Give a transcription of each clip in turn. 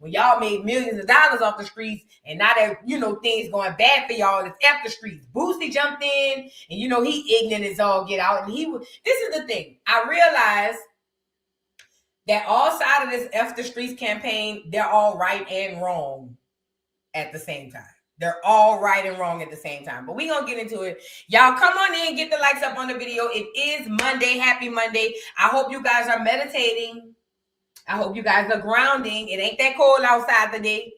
when y'all made millions of dollars off the streets, and now that, you know, things going bad for y'all, it's F the streets. Boosie jumped in, and, you know, he ignorant as all get out. And this is the thing. I realized that all sides of this F the streets campaign, they're all right and wrong at the same time. They're all right and wrong at the same time. But we're going to get into it. Y'all come on in, get the likes up on the video. It is Monday. Happy Monday. I hope you guys are meditating. I hope you guys are grounding. It ain't that cold outside today.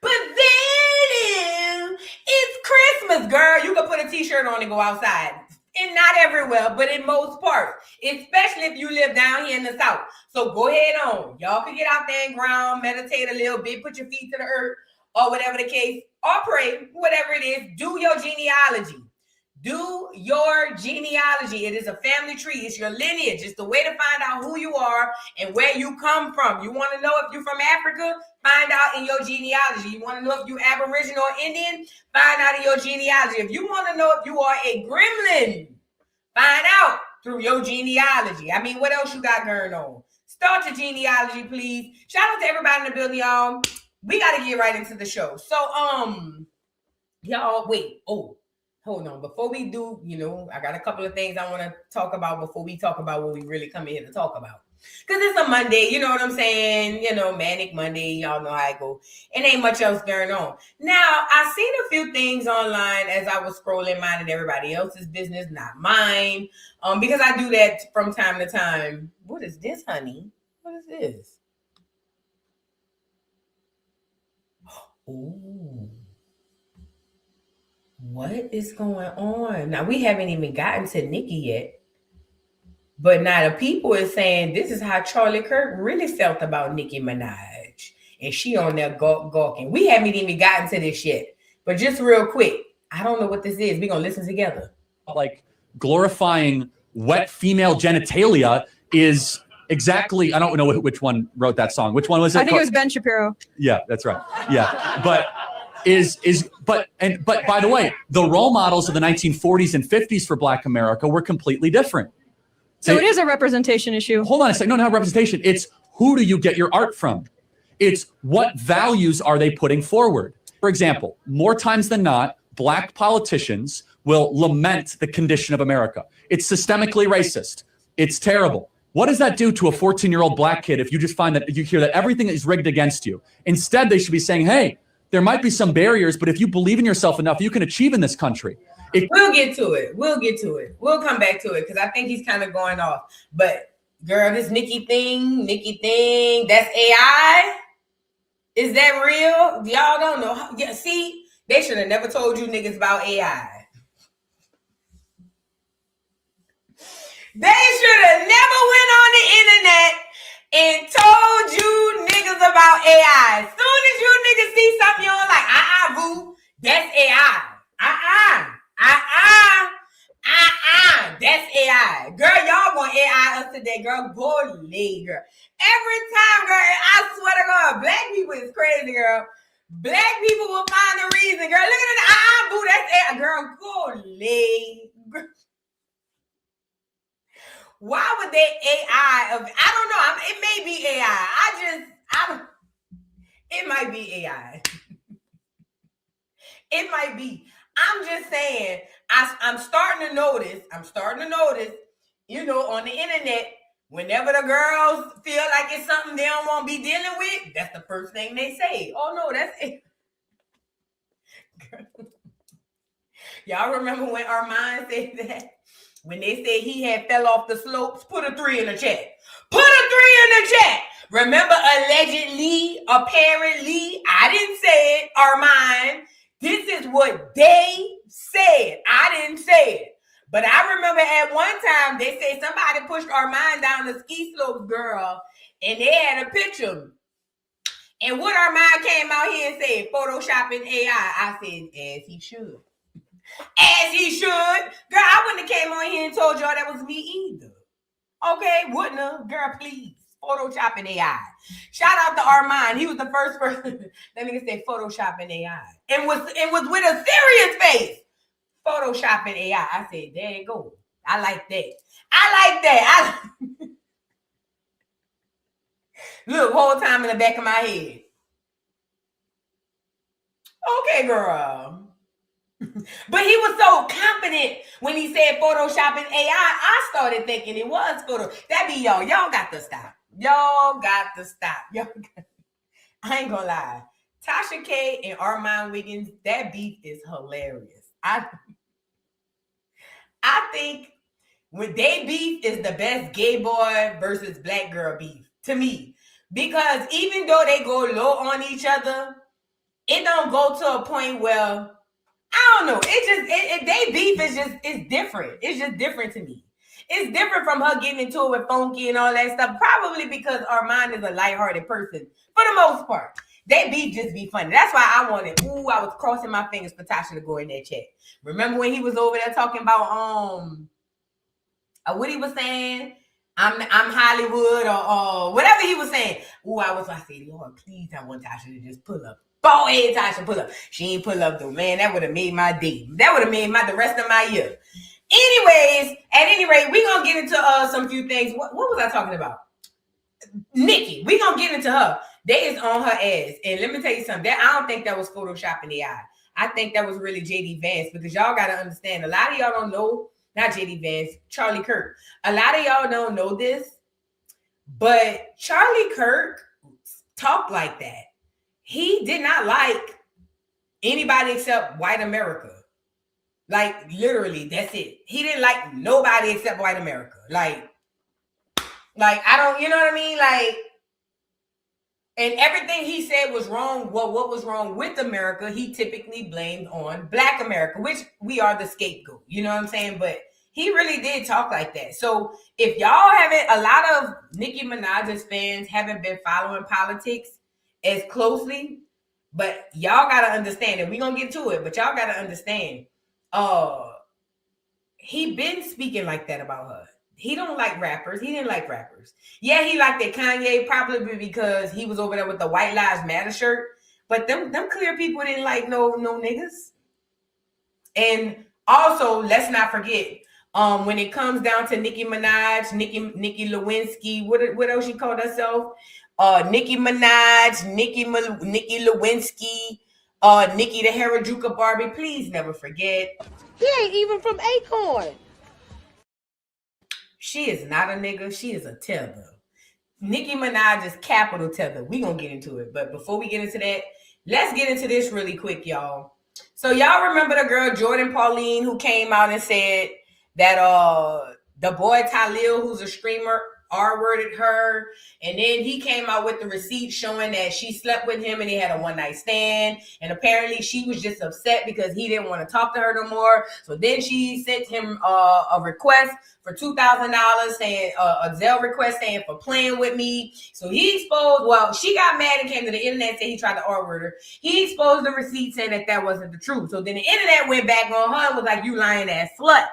But then it's Christmas, girl. You can put a t-shirt on and go outside. And not everywhere, but in most parts. Especially if you live down here in the South. So go ahead on. Y'all can get out there and ground, meditate a little bit, put your feet to the earth, or whatever the case, or pray, whatever it is. Do your genealogy. Do your genealogy. It is a family tree. It's your lineage. It's the way to find out who you are and where you come from. You want to know if you're from Africa? Find out in your genealogy. You want to know if you're Aboriginal or Indian? Find out in your genealogy. If you want to know if you are a gremlin, find out through your genealogy. I mean, what else you got going on? Start your genealogy, please. Shout out to everybody in the building, y'all. We got to get right into the show. So, y'all, wait. Oh, hold on. Before we do, you know, I got a couple of things I want to talk about before we talk about what we really come in here to talk about. Because it's a Monday, you know what I'm saying? You know, Manic Monday, y'all know how I go. And ain't much else going on. Now, I seen a few things online as I was scrolling, minding everybody else's business, not mine. Because I do that from time to time. What is this, honey? What is this? Ooh. What is going on? Now, we haven't even gotten to Nicki yet. But now the people is saying this is how Charlie Kirk really felt about Nicki Minaj. And she on there gawking. We haven't even gotten to this yet. But just real quick, I don't know what this is. We're going to listen together. Like glorifying wet female genitalia is exactly, I don't know which one wrote that song. Which one was it? I think it was Ben Shapiro. Yeah, that's right. Yeah. But by the way, the role models of the 1940s and 50s for Black America were completely different. So it is a representation issue. Hold on a second. No, not representation. It's who do you get your art from? It's what values are they putting forward? For example, more times than not, Black politicians will lament the condition of America. It's systemically racist. It's terrible. What does that do to a 14-year-old Black kid if you just find that you hear that everything is rigged against you? Instead, they should be saying, hey, there might be some barriers, but if you believe in yourself enough, you can achieve in this country. We'll get to it. We'll come back to it because I think he's kind of going off. But girl, this Nicki thing, that's AI? Is that real? Y'all don't know. Yeah, see, they should have never told you niggas about AI. They should have never went on the internet and told you niggas about AI. As soon as you niggas see something, you're like, boo, that's AI. That's AI. Girl, y'all gonna AI us today, girl. Bully, girl. Every time, girl, I swear to God, Black people is crazy, girl. Black people will find a reason, girl. Look at the boo, that's AI. Girl, bully. Why would they AI of, I don't know. It may be AI. It might be AI. It might be. I'm just saying, I'm starting to notice, you know, on the internet, whenever the girls feel like it's something they don't want to be dealing with, that's the first thing they say. Oh, no, that's it. Y'all remember when Armand said that? When they said he had fell off the slopes, put a 3 in the chat. Put a 3 in the chat. Remember, allegedly, apparently, I didn't say it, Armand. This is what they said. I didn't say it. But I remember at one time, they said somebody pushed Armand down the ski slopes, girl, and they had a picture. And what Armand came out here and said, Photoshopping AI. I said, as he should. As he should. Girl, I wouldn't have came on here and told y'all that was me either. Okay, wouldn't have. Girl, please. Photoshopping AI. Shout out to Armand. He was the first person. That nigga said Photoshopping AI. And was with a serious face. Photoshopping AI. I said, there you go. I like that. Look, whole time in the back of my head. Okay, girl. But he was so confident when he said Photoshopping AI. I started thinking it was photo. That be y'all. Y'all got to stop. Y'all got to stop. I ain't gonna lie. Tasha K and Armand Wiggins, that beef is hilarious. I think when they beef is the best gay boy versus black girl beef to me. Because even though they go low on each other, it don't go to a point where I don't know. They beef is it's different. It's just different to me. It's different from her getting into it with Funky and all that stuff. Probably because Armand is a lighthearted person for the most part. They beef just be funny. That's why I was crossing my fingers for Tasha to go in that chat. Remember when he was over there talking about what he was saying? I'm Hollywood or whatever he was saying. I said, Lord, please, I want Tasha to just pull up. Ball head Tasha pull up. She ain't pull up though, man. That would have made my day. That would have made the rest of my year. Anyways, at any rate, we're gonna get into some few things. What was I talking about? Nicki. We're gonna get into her. They is on her ass. And let me tell you something. I don't think that was Photoshopping AI. I think that was really JD Vance, because y'all gotta understand, a lot of y'all don't know, not JD Vance, Charlie Kirk. A lot of y'all don't know this, but Charlie Kirk talked like that. He did not like anybody except white America. Like, literally, that's it. He didn't like nobody except white America. Like I don't, you know what I mean? Like, and everything he said was wrong. Well, what was wrong with America, he typically blamed on Black America, which we are the scapegoat. You know what I'm saying? But he really did talk like that. So if y'all haven't, a lot of Nicki Minaj's fans haven't been following politics as closely, but y'all gotta understand, and we're gonna get to it, but y'all gotta understand, he been speaking like that about her. He don't like rappers. He didn't like rappers. Yeah, he liked that Kanye probably because he was over there with the White Lives Matter shirt, but them clear people didn't like no niggas. And also, let's not forget, when it comes down to Nicki Minaj, Nicki Lewinsky, what else she called herself? Nicki Minaj, Nicki Lewinsky, Nicki the Harajuka Barbie. Please never forget. He ain't even from Acorn. She is not a nigga. She is a tether. Nicki Minaj is capital tether. We gonna get into it. But before we get into that, let's get into this really quick, y'all. So y'all remember the girl Jordan Pauline who came out and said that the boy Talil, who's a streamer, R-worded her, and then he came out with the receipt showing that she slept with him and they had a one-night stand, and apparently she was just upset because he didn't want to talk to her no more. So then she sent him a request for $2,000 saying a Zelle request saying for playing with me. So he exposed, well, she got mad and came to the internet and said he tried to R-word her. He exposed the receipt saying that wasn't the truth. So then the internet went back on her and was like, you lying ass slut.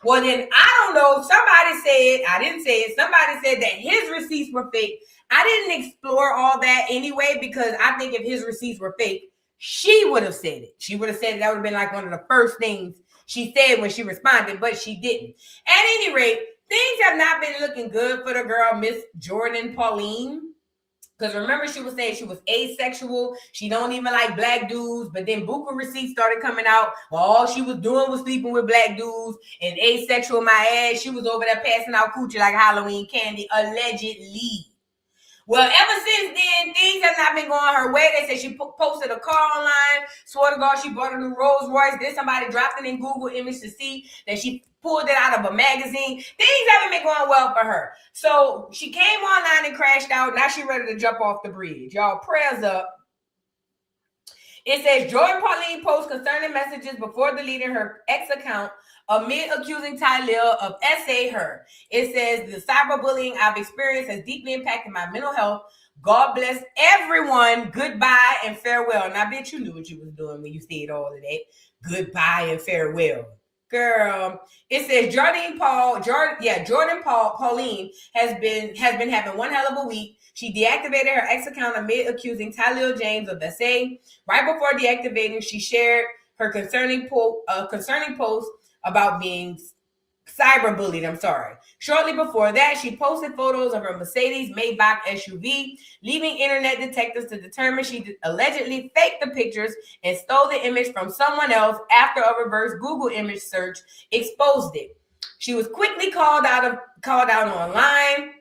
Well, then, I don't know, somebody said, I didn't say it, somebody said that his receipts were fake. I didn't explore all that anyway, because I think if his receipts were fake, she would have said it. She would have said it. That would have been like one of the first things she said when she responded, but she didn't. At any rate, things have not been looking good for the girl, Miss Jordan Pauline. Because remember, she was saying she was asexual. She don't even like black dudes. But then buku receipts started coming out. Well, all she was doing was sleeping with black dudes and asexual my ass. She was over there passing out coochie like Halloween candy, allegedly. Well, ever since then, things have not been going her way. They said she posted a car online. Swear to God, she bought a new Rolls Royce. Then somebody dropped it in Google image to see that she pulled it out of a magazine. Things haven't been going well for her. So she came online and crashed out. Now she's ready to jump off the bridge. Y'all, prayers up. It says Jordan Pauline posts concerning messages before deleting her ex account amid accusing Talil of SA her. It says the cyberbullying I've experienced has deeply impacted my mental health. God bless everyone. Goodbye and farewell. And I bet you knew what you was doing when you said all of that. Goodbye and farewell. Girl, it says Jordan Pauline has been having one hell of a week. She deactivated her ex account amid accusing Talil James of SA. Right before deactivating, she shared her concerning post about being cyberbullied, I'm sorry. Shortly before that, she posted photos of her Mercedes Maybach SUV, leaving internet detectives to determine she allegedly faked the pictures and stole the image from someone else after a reverse Google image search exposed it. She was quickly called out online.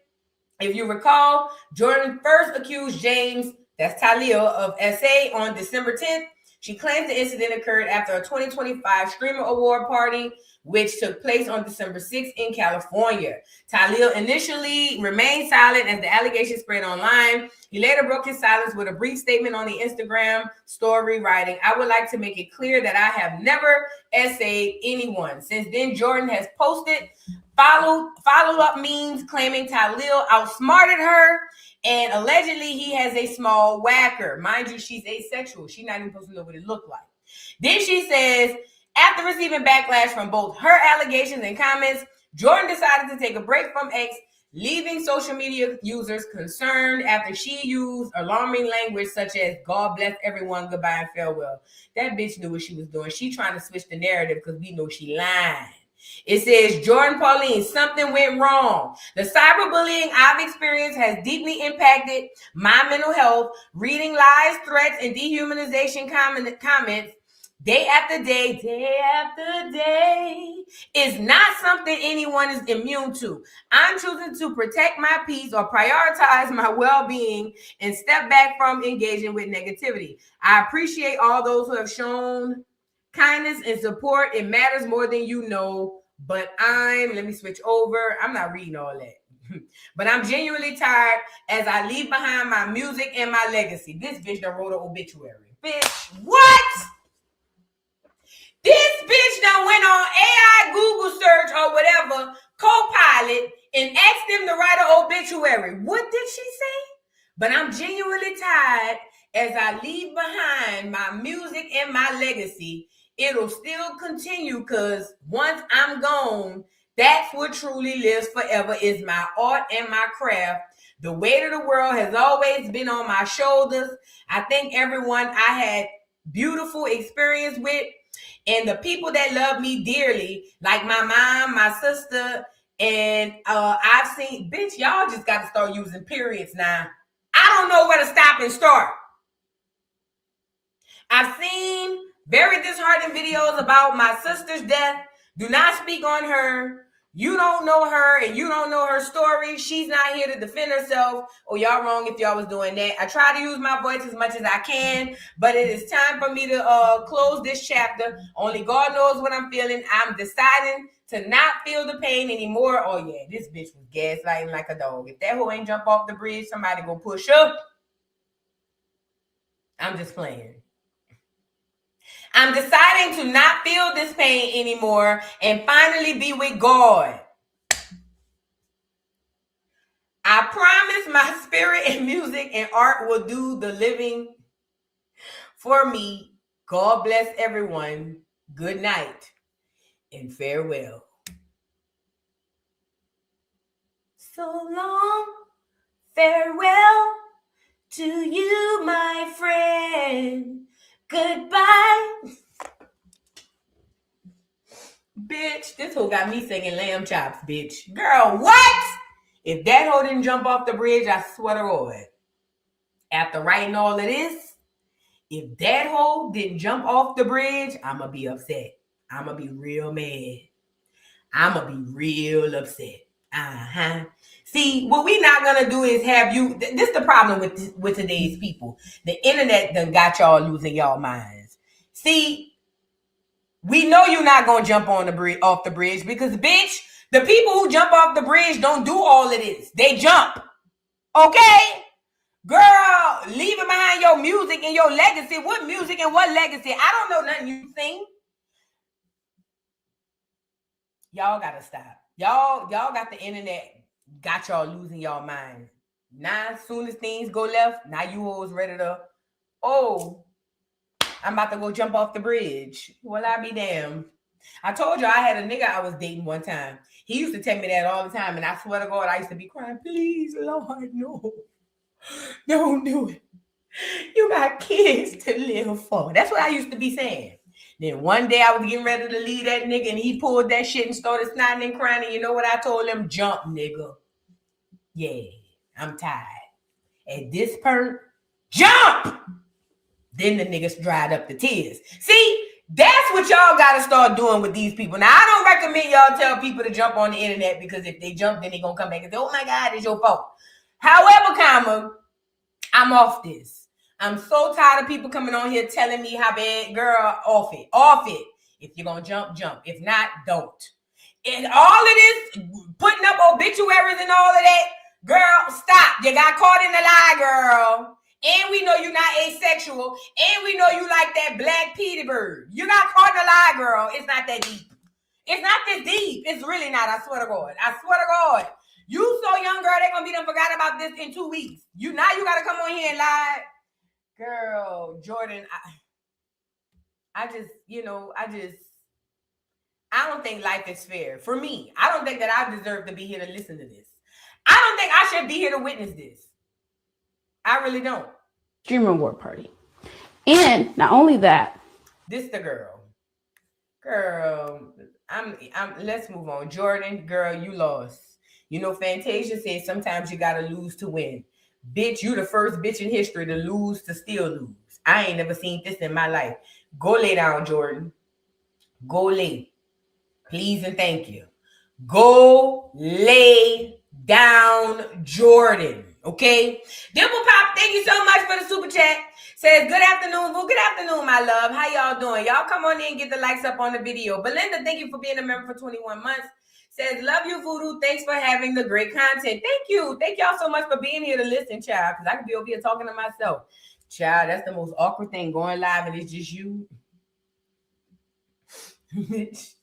If you recall, Jordan first accused James, that's Talil, of SA on December 10th. She claims the incident occurred after a 2025 Streamer Award party, which took place on December 6th in California. Talil initially remained silent as the allegations spread online. He later broke his silence with a brief statement on the Instagram story, writing, "I would like to make it clear that I have never essayed anyone." Since then, Jordan has posted follow-up memes claiming Talil outsmarted her, and allegedly he has a small whacker. Mind you, she's asexual. She's not even supposed to know what it looked like. Then she says, after receiving backlash from both her allegations and comments, Jordan decided to take a break from X, leaving social media users concerned after she used alarming language such as "God bless everyone, goodbye and farewell." That bitch knew what she was doing. She trying to switch the narrative because we know she lying. It says, Jordan Pauline, something went wrong. The cyberbullying I've experienced has deeply impacted my mental health. Reading lies, threats, and dehumanization comments day after day is not something anyone is immune to. I'm choosing to protect my peace or prioritize my well-being and step back from engaging with negativity. I appreciate all those who have shown kindness and support. It matters more than you know, but let me switch over. I'm not reading all that. But I'm genuinely tired as I leave behind my music and my legacy. This bitch done wrote an obituary. Bitch, what? This bitch done went on AI Google search or whatever, Copilot, and asked them to write an obituary. What did she say? But I'm genuinely tired as I leave behind my music and my legacy. It'll still continue because once I'm gone, that's what truly lives forever is my art and my craft. The weight of the world has always been on my shoulders. I thank everyone I had beautiful experience with and the people that love me dearly, like my mom, my sister, and I've seen, bitch, y'all just got to start using periods now. I don't know where to stop and start. I've seen very disheartening videos about my sister's death. Do not speak on her. You don't know her and you don't know her story. She's not here to defend herself. Oh, y'all wrong if y'all was doing that. I try to use my voice as much as I can, but it is time for me to close this chapter. Only God knows what I'm feeling. I'm deciding to not feel the pain anymore. Oh, yeah, this bitch was gaslighting like a dog. If that hoe ain't jump off the bridge, somebody go push up. I'm just playing. I'm deciding to not feel this pain anymore and finally be with God. I promise my spirit and music and art will do the living for me. God bless everyone. Good night and farewell. So long, farewell to you, my friend. Goodbye. Bitch, this hoe got me singing lamb chops, bitch. Girl, what? If that hoe didn't jump off the bridge, I swear to God. After writing all of this, if that hoe didn't jump off the bridge, I'm going to be upset. I'm going to be real mad. I'm going to be real upset. See, what we not going to do is have you. This is the problem with today's people. The internet done got y'all losing y'all minds. See, we know you're not going to jump on the bridge, off the bridge because, bitch, the people who jump off the bridge don't do all of this. They jump. Okay? Girl, leaving behind your music and your legacy. What music and what legacy? I don't know nothing you sing. Y'all got to stop. Y'all got the internet. Got y'all losing y'all mind. Now, as soon as things go left, now you always ready to, I'm about to go jump off the bridge. Well, I be damned. I told you I had a nigga I was dating one time. He used to tell me that all the time, and I swear to God, I used to be crying, please, Lord, no. Don't do it. You got kids to live for. That's what I used to be saying. Then one day I was getting ready to leave that nigga and he pulled that shit and started snotting and crying. And you know what I told him? Jump, nigga. Yeah, I'm tired. At this point, jump! Then the niggas dried up the tears. See, that's what y'all gotta start doing with these people. Now, I don't recommend y'all tell people to jump on the internet because if they jump, then they gonna come back and say, oh my God, it's your fault. However, I'm off this. I'm so tired of people coming on here telling me how bad, girl, off it. Off it. If you're gonna jump, jump. If not, don't. And all of this, putting up obituaries and all of that, girl, stop. You got caught in the lie, girl. And we know you're not asexual. And we know you like that black Petey bird. You got caught in the lie, girl. It's not that deep. It's not this deep. It's really not. I swear to God. I swear to God. You so young, girl, they're going to be done forgot about this in 2 weeks. Now you got to come on here and lie. Girl, Jordan, I don't think life is fair. For me, I don't think that I deserve to be here to listen to this. I don't think I should be here to witness this. I really don't. Dream Reward Party. And not only that. This the girl. Girl, let's move on. Jordan, girl, you lost. You know, Fantasia said sometimes you gotta lose to win. Bitch, you the first bitch in history to lose to still lose. I ain't never seen this in my life. Go lay down, Jordan. Go lay. Please and thank you. Go lay down, Jordan. Okay? Dimple Pop, thank you so much for the super chat. Says, good afternoon. Well, good afternoon, my love. How y'all doing? Y'all come on in and get the likes up on the video. Belinda, thank you for being a member for 21 months. Says, love you, Voodoo. Thanks for having the great content. Thank you. Thank y'all so much for being here to listen, child, because I could be over here talking to myself. Child, that's the most awkward thing, going live and it's just you. Bitch.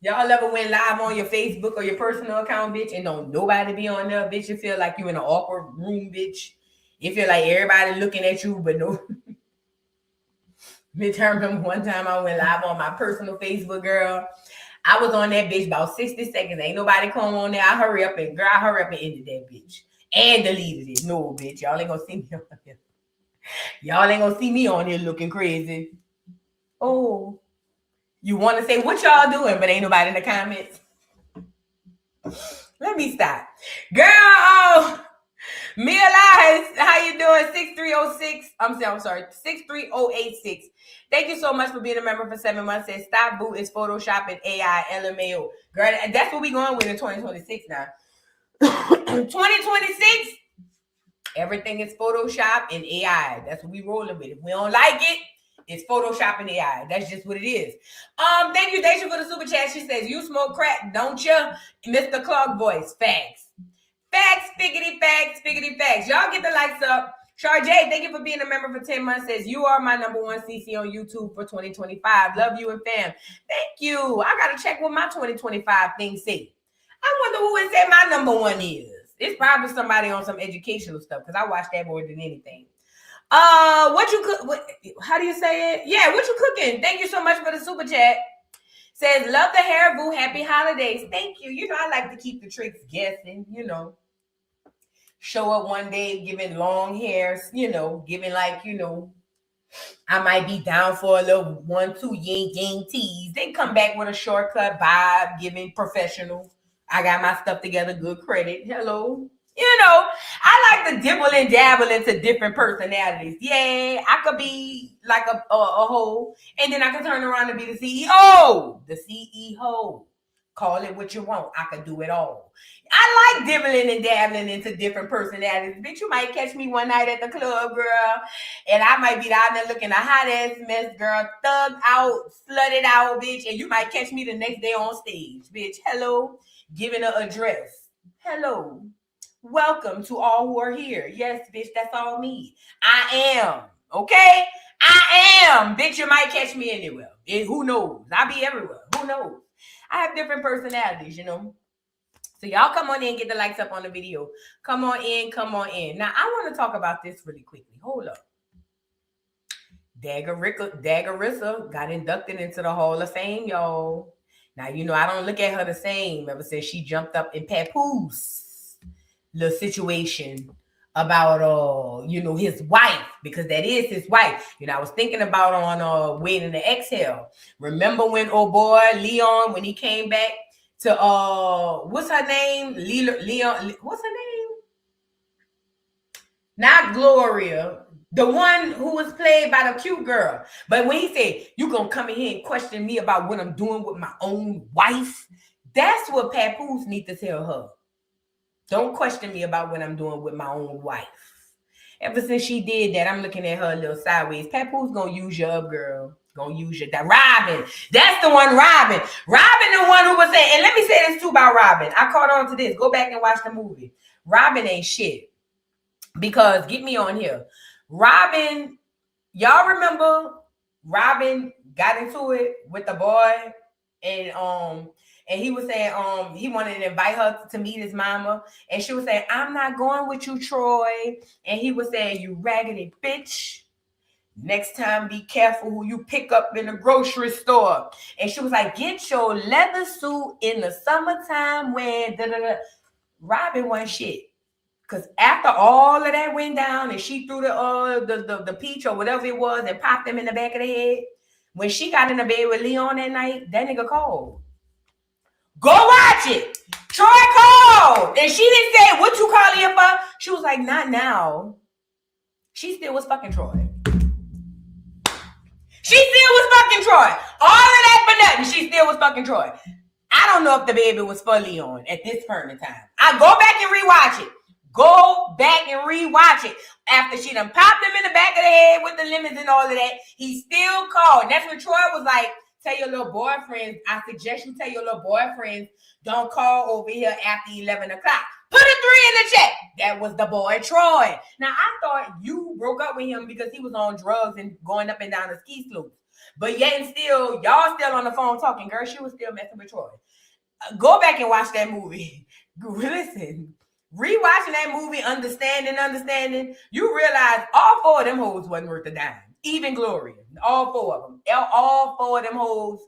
Y'all ever went live on your Facebook or your personal account, bitch, and don't nobody be on there, bitch? You feel like you in an awkward room, bitch. You feel like everybody looking at you, but no. Bitch, I remember one time I went live on my personal Facebook, girl. I was on that bitch about 60 seconds. Ain't nobody come on there. I hurry up and ended that bitch. And deleted it. No, bitch. Y'all ain't gonna see me on here. Y'all ain't gonna see me on here looking crazy. Oh. You want to say what y'all doing, but ain't nobody in the comments. Let me stop. Girl, Mia Lies, how you doing? 6306. I'm sorry, 63086. Thank you so much for being a member for 7 months. Says stop boo is photoshopping AI LMAO. Girl, that's what we going with in 2026 now. 2026, everything is Photoshop and AI. That's what we rolling with. If we don't like it, it's Photoshop and AI. That's just what it is. Thank you, Daisha, for the super chat. She says, you smoke crack, don't you? Mr. Clark voice. Facts. Facts, figgity facts, figgity facts. Y'all get the likes up. Charjay, thank you for being a member for 10 months. Says, you are my #1 CC on YouTube for 2025. Love you and fam. Thank you. I got to check what my 2025 things say. I wonder who it said my #1 is. It's probably somebody on some educational stuff because I watch that more than anything. What you cook? How do you say it? Yeah, what you cooking? Thank you so much for the super chat. Says, love the hair, boo. Happy holidays. Thank you. You know, I like to keep the tricks guessing, you know. Show up one day giving long hairs, you know, giving like, you know, I might be down for a little 1-2 yang tease. Then come back with a shortcut vibe, giving professional. I got my stuff together, good credit. Hello. You know, I like to dibble and dabble into different personalities. Yeah, I could be like a hoe, and then I could turn around and be the CEO. The CEO. Call it what you want. I could do it all. I like dibbling and dabbling into different personalities. Bitch, you might catch me one night at the club, girl, and I might be down there looking a hot-ass mess, girl, thugged out, slutted out, bitch, and you might catch me the next day on stage, bitch. Hello. Giving an address. Hello. Welcome to all who are here. Yes, bitch, that's all me. I am. Okay? I am. Bitch, you might catch me anywhere. And who knows? I'll be everywhere. Who knows? I have different personalities, you know. So y'all come on in, get the likes up on the video. Come on in, come on in. Now, I want to talk about this really quickly. Hold up. Dagarissa got inducted into the Hall of Fame, y'all. Now, you know, I don't look at her the same ever since she jumped up in Papoose. The situation about, you know, his wife because that is his wife. You know, I was thinking about on Waiting to Exhale. Remember when old boy Leon, when he came back to what's her name? Leon, what's her name? Not Gloria, the one who was played by the cute girl. But when he said, "You gonna come in here and question me about what I'm doing with my own wife," that's what Papoose need to tell her. Don't question me about what I'm doing with my own wife. Ever since she did that, I'm looking at her a little sideways. Papoose gonna use you up, girl. Gonna use you. That Robin. That's the one, Robin. Robin, the one who was saying, and let me say this too about Robin. I caught on to this. Go back and watch the movie. Robin ain't shit. Because get me on here. Robin, y'all remember Robin got into it with the boy and he was saying he wanted to invite her to meet his mama, and she was saying, "I'm not going with you, Troy." And he was saying, "You raggedy bitch. Next time be careful who you pick up in the grocery store." And she was like, "Get your leather suit in the summertime when Robin wasn't shit. Because after all of that went down and she threw the peach or whatever it was and popped him in the back of the head, when she got in the bed with Leon that night, that nigga called. Go watch it. Troy called. And she didn't say, "What you calling him for?" She was like, "Not now." She still was fucking Troy. She still was fucking Troy. All of that for nothing. She still was fucking Troy. I don't know if the baby was for Leon at this point in time. I go back and rewatch it. Go back and rewatch it. After she done popped him in the back of the head with the lemons and all of that, he still called. That's when Troy was like, "Tell your little boyfriends, I suggest you tell your little boyfriends, don't call over here after 11 o'clock. Put a 3 in the chat." That was the boy Troy. Now, I thought you broke up with him because he was on drugs and going up and down the ski slopes. But yet and still, y'all still on the phone talking. Girl, she was still messing with Troy. Go back and watch that movie. Listen. Rewatching that movie, understanding, you realize all 4 of them hoes wasn't worth a dime. Even Gloria. All 4 of them. All 4 of them hoes.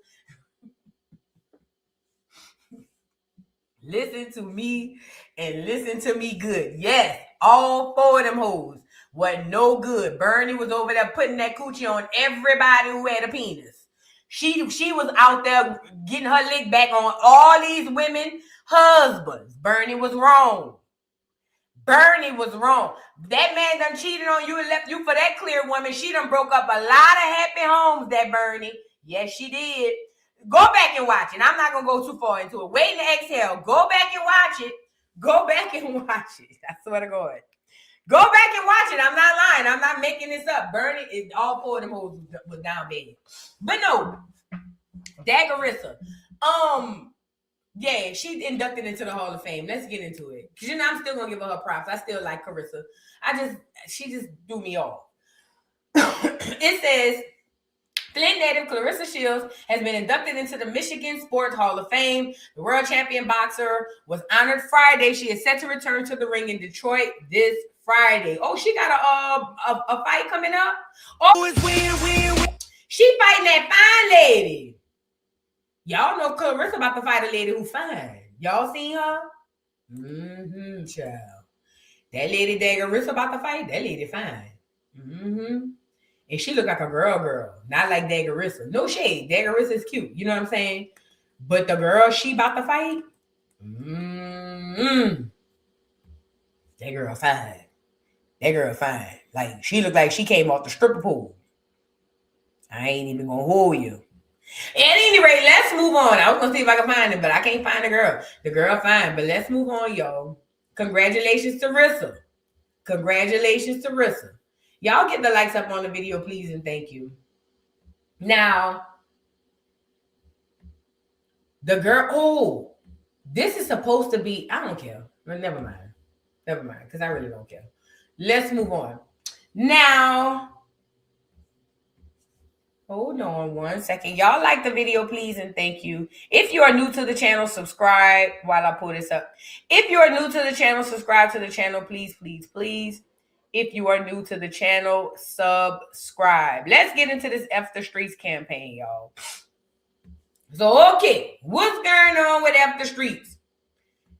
Listen to me and listen to me good. Yes, all 4 of them hoes wasn't no good. Bernie was over there putting that coochie on everybody who had a penis. She was out there getting her lick back on all these women husbands. Bernie was wrong. Bernie was wrong. That man done cheated on you and left you for that clear woman. She done broke up a lot of happy homes, that Bernie. Yes, she did. Go back and watch it. I'm not going to go too far into it. Waiting to Exhale. Go back and watch it. Go back and watch it. I swear to God. Go back and watch it. I'm not lying. I'm not making this up. Bernie, all 4 of them hoes was down bad. But no. Dagarissa. Yeah, she's inducted into the Hall of Fame. Let's get into it. Because you know, I'm still gonna give her props. I still like Carissa. She just threw me off. It says Flint native Clarissa Shields has been inducted into the Michigan Sports Hall of Fame. The world champion boxer was honored Friday. She is set to return to the ring in Detroit this Friday. Oh, she got a fight coming up. Oh, she fighting that fine lady. Y'all know Clarissa about to fight a lady who fine. Y'all seen her? Child. That lady Dagarissa about to fight, that lady fine. And she look like a girl. Not like Dagarissa. No shade. Dagarissa is cute. You know what I'm saying? But the girl she about to fight, that girl fine. That girl fine. Like, she look like she came off the stripper pool. I ain't even gonna hold you. At any rate, let's move on. I was gonna see if I can find it, but I can't find the girl. The girl fine, but let's move on, y'all. Congratulations to Rissa. Congratulations to Rissa. Y'all get the likes up on the video, please, and thank you. Now, the girl, this is supposed to be, I don't care. But never mind, because I really don't care. Let's move on. Now, hold on one second. Y'all like the video, please, and thank you. If you are new to the channel, subscribe while I pull this up. If you are new to the channel, subscribe to the channel, please, please, please. If you are new to the channel, subscribe. Let's get into this F the Streets campaign, y'all. So, okay, what's going on with F the Streets?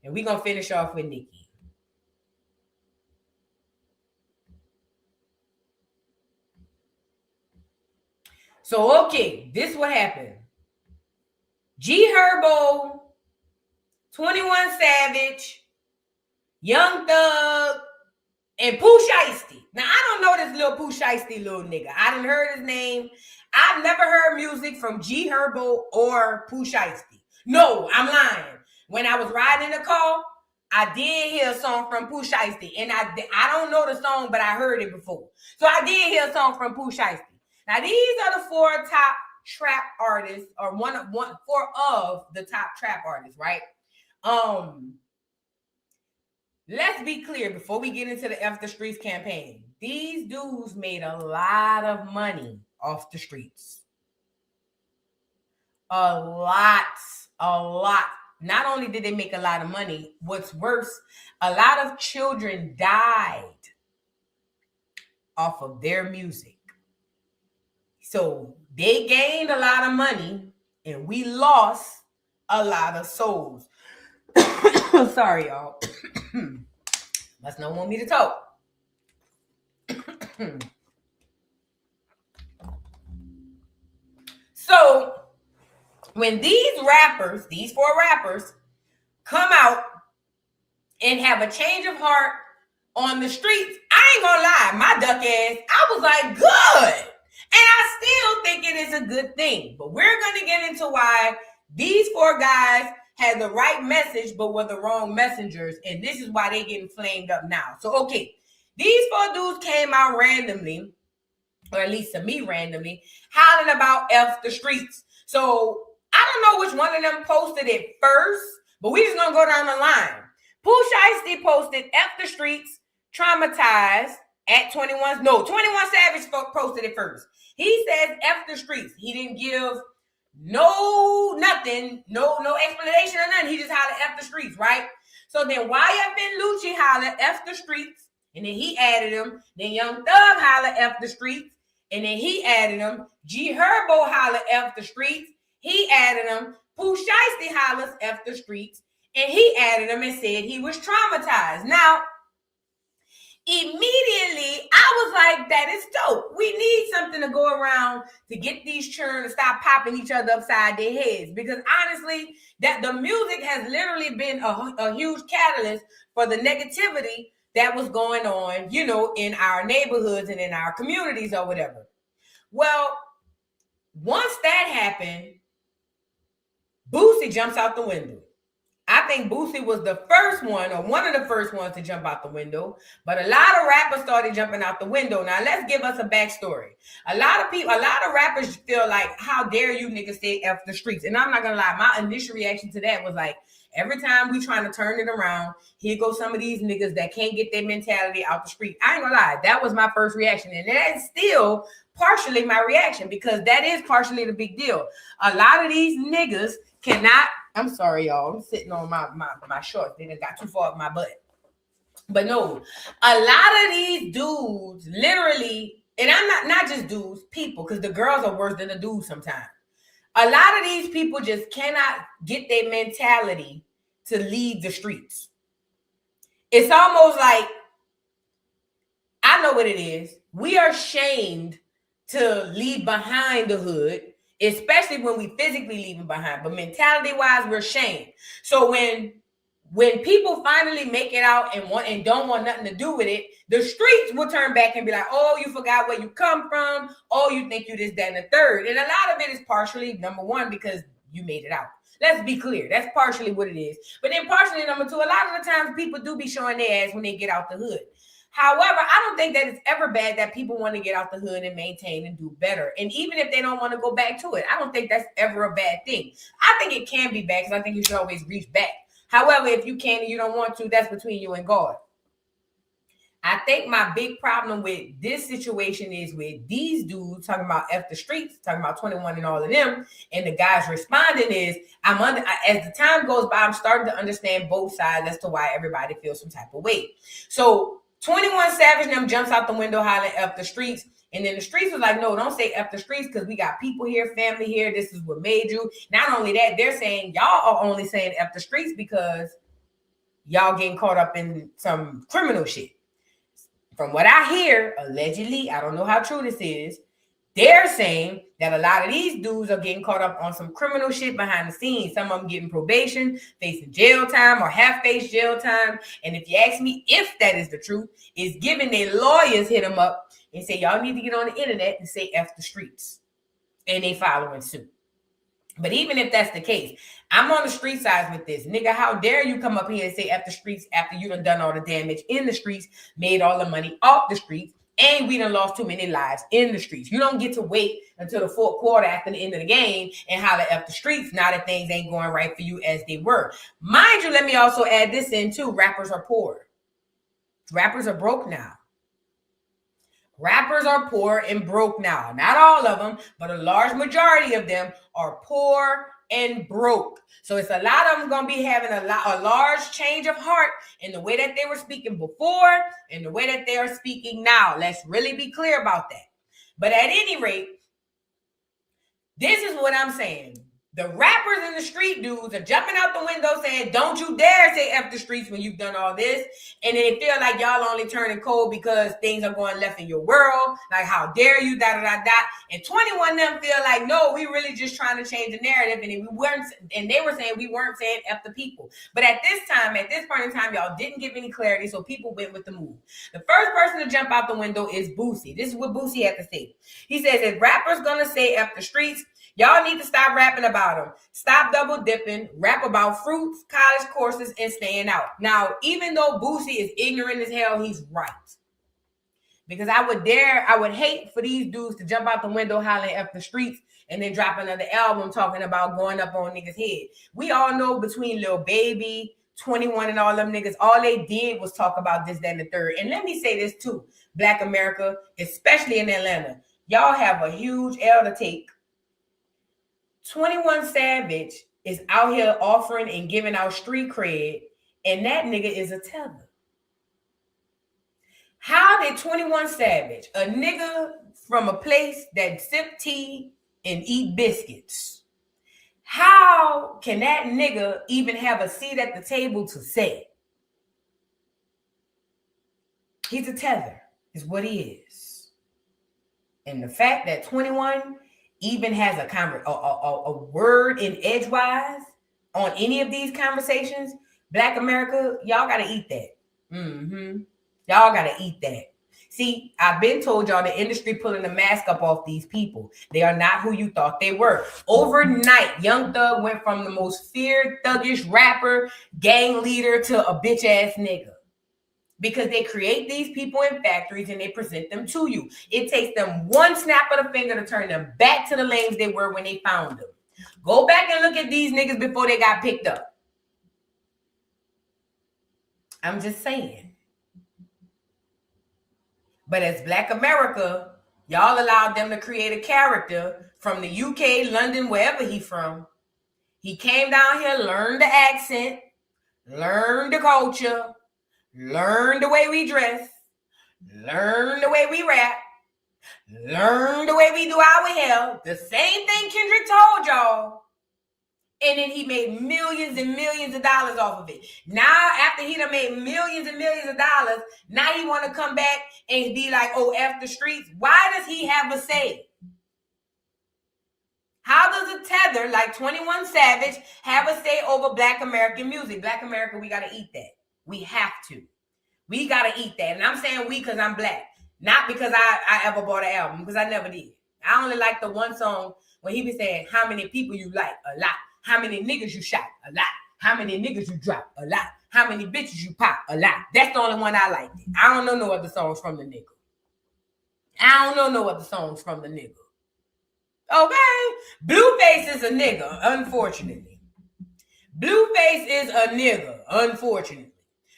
And we're going to finish off with Nicki. So, okay, this is what happened. G Herbo, 21 Savage, Young Thug, and Pooh Shiesty. Now, I don't know this little Pooh Shiesty little nigga. I didn't heard his name. I've never heard music from G Herbo or Pooh Shiesty. No, I'm lying. When I was riding in the car, I did hear a song from Pooh Shiesty. And I don't know the song, but I heard it before. So I did hear a song from Pooh Shiesty. Now, these are the 4 top trap artists, or four of the top trap artists, right? Let's be clear before we get into the F the Streets campaign. These dudes made a lot of money off the streets. A lot. Not only did they make a lot of money, what's worse, a lot of children died off of their music. So they gained a lot of money and we lost a lot of souls. Sorry, y'all. Must not want me to talk. So when these 4 rappers come out and have a change of heart on the streets, I ain't gonna lie, my duck ass, I was like, good. And I still think it is a good thing. But we're gonna get into why these 4 guys had the right message, but were the wrong messengers. And this is why they're getting flamed up now. So, okay, these 4 dudes came out randomly, or at least to me randomly, hollering about F the streets. So, I don't know which one of them posted it first, but we just gonna go down the line. Pooh Shiesty posted F the streets, traumatized at 21. No, 21 Savage posted it first. He says F the streets. He didn't give nothing, no explanation or nothing. He just hollered F the streets, right? So then YF and Lucci hollered F the streets, and then he added him. Then Young Thug hollered F the streets, and then he added him. G Herbo hollered F the streets, he added him. Pooh Shiesty hollers F the streets, and he added him and said he was traumatized. Now, immediately, I was like, that is dope. We need something to go around to get these children to stop popping each other upside their heads. Because honestly, that the music has literally been a huge catalyst for the negativity that was going on, in our neighborhoods and in our communities or whatever. Well, once that happened, Boosie jumps out the window. I think Boosie was the first one, or one of the first ones to jump out the window, but a lot of rappers started jumping out the window. Now, let's give us a backstory. A lot of rappers feel like, how dare you niggas say F the streets? And I'm not gonna lie, my initial reaction to that was like, every time we trying to turn it around, here go some of these niggas that can't get their mentality out the street. I ain't gonna lie, that was my first reaction. And that's still partially my reaction, because that is partially the big deal. A lot of these niggas cannot, I'm sorry, y'all. I'm sitting on my shorts. They done got too far up my butt. But no, a lot of these dudes literally, and I'm not just dudes, people, because the girls are worse than the dudes sometimes. A lot of these people just cannot get their mentality to leave the streets. It's almost like, I know what it is. We are shamed to leave behind the hood, especially when we physically leaving behind, but mentality-wise, we're shamed. So when people finally make it out and don't want nothing to do with it, the streets will turn back and be like, oh, you forgot where you come from. Oh, you think you this, that, and the third. And a lot of it is partially, number one, because you made it out. Let's be clear. That's partially what it is. But then partially, number two, a lot of the times people do be showing their ass when they get out the hood. However, I don't think that it's ever bad that people want to get out the hood and maintain and do better. And even if they don't want to go back to it, I don't think that's ever a bad thing. I think it can be bad, because I think you should always reach back. However, if you can and you don't want to, that's between you and God. I think my big problem with this situation is with these dudes talking about F the streets, talking about 21 and all of them, and the guys responding is, as the time goes by, I'm starting to understand both sides as to why everybody feels some type of way. So 21 Savage them jumps out the window hollering F the streets. And then the streets was like, no, don't say F the streets, because we got people here, family here. This is what made you. Not only that, they're saying y'all are only saying F the streets because y'all getting caught up in some criminal shit. From what I hear, allegedly, I don't know how true this is, They're saying that a lot of these dudes are getting caught up on some criminal shit behind the scenes. Some of them getting probation, facing jail time, or half-faced jail time. And if you ask me if that is the truth, is giving their lawyers hit them up and say, y'all need to get on the internet and say F the streets. And they following suit. But even if that's the case, I'm on the street side with this. Nigga, how dare you come up here and say F the streets after you done all the damage in the streets, made all the money off the streets, and we done lost too many lives in the streets. You don't get to wait until the fourth quarter after the end of the game and holler F the streets now that things ain't going right for you as they were. Mind you, let me also add this in too. Rappers are poor. Rappers are broke now. Rappers are poor and broke now. Not all of them, but a large majority of them are poor and broke. So it's a lot of them going to be having a large change of heart in the way that they were speaking before and the way that they are speaking now. Let's really be clear about that. But at any rate, this is what I'm saying. The rappers and the street dudes are jumping out the window saying, don't you dare say F the streets when you've done all this. And they feel like y'all only turning cold because things are going left in your world. Like, how dare you, da-da-da-da. And 21 of them feel like, no, we really just trying to change the narrative. And they were saying we weren't saying F the people. But at this point in time, y'all didn't give any clarity, so people went with the move. The first person to jump out the window is Boosie. This is what Boosie had to say. He says, if rappers gonna say F the streets, y'all need to stop rapping about them. Stop double dipping, rap about fruits, college courses, and staying out. Now, even though Boosie is ignorant as hell, he's right. Because I would hate for these dudes to jump out the window hollering F the streets and then drop another album talking about going up on niggas' head. We all know between Lil Baby, 21 and all them niggas, all they did was talk about this, that, and the third. And let me say this too. Black America, especially in Atlanta, y'all have a huge L to take. 21 Savage is out here offering and giving out street cred, and that nigga is a tether. How did 21 Savage, a nigga from a place that sip tea and eat biscuits, how can that nigga even have a seat at the table to say? He's a tether, is what he is. And the fact that 21 even has a word in edgewise on any of these conversations, Black America, y'all got to eat that. Y'all got to eat that. See, I've been told y'all the industry pulling the mask up off these people. They are not who you thought they were. Overnight, Young Thug went from the most feared, thuggish rapper, gang leader to a bitch-ass nigga. Because they create these people in factories and they present them to you. It takes them one snap of the finger to turn them back to the lanes they were when they found them. Go back and look at these niggas before they got picked up. I'm just saying. But as Black America, y'all allowed them to create a character from the UK, London, wherever he from. He came down here, learned the accent, learned the culture, learn the way we dress, learn the way we rap, learn the way we do our hair. The same thing Kendrick told y'all. And then he made millions and millions of dollars off of it. Now, after he done made millions and millions of dollars, now he want to come back and be like, oh, F the streets. Why does he have a say? How does a tether like 21 Savage have a say over Black American music? Black America, we got to eat that. We have to. We got to eat that. And I'm saying we because I'm Black. Not because I ever bought an album, because I never did. I only like the one song when he be saying, how many people you like? A lot. How many niggas you shot? A lot. How many niggas you drop? A lot. How many bitches you pop? A lot. That's the only one I like. I don't know no other songs from the nigga. I don't know no other songs from the nigga. Okay? Blueface is a nigga, unfortunately. Blueface is a nigga, unfortunately.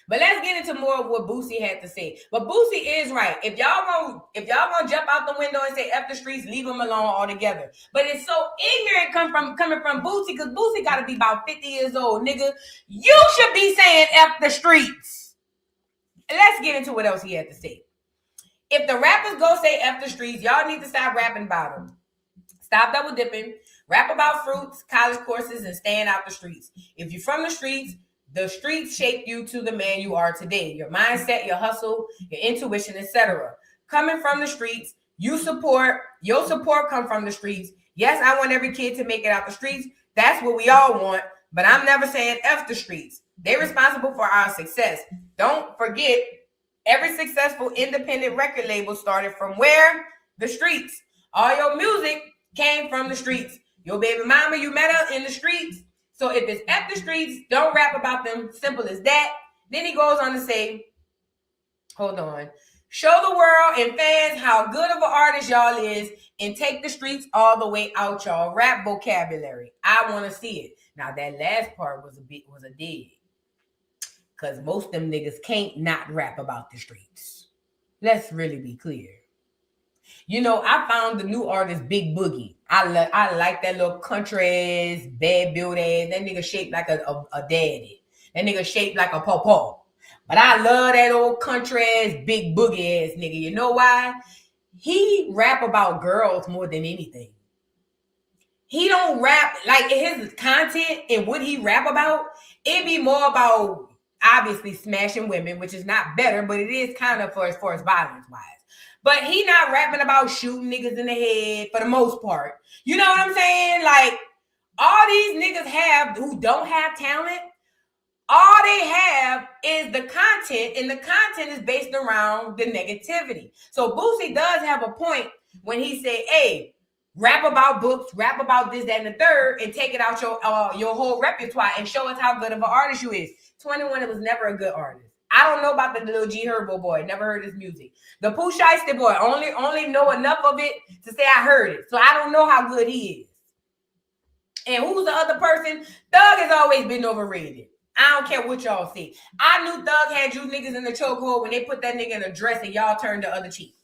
But let's get into more of what Boosie had to say. But Boosie is right. If y'all gonna jump out the window and say F the streets, leave them alone altogether. But it's so ignorant coming from Boosie, because Boosie gotta be about 50 years old, nigga. You should be saying F the streets. And let's get into what else he had to say. If the rappers go say F the streets, y'all need to stop rapping about them. Stop double dipping. Rap about fruits, college courses, and staying out the streets. If you're from the streets shaped you to the man you are today. Your mindset, your hustle, your intuition, etc. Coming from the streets, your support come from the streets. Yes, I want every kid to make it out the streets. That's what we all want. But I'm never saying F the streets. They're responsible for our success. Don't forget, every successful independent record label started from where? The streets. All your music came from the streets. Your baby mama, you met her in the streets. So if it's F the streets, don't rap about them. Simple as that. Then he goes on to say, hold on. Show the world and fans how good of an artist y'all is and take the streets all the way out y'all rap vocabulary. I want to see it. Now that last part was a dig. Because most of them niggas can't not rap about the streets. Let's really be clear. You know, I found the new artist Big Boogie. I like that little country ass, bad build ass. That nigga shaped like a daddy. That nigga shaped like a pawpaw. But I love that old country ass, Big Boogie ass nigga. You know why? He rap about girls more than anything. He don't rap, like his content and what he rap about, it be more about obviously smashing women, which is not better, but it is kind of as far as violence-wise. But he not rapping about shooting niggas in the head for the most part. You know what I'm saying? Like, all these niggas who don't have talent, all they have is the content, and the content is based around the negativity. So Boosie does have a point when he said, hey, rap about books, rap about this, that, and the third, and take it out your whole repertoire and show us how good of an artist you is. 21 was never a good artist. I don't know about the little G Herbo boy. Never heard his music. The Pooh Shiesty boy, only know enough of it to say I heard it. So I don't know how good he is. And who's the other person? Thug has always been overrated. I don't care what y'all see. I knew Thug had you niggas in the chokehold when they put that nigga in a dress and y'all turned the other cheek.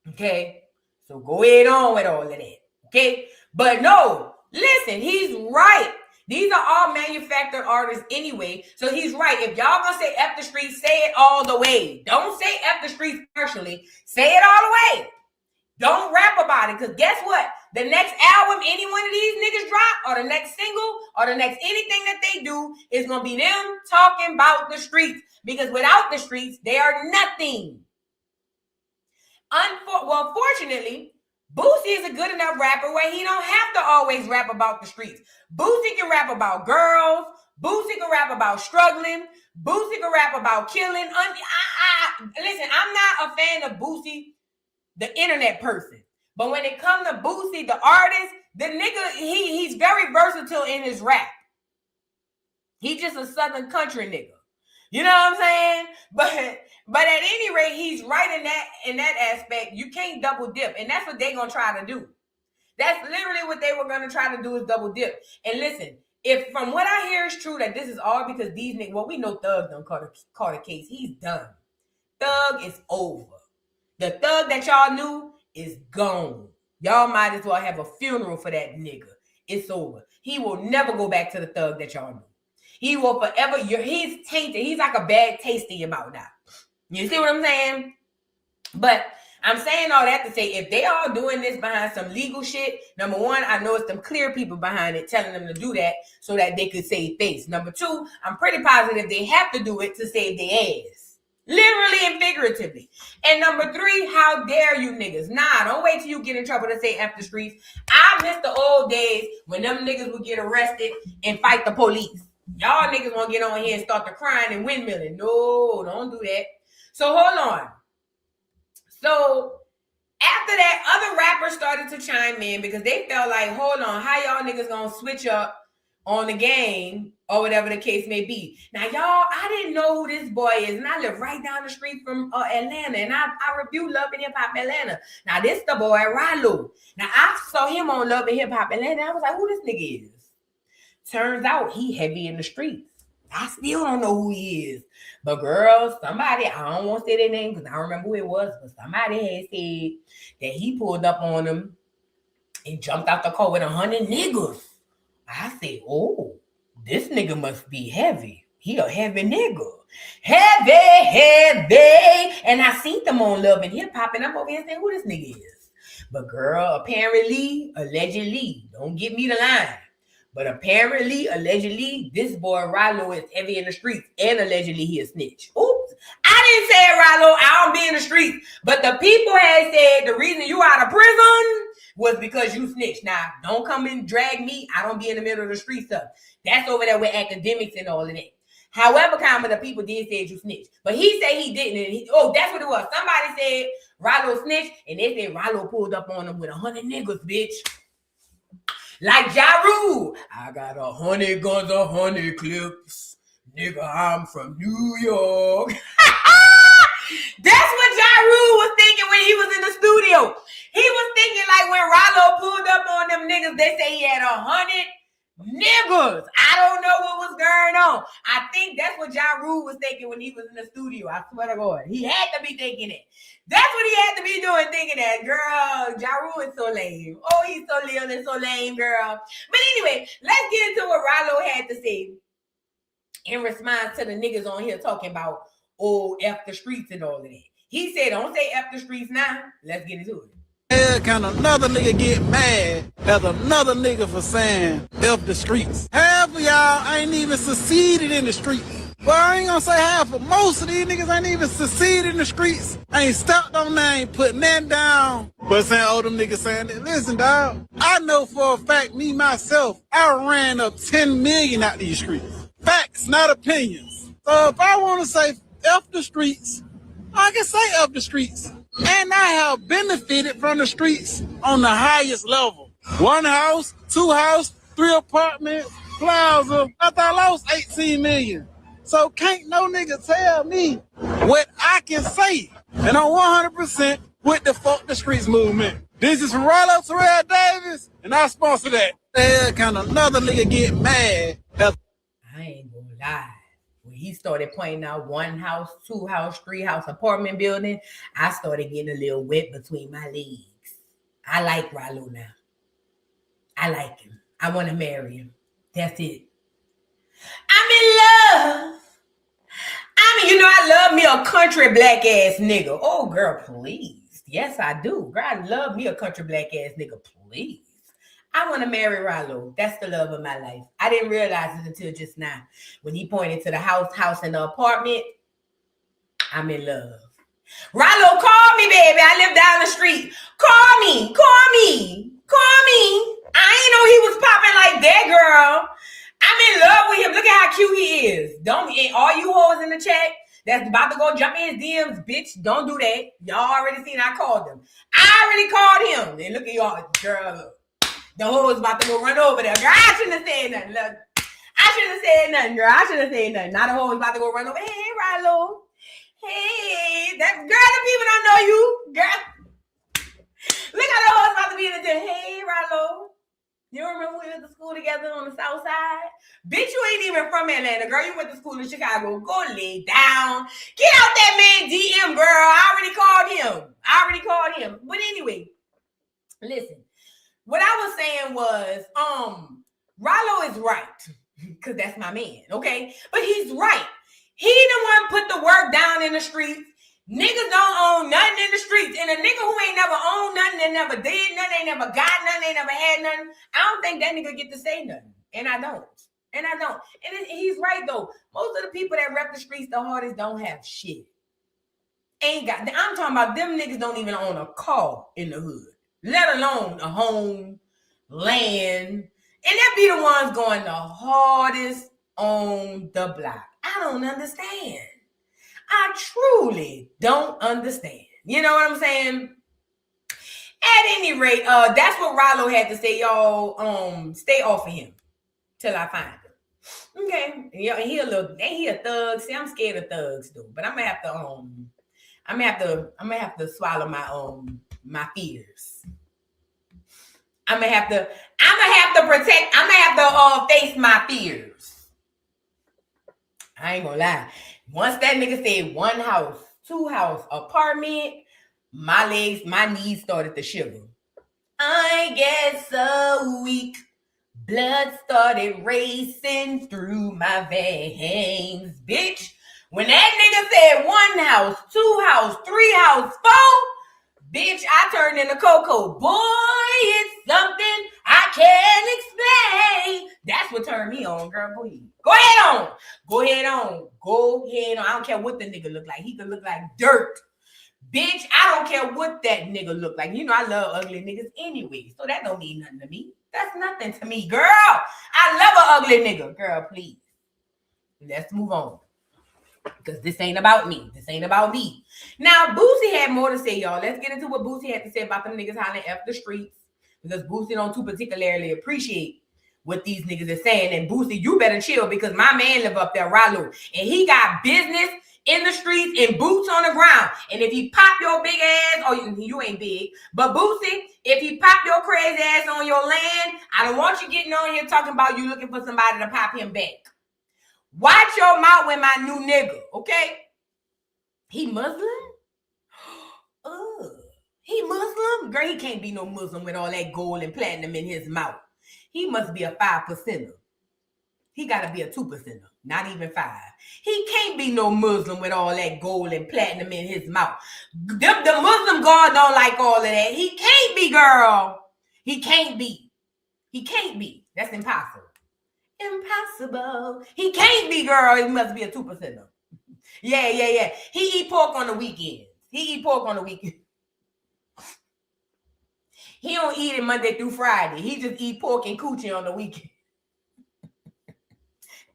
Okay? So go ahead on with all of that. Okay? But no, listen, he's right. These are all manufactured artists anyway. So he's right. If y'all gonna say F the streets, say it all the way. Don't say F the streets partially. Say it all the way. Don't rap about it. Because guess what? The next album any one of these niggas drop, or the next single, or the next anything that they do is going to be them talking about the streets. Because without the streets, they are nothing. Fortunately, Boosie is a good enough rapper where he don't have to always rap about the streets. Boosie can rap about girls. Boosie can rap about struggling. Boosie can rap about killing. Listen, I'm not a fan of Boosie, the internet person. But when it comes to Boosie, the artist, the nigga, he's very versatile in his rap. He's just a southern country nigga. You know what I'm saying? But at any rate, he's right in that aspect. You can't double dip. And that's what they're going to try to do. That's literally what they were going to try to do, is double dip. And listen, if from what I hear is true that this is all because these niggas, well, we know Thug done caught a case. He's done. Thug is over. The Thug that y'all knew is gone. Y'all might as well have a funeral for that nigga. It's over. He will never go back to the Thug that y'all knew. He will forever, he's tainted. He's like a bad taste in your mouth now. You see what I'm saying? But I'm saying all that to say, if they all doing this behind some legal shit, number one, I know it's them clear people behind it telling them to do that so that they could save face. Number two, I'm pretty positive they have to do it to save their ass. Literally and figuratively. And number three, how dare you niggas? Nah, don't wait till you get in trouble to say F the streets. I miss the old days when them niggas would get arrested and fight the police. Y'all niggas want to get on here and start the crying and windmilling. No, don't do that. So hold on. So after that, other rappers started to chime in because they felt like, hold on, how y'all niggas gonna switch up on the game or whatever the case may be. Now, y'all, I didn't know who this boy is, and I live right down the street from Atlanta, and I review Love and Hip Hop Atlanta. Now, this the boy Rilo. Now, I saw him on Love and Hip Hop Atlanta. I was like, who this nigga is? Turns out he heavy in the streets. I still don't know who he is. But girl, somebody, I don't want to say their name because I don't remember who it was, but somebody had said that he pulled up on him and jumped out the car with 100 niggas. I said, oh, this nigga must be heavy. He a heavy nigga. Heavy. And I seen them on Love and Hip Hop, and I'm over here saying who this nigga is. But girl, apparently, allegedly, don't give me the line. But apparently, allegedly, this boy Rilo is heavy in the streets, and allegedly he a snitch. Oops. I didn't say it, Rallo. I don't be in the streets. But the people had said the reason you out of prison was because you snitched. Now, don't come and drag me. I don't be in the middle of the street stuff. That's over there with academics and all of that. However, the people did say you snitched. But he said he didn't. And that's what it was. Somebody said Rallo snitched, and they said Rallo pulled up on him with 100 niggas, bitch. Like Ja Rule. I got 100 guns, 100 clips. Nigga, I'm from New York. That's what Ja Rule was thinking when he was in the studio. He was thinking like when Rallo pulled up on them niggas, they say he had 100 niggas. I don't know what was going on. I think that's what Ja Rule was thinking when he was in the studio. I swear to God. He had to be thinking it. That's what he had to be doing, thinking that. Girl, Ja Rule is so lame. Oh, he's so little and so lame, girl. But anyway, let's get into what Rallo had to say in response to the niggas on here talking about, F the streets and all of that. He said, don't say F the streets now. Let's get into it. Hell, can another nigga get mad at another nigga for saying F the streets? Half of y'all ain't even succeeded in the streets. Well, I ain't gonna say half, but most of these niggas ain't even succeeded in the streets. Ain't stepped on there, ain't put nothing down. But saying, them niggas saying that. Listen, dog, I know for a fact, me, myself, I ran up 10 million out these streets. Facts, not opinions. So if I want to say F the streets, I can say F the streets. And I have benefited from the streets on the highest level. 1 house, 2 house, 3 apartments, plaza. After I lost 18 million. So can't no nigga tell me what I can say. And I'm 100% with the Fuck the Streets movement. This is from Rollo Terrell Davis, and I sponsor that. Hell, can another nigga get mad? I ain't gonna lie. When he started pointing out 1 house, 2 house, 3 house apartment building, I started getting a little wet between my legs. I like Rallo now. I like him. I want to marry him. That's it. I'm in love. I love me a country black ass nigga. Oh, girl, please. Yes, I do. Girl, I love me a country black ass nigga, please. I want to marry Rallo. That's the love of my life. I didn't realize it until just now. When he pointed to the house and the apartment, I'm in love. Rallo, call me, baby. I live down the street. Call me. I ain't know he was popping like that, girl. I'm in love with him. Look at how cute he is. And all you hoes in the chat that's about to go jump in his DMs, bitch, don't do that. Y'all already seen I called him. I already called him. And look at y'all, girl, look. The hoes about to go run over there. Girl, I shouldn't have said nothing. Look, I shouldn't have said nothing, girl. I shouldn't have said nothing. Now the hoes about to go run over. Hey, Rallo. Hey, that girl, the people don't know you. Girl. Look how the hoes about to be in the gym. Hey, Rallo. You remember we went to school together on the south side? Bitch, you ain't even from Atlanta. Girl, you went to school in Chicago. Go lay down. Get out that man DM, girl. I already called him. But anyway, listen. What I was saying was, Rallo is right. Because that's my man, okay? But he's right. He the one put the work down in the streets. Niggas don't own nothing in the streets. And a nigga who ain't never owned nothing and never did nothing, ain't never got nothing, ain't never had nothing, I don't think that nigga get to say nothing. And I don't. And he's right, though. Most of the people that rep the streets the hardest don't have shit. I'm talking about them niggas don't even own a car in the hood. Let alone a home, land. And that be the ones going the hardest on the block. I don't understand. I truly don't understand. You know what I'm saying? At any rate, that's what Rallo had to say, y'all. Stay off of him till I find him. Okay. Yeah, he a thug. See, I'm scared of thugs though. But I'm gonna have to swallow my fears. I'm gonna have to face my fears. I ain't gonna lie. Once that nigga said 1 house, 2 house, apartment, my knees started to shiver. I get so weak. Blood started racing through my veins. Bitch, when that nigga said 1 house, 2 house, 3 house, 4, bitch, I turned into Coco. Boy, it's something I can't explain. That's what turned me on, girl. Go ahead. Go ahead on. Go ahead on. Go ahead on. I don't care what the nigga look like. He could look like dirt. Bitch, I don't care what that nigga look like. You know I love ugly niggas anyway. So that don't mean nothing to me. That's nothing to me, girl. I love an ugly nigga. Girl, please. Let's move on. Because this ain't about me. This ain't about me. Now, Boosie had more to say, y'all. Let's get into what Boosie had to say about them niggas hollering F the streets. Because Boosie don't too particularly appreciate what these niggas are saying. And Boosie, you better chill because my man live up there, Rallo. And he got business in the streets and boots on the ground. And if he pop your big ass, or you ain't big, but Boosie, if he pop your crazy ass on your land, I don't want you getting on here talking about you looking for somebody to pop him back. Watch your mouth with my new nigga, okay? He Muslim? He Muslim? Girl, he can't be no Muslim with all that gold and platinum in his mouth. He must be a 5%er. He got to be a 2%er, not even 5. He can't be no Muslim with all that gold and platinum in his mouth. The Muslim God don't like all of that. He can't be, girl. He can't be. He can't be. That's impossible. Impossible. He can't be, girl. He must be a 2%er. Yeah. He eat pork on the weekends. He don't eat it Monday through Friday. He just eat pork and coochie on the weekend.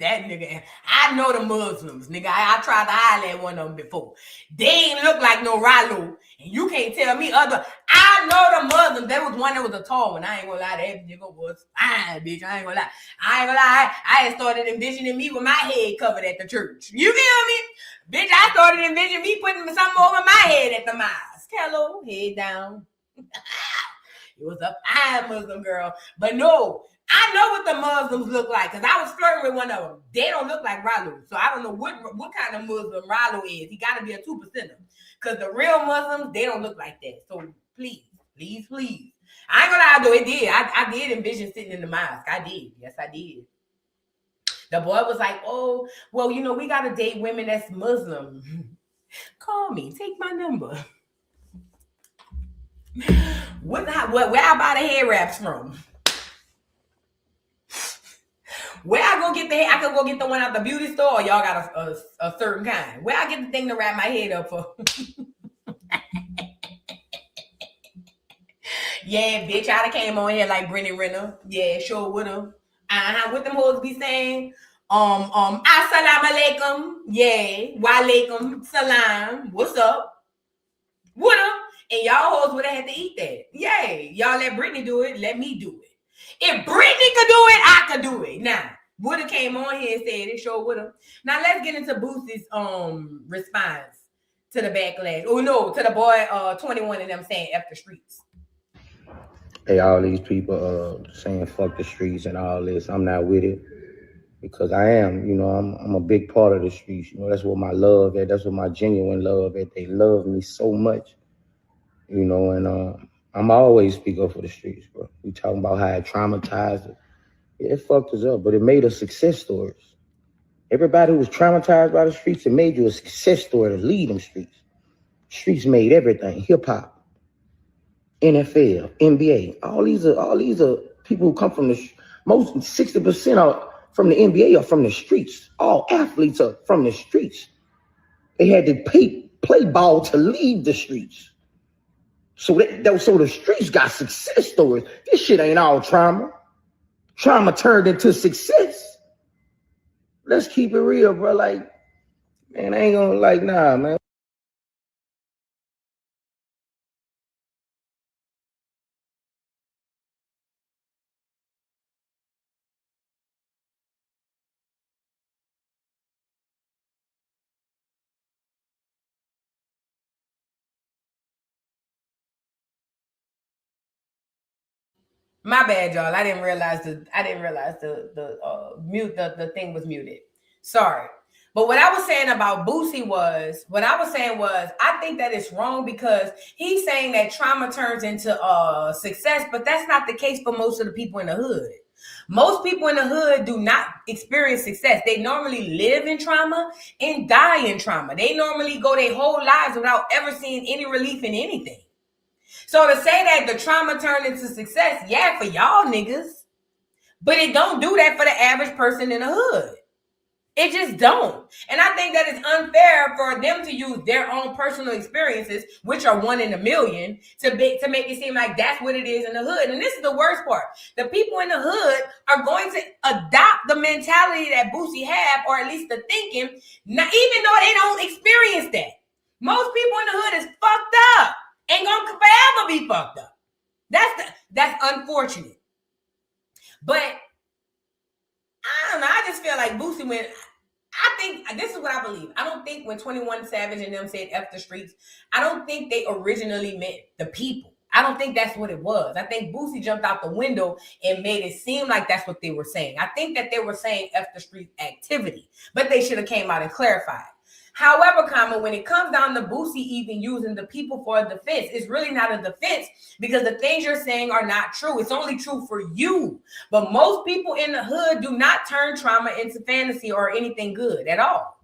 That nigga, I know the Muslims, nigga. I tried to holler at one of them before. They ain't look like no Rallo. And you can't tell me other. I know the Muslims. There was one that was a tall one. I ain't gonna lie, that nigga was fine, bitch. I ain't gonna lie. I had started envisioning me with my head covered at the church. You feel me? Bitch, I started envisioning me putting something over my head at the mosque. Hello, head down. It was a fine Muslim girl. But no, I know what the Muslims look like because I was flirting with one of them. They don't look like Rallo. So I don't know what kind of Muslim Rallo is. He got to be a 2%er. Because the real Muslims, they don't look like that. So please. I ain't gonna lie, though, it did. I did envision sitting in the mosque. I did. Yes, I did. The boy was like, oh, well, you know, we got to date women that's Muslim. Call me. Take my number. Where I buy the hair wraps from? Where I go get the hair? I can go get the one out the beauty store, or y'all got a certain kind. Where I get the thing to wrap my head up for? Yeah, bitch, I came on here like Brittany Renner. Yeah, sure would have. What them hoes be saying? Assalamu alaikum. Yeah, wa alaikum salam. What's up? Would have. And y'all hoes would have had to eat that. Yay. Y'all let Brittany do it. Let me do it. If Brittany could do it, I could do it. Now, woulda came on here and said it, sure woulda. Now, let's get into Boosie's response to the backlash. Oh, no, to the boy 21 and them saying F the streets. Hey, all these people saying fuck the streets and all this. I'm not with it because I am. You know, I'm a big part of the streets. You know, that's what my love is. That's what my genuine love is. They love me so much. You know, and I'm always speak up for the streets, bro. We talking about how it traumatized it. It fucked us up, but it made us success stories. Everybody who was traumatized by the streets, it made you a success story to lead them streets. Streets made everything. Hip hop, NFL, NBA. All these are people who come from most 60% are from the NBA are from the streets. All athletes are from the streets. They had to play ball to leave the streets. So the streets got success stories. This shit ain't all trauma. Trauma turned into success. Let's keep it real, bro. Like, man, I ain't gonna nah, man. My bad, y'all. I didn't realize the thing was muted. Sorry. But what I was saying about Boosie was, I think that it's wrong because he's saying that trauma turns into success, but that's not the case for most of the people in the hood. Most people in the hood do not experience success. They normally live in trauma and die in trauma. They normally go their whole lives without ever seeing any relief in anything. So to say that the trauma turned into success, yeah, for y'all niggas, but it don't do that for the average person in the hood. It just don't. And I think that it's unfair for them to use their own personal experiences, which are 1 in a million, to make it seem like that's what it is in the hood. And this is the worst part. The people in the hood are going to adopt the mentality that Boosie have, or at least the thinking, not, even though they don't experience that. Most people in the hood is fucked up. Ain't gonna forever be fucked up. That's unfortunate. But I don't know. I just feel like Boosie went. I think this is what I believe. I don't think when 21 Savage and them said F the streets, I don't think they originally meant the people. I don't think that's what it was. I think Boosie jumped out the window and made it seem like that's what they were saying. I think that they were saying F the street activity, but they should have came out and clarified. However, when it comes down to Boosie even using the people for a defense, it's really not a defense because the things you're saying are not true. It's only true for you. But most people in the hood do not turn trauma into fantasy or anything good at all.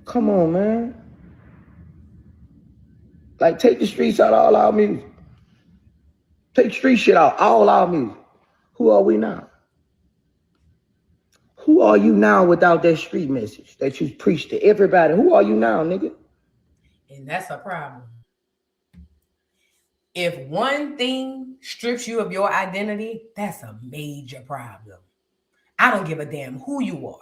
Come on, man. Like, take the streets out of all our music. Take street shit out, all our music. Who are we now? Who are you now without that street message that you preach to everybody? Who are you now, nigga? And that's a problem. If one thing strips you of your identity, that's a major problem. I don't give a damn who you are.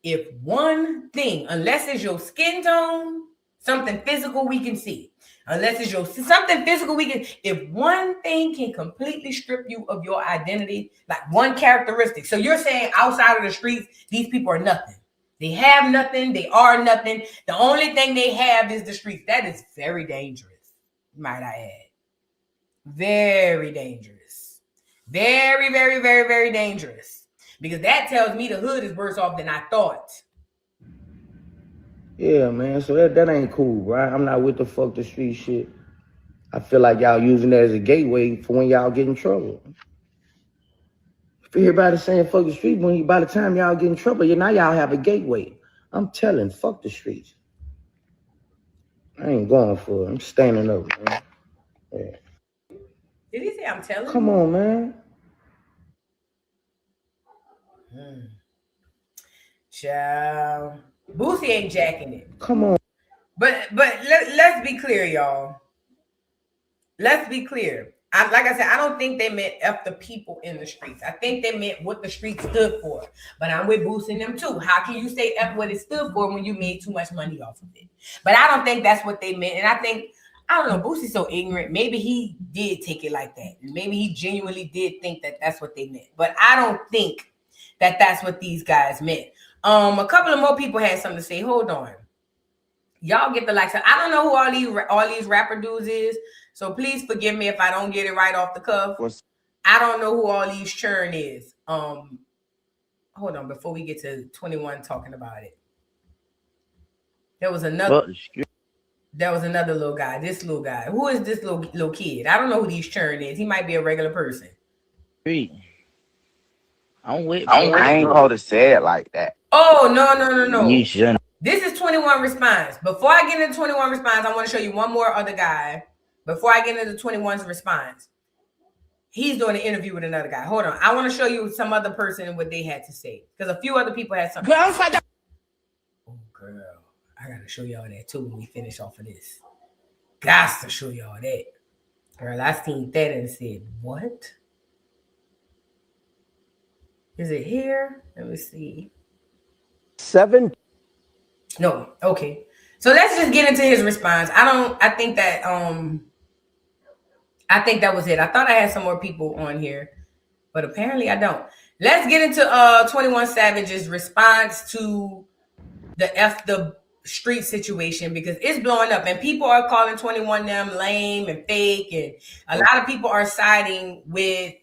If one thing, unless it's your skin tone, something physical we can see. Unless it's something physical if one thing can completely strip you of your identity, like one characteristic. So you're saying outside of the streets, these people are nothing. They have nothing. They are nothing. The only thing they have is the streets. That is very dangerous, might I add. Very dangerous. Very, very, very, very dangerous. Because that tells me the hood is worse off than I thought. Yeah, man. So that ain't cool, right? I'm not with the fuck the street shit. I feel like y'all using that as a gateway for when y'all get in trouble. If everybody saying fuck the street, by the time y'all get in trouble, now y'all have a gateway. I'm telling, fuck the streets. I ain't going for it. I'm standing up, man. Yeah. Did he say I'm telling? Come on, man. Child. Boosie ain't jacking it. Come on. But let's be clear, y'all. Let's be clear. Like I said, I don't think they meant F the people in the streets. I think they meant what the streets stood for. But I'm with Boosie and them too. How can you say F what it stood for when you made too much money off of it? But I don't think that's what they meant. And I don't know, Boosie's so ignorant. Maybe he did take it like that. Maybe he genuinely did think that that's what they meant. But I don't think that that's what these guys meant. A couple of more people had something to say. Hold on. Y'all get the likes. I don't know who all these rapper dudes is. So please forgive me if I don't get it right off the cuff. I don't know who all these churn is. Hold on, before we get to 21 talking about it. There was another little guy. This little guy. Who is this little kid? I don't know who these churn is. He might be a regular person. I ain't supposed to say it like that. Oh, no. You shouldn't. This is 21 response. Before I get into 21 response, I want to show you one more other guy. Before I get into 21's response, he's doing an interview with another guy. Hold on. I want to show you some other person and what they had to say. Because a few other people had something. Oh, girl. I got to show y'all that too when we finish off of this. Got to show y'all that. Girl, I seen that and said, what? Is it here? Let me see. 7. No, okay. So let's just get into his response. I think that was it. I thought I had some more people on here, but apparently I don't. Let's get into 21 Savage's response to the F the street situation because it's blowing up and people are calling 21 them lame and fake, and a lot of people are siding with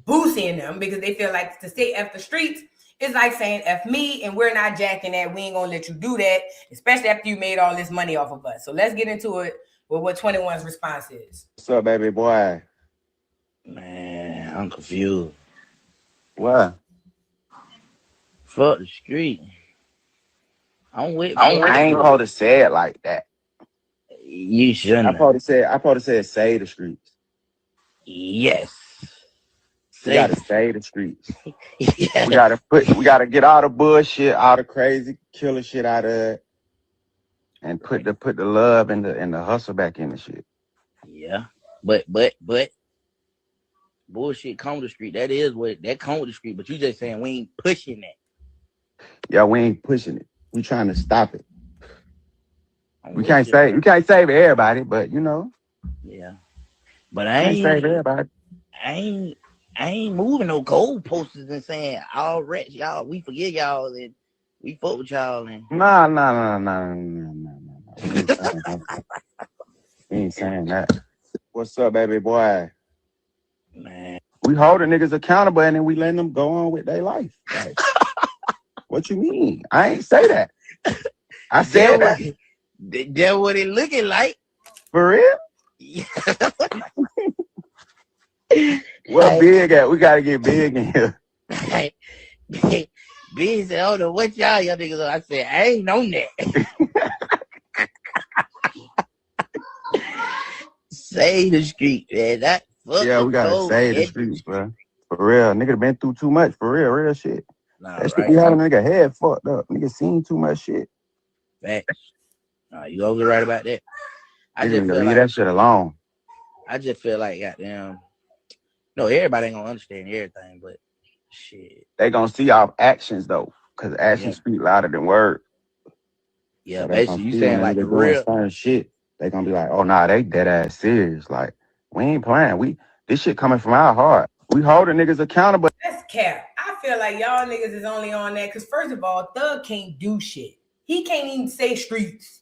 Boosie and them because they feel like to say F the streets is like saying F me, and we're not jacking that. We ain't gonna let you do that, especially after you made all this money off of us. So let's get into it with what 21's response is. What's up, baby boy? Man, I'm confused. What? Fuck the street. I'm with. I ain't supposed to say it like that. You shouldn't. I probably said save the streets. Yes. We gotta save the streets. Yes. We gotta get all the bullshit, all the crazy killer shit out of it, and put the love and the hustle back in the shit. Yeah. But bullshit come to the street. That is what that come with the street, but you just saying we ain't pushing that. Yeah, we ain't pushing it. We trying to stop it. We can't save everybody, but you know. Yeah. But I ain't save everybody. I ain't moving no gold posters and saying all rats, y'all, we forget y'all and we fuck with y'all and Nah. We ain't saying that. What's up, baby boy? Man. We hold the niggas accountable and then we letting them go on with their life. Like, what you mean? I ain't say that. I said that. That's what it looking like. For real? Yeah. What big at? We gotta get big in here. Big said, "Oh no, what y'all niggas are?" I said, "I ain't on that." Save the street, man. That yeah, we gotta save the streets, bro. For real, nigga been through too much. For real shit. Nah, that shit be having a nigga head fucked up. Nigga seen too much shit. Facts. You always right about that. I just feel leave like that shit alone. I just feel like goddamn. No, everybody ain't gonna understand everything, but shit. They gonna see our actions though, cause actions speak louder than words. Yeah, so basically you saying like the real certain shit. They gonna be like, oh nah, they dead ass serious. Like we ain't playing. This shit coming from our heart. We holding niggas accountable. That's cap. I feel like y'all niggas is only on that because first of all, Thug can't do shit. He can't even say streets.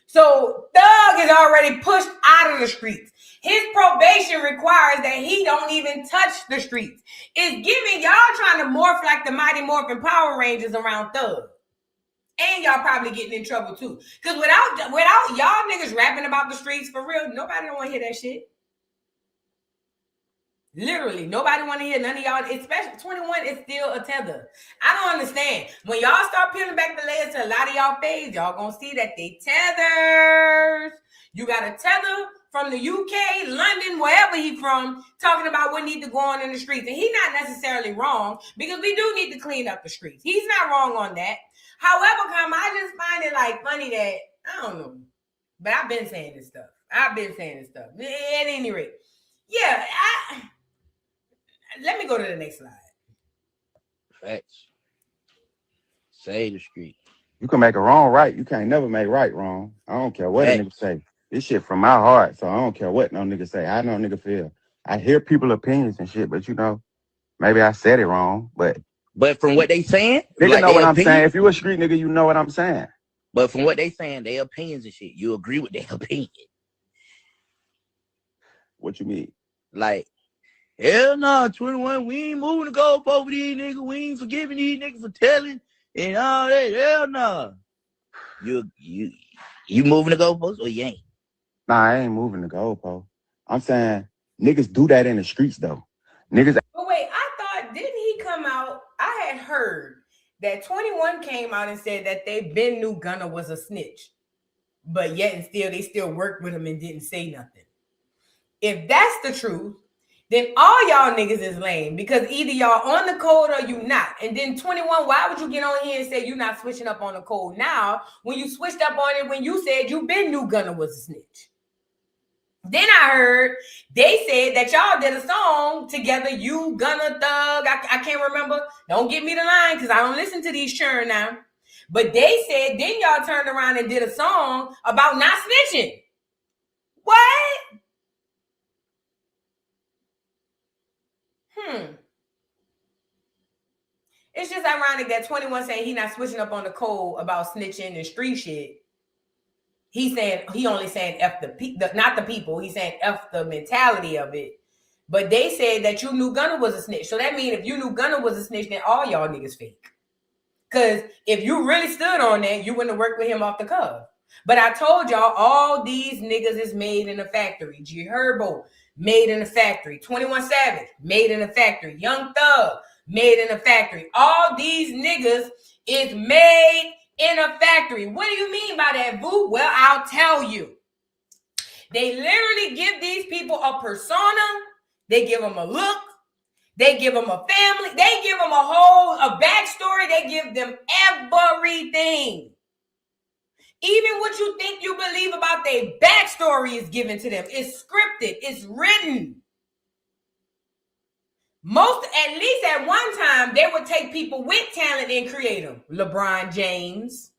So Thug is already pushed out of the streets. His probation requires that he don't even touch the streets. It's giving y'all trying to morph like the Mighty Morphin Power Rangers around Thug. And y'all probably getting in trouble too. Because without y'all niggas rapping about the streets for real, nobody don't want to hear that shit. Literally, nobody want to hear none of y'all, especially 21 is still a tether. I don't understand. When y'all start peeling back the layers to a lot of y'all page, y'all gonna see that they tethers. You got a tether from the UK, London, wherever he from, talking about what need to go on in the streets. And he's not necessarily wrong because we do need to clean up the streets. He's not wrong on that. However, I just find it like funny that, I don't know, but I've been saying this stuff. At any rate, yeah, let me go to the next slide. Facts. Save the street. You can make a wrong right. You can't never make right wrong. I don't care what a nigga say. This shit from my heart, so I don't care what no nigga say. How no nigga feel. I hear people's opinions and shit, but you know, maybe I said it wrong, but from what they saying, nigga like know what I'm saying. If you a street nigga, you know what I'm saying. But from what they saying, their opinions and shit, you agree with their opinion. What you mean? Like, hell no, 21, we ain't moving the goalpost over these niggas. We ain't forgiving these niggas for telling and all that. Hell no. You moving the goalpost or you ain't? Nah, I ain't moving the goalpost. I'm saying niggas do that in the streets though. Niggas. But wait, I thought, didn't he come out? I had heard that 21 came out and said that they been knew Gunna was a snitch, but yet and still they still worked with him and didn't say nothing. If that's the truth, then all y'all niggas is lame because either y'all on the code or you not. And then 21, why would you get on here and say you not switching up on the code now when you switched up on it when you said you been knew Gunna was a snitch? Then I heard they said that y'all did a song together, you, Gunna, Thug. I can't remember. Don't give me the line because I don't listen to these churn now. But they said then y'all turned around and did a song about not snitching. What? It's just ironic that 21 saying he not switching up on the code about snitching and street shit. He's saying he only saying F not the people. He's saying F the mentality of it. But they said that you knew Gunna was a snitch. So that means if you knew Gunna was a snitch, then all y'all niggas fake. Because if you really stood on that, you wouldn't have worked with him off the cuff. But I told y'all all these niggas is made in a factory. G Herbo, made in a factory. 21 Savage, made in a factory. Young Thug, made in a factory. All these niggas is made in a factory. What do you mean by that, boo? Well, I'll tell you. They literally give these people a persona. They give them a look. They give them a family. They give them a backstory. They give them everything. Even what you think you believe about their backstory is given to them. It's scripted. It's written. At least at one time, they would take people with talent and create them. LeBron James.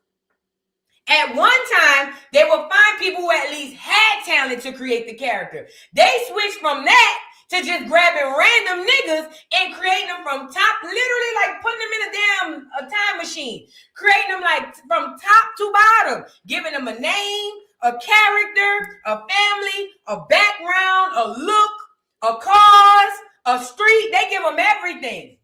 At one time, they would find people who at least had talent to create the character. They switched from that to just grabbing random niggas and creating them from top, literally like putting them in a time machine, creating them like from top to bottom, giving them a name, a character, a family, a background, a look, a cause, a street. They give them everything.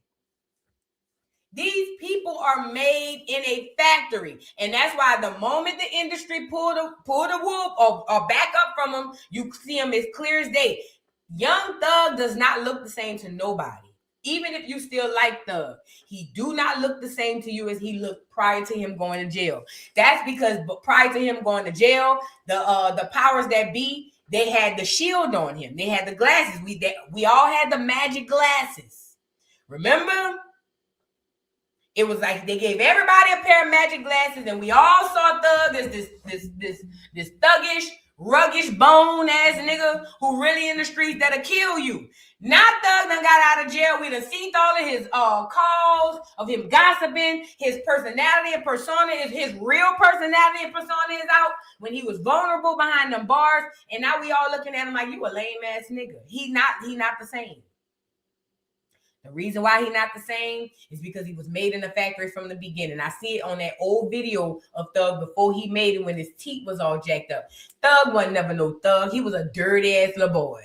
These people are made in a factory. And that's why the moment the industry pull the whoop or back up from them, you see them as clear as day. Young Thug does not look the same to nobody. Even if you still like Thug, he do not look the same to you as he looked prior to him going to jail. That's because prior to him going to jail, the powers that be, they had the shield on him. They had the glasses. We all had the magic glasses. Remember? It was like they gave everybody a pair of magic glasses, and we all saw Thug as this thuggish, ruggish, bone-ass nigga who really in the streets that'll kill you. Now Thug done got out of jail. We done seen all of his calls of him gossiping. His personality and persona his real personality and persona is out when he was vulnerable behind them bars. And now we all looking at him like, you a lame-ass nigga. He not the same. The reason why he's not the same is because he was made in the factory from the beginning. I see it on that old video of Thug before he made it when his teeth was all jacked up. Thug wasn't never no thug. He was a dirty-ass little boy.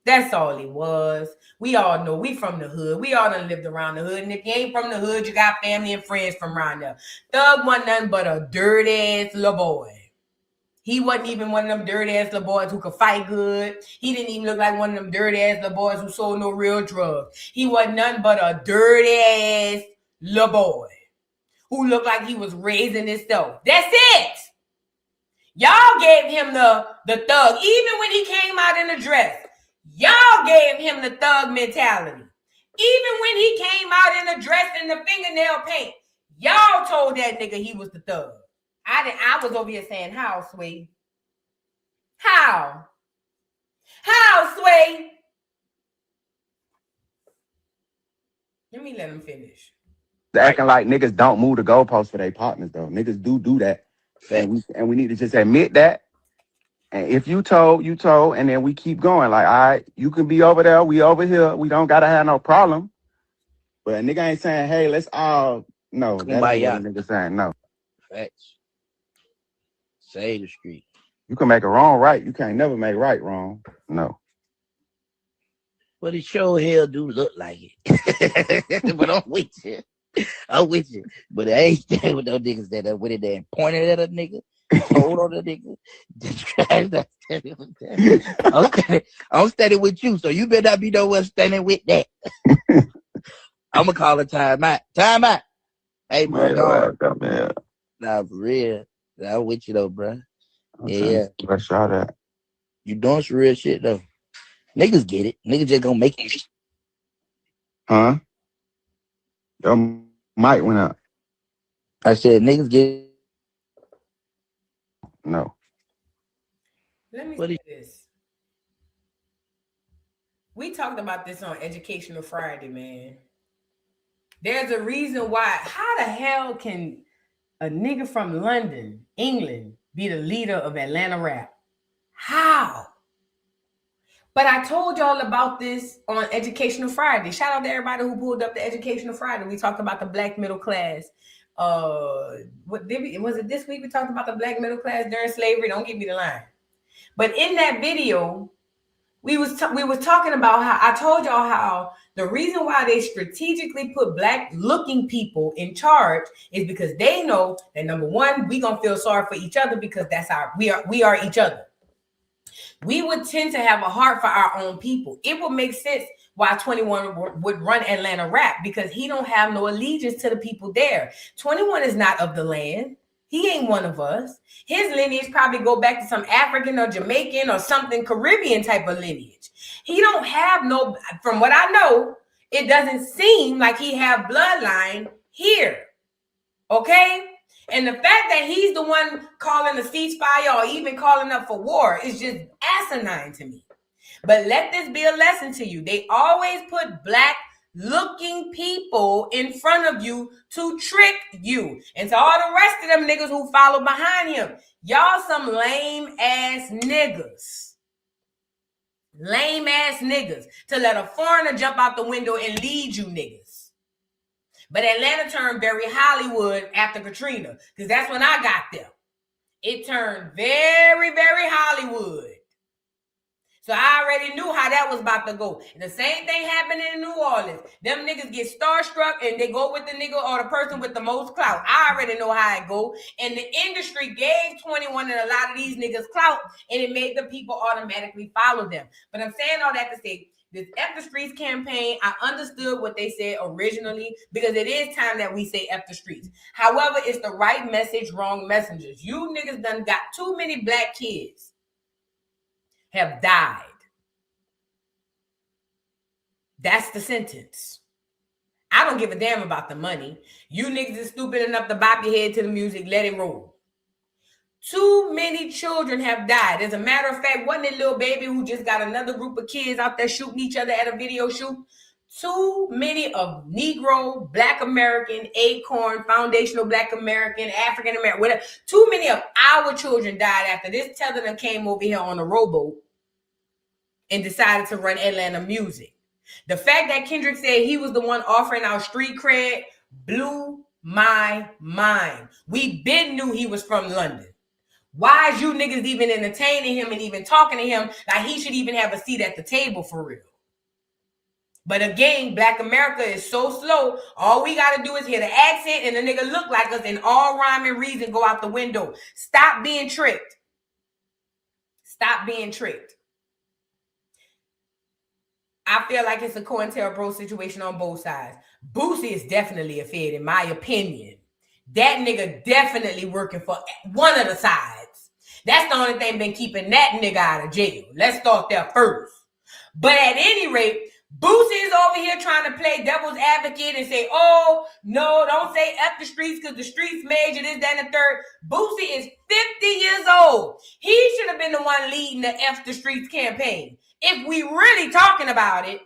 That's all he was. We all know we from the hood. We all done lived around the hood. And if you ain't from the hood, you got family and friends from around there. Thug wasn't nothing but a dirty-ass little boy. He wasn't even one of them dirty-ass little boys who could fight good. He didn't even look like one of them dirty-ass little boys who sold no real drugs. He wasn't nothing but a dirty-ass little boy who looked like he was raising himself. That's it. Y'all gave him the thug. Even when he came out in the dress, y'all gave him the thug mentality. Even when he came out in the dress and the fingernail paint, y'all told that nigga he was the thug. I was over here saying, how, Sway? How? How, Sway? Let him finish. Acting like niggas don't move the goalposts for their partners, though. Niggas do that. And we need to just admit that. And if you told, and then we keep going. Like, all right, you can be over there, we over here. We don't got to have no problem. But a nigga ain't saying, hey, let's all... No, that's what a nigga saying, no. Facts. Say the street. You can make a wrong right. You can't never make right wrong. No. But it sure hell do look like it. But I'm with you. But I ain't staying with those niggas that went in there and pointed at a nigga, told on a nigga. I'm standing with you, so you better not be nowhere standing with that. I'm going to call a timeout. Timeout. Hey, bro. Nah, for real. I'm with you though, bro. Yeah. Let's shout that. You doing some real shit though. Niggas get it. Niggas just gonna make it. Huh? Your mic went up. I said niggas get it. No. Let me say this. We talked about this on Educational Friday, man. There's a reason why. How the hell can a nigga from London, England, be the leader of Atlanta rap? How? But I told y'all about this on Educational Friday. Shout out to everybody who pulled up the Educational Friday. We talked about the black middle class. Was it this week we talked about the black middle class during slavery? Don't give me the line. But in that video, we was talking about how I told y'all how the reason why they strategically put black looking people in charge is because they know that number one, we gonna feel sorry for each other because that's we are each other. We would tend to have a heart for our own people. It would make sense why 21 would run Atlanta rap because he don't have no allegiance to the people there. 21 is not of the land. He ain't one of us. His lineage probably go back to some African or Jamaican or something Caribbean type of lineage. He don't have no, from what I know, it doesn't seem like he have bloodline here. Okay? And the fact that he's the one calling a ceasefire or even calling up for war is just asinine to me. But let this be a lesson to you. They always put black looking people in front of you to trick you. And to all the rest of them niggas who follow behind him, y'all some lame ass niggas. Lame ass niggas to let a foreigner jump out the window and lead you niggas. But Atlanta turned very Hollywood after Katrina, because that's when I got there. It turned very, very Hollywood. So I already knew how that was about to go. And the same thing happened in New Orleans. Them niggas get starstruck and they go with the nigga or the person with the most clout. I already know how it go. And the industry gave 21 and a lot of these niggas clout, and it made the people automatically follow them. But I'm saying all that to say, this F the Streets campaign, I understood what they said originally, because it is time that we say F the Streets. However, it's the right message, wrong messengers. You niggas done got too many black kids have died. That's the sentence. I don't give a damn about the money. You niggas is stupid enough to bop your head to the music, let it roll. Too many children have died. As a matter of fact, wasn't it little baby who just got another group of kids out there shooting each other at a video shoot? Too many of Negro, Black American, Acorn, Foundational Black American, African American, whatever. Too many of our children died after this tether came over here on a rowboat and decided to run Atlanta music. The fact that Kendrick said he was the one offering our street cred blew my mind. We been knew he was from London. Why is you niggas even entertaining him and even talking to him like he should even have a seat at the table for real? But again, Black America is so slow. All we got to do is hear the accent and the nigga look like us, and all rhyme and reason go out the window. Stop being tricked. Stop being tricked. I feel like it's a COINTELPRO situation on both sides. Boosie is definitely a fed, in my opinion. That nigga definitely working for one of the sides. That's the only thing been keeping that nigga out of jail. Let's start there first. But at any rate, Boosie is over here trying to play devil's advocate and say, oh, no, don't say F the streets because the streets major, this, that, and the third. Boosie is 50 years old. He should have been the one leading the F the streets campaign. If we really talking about it,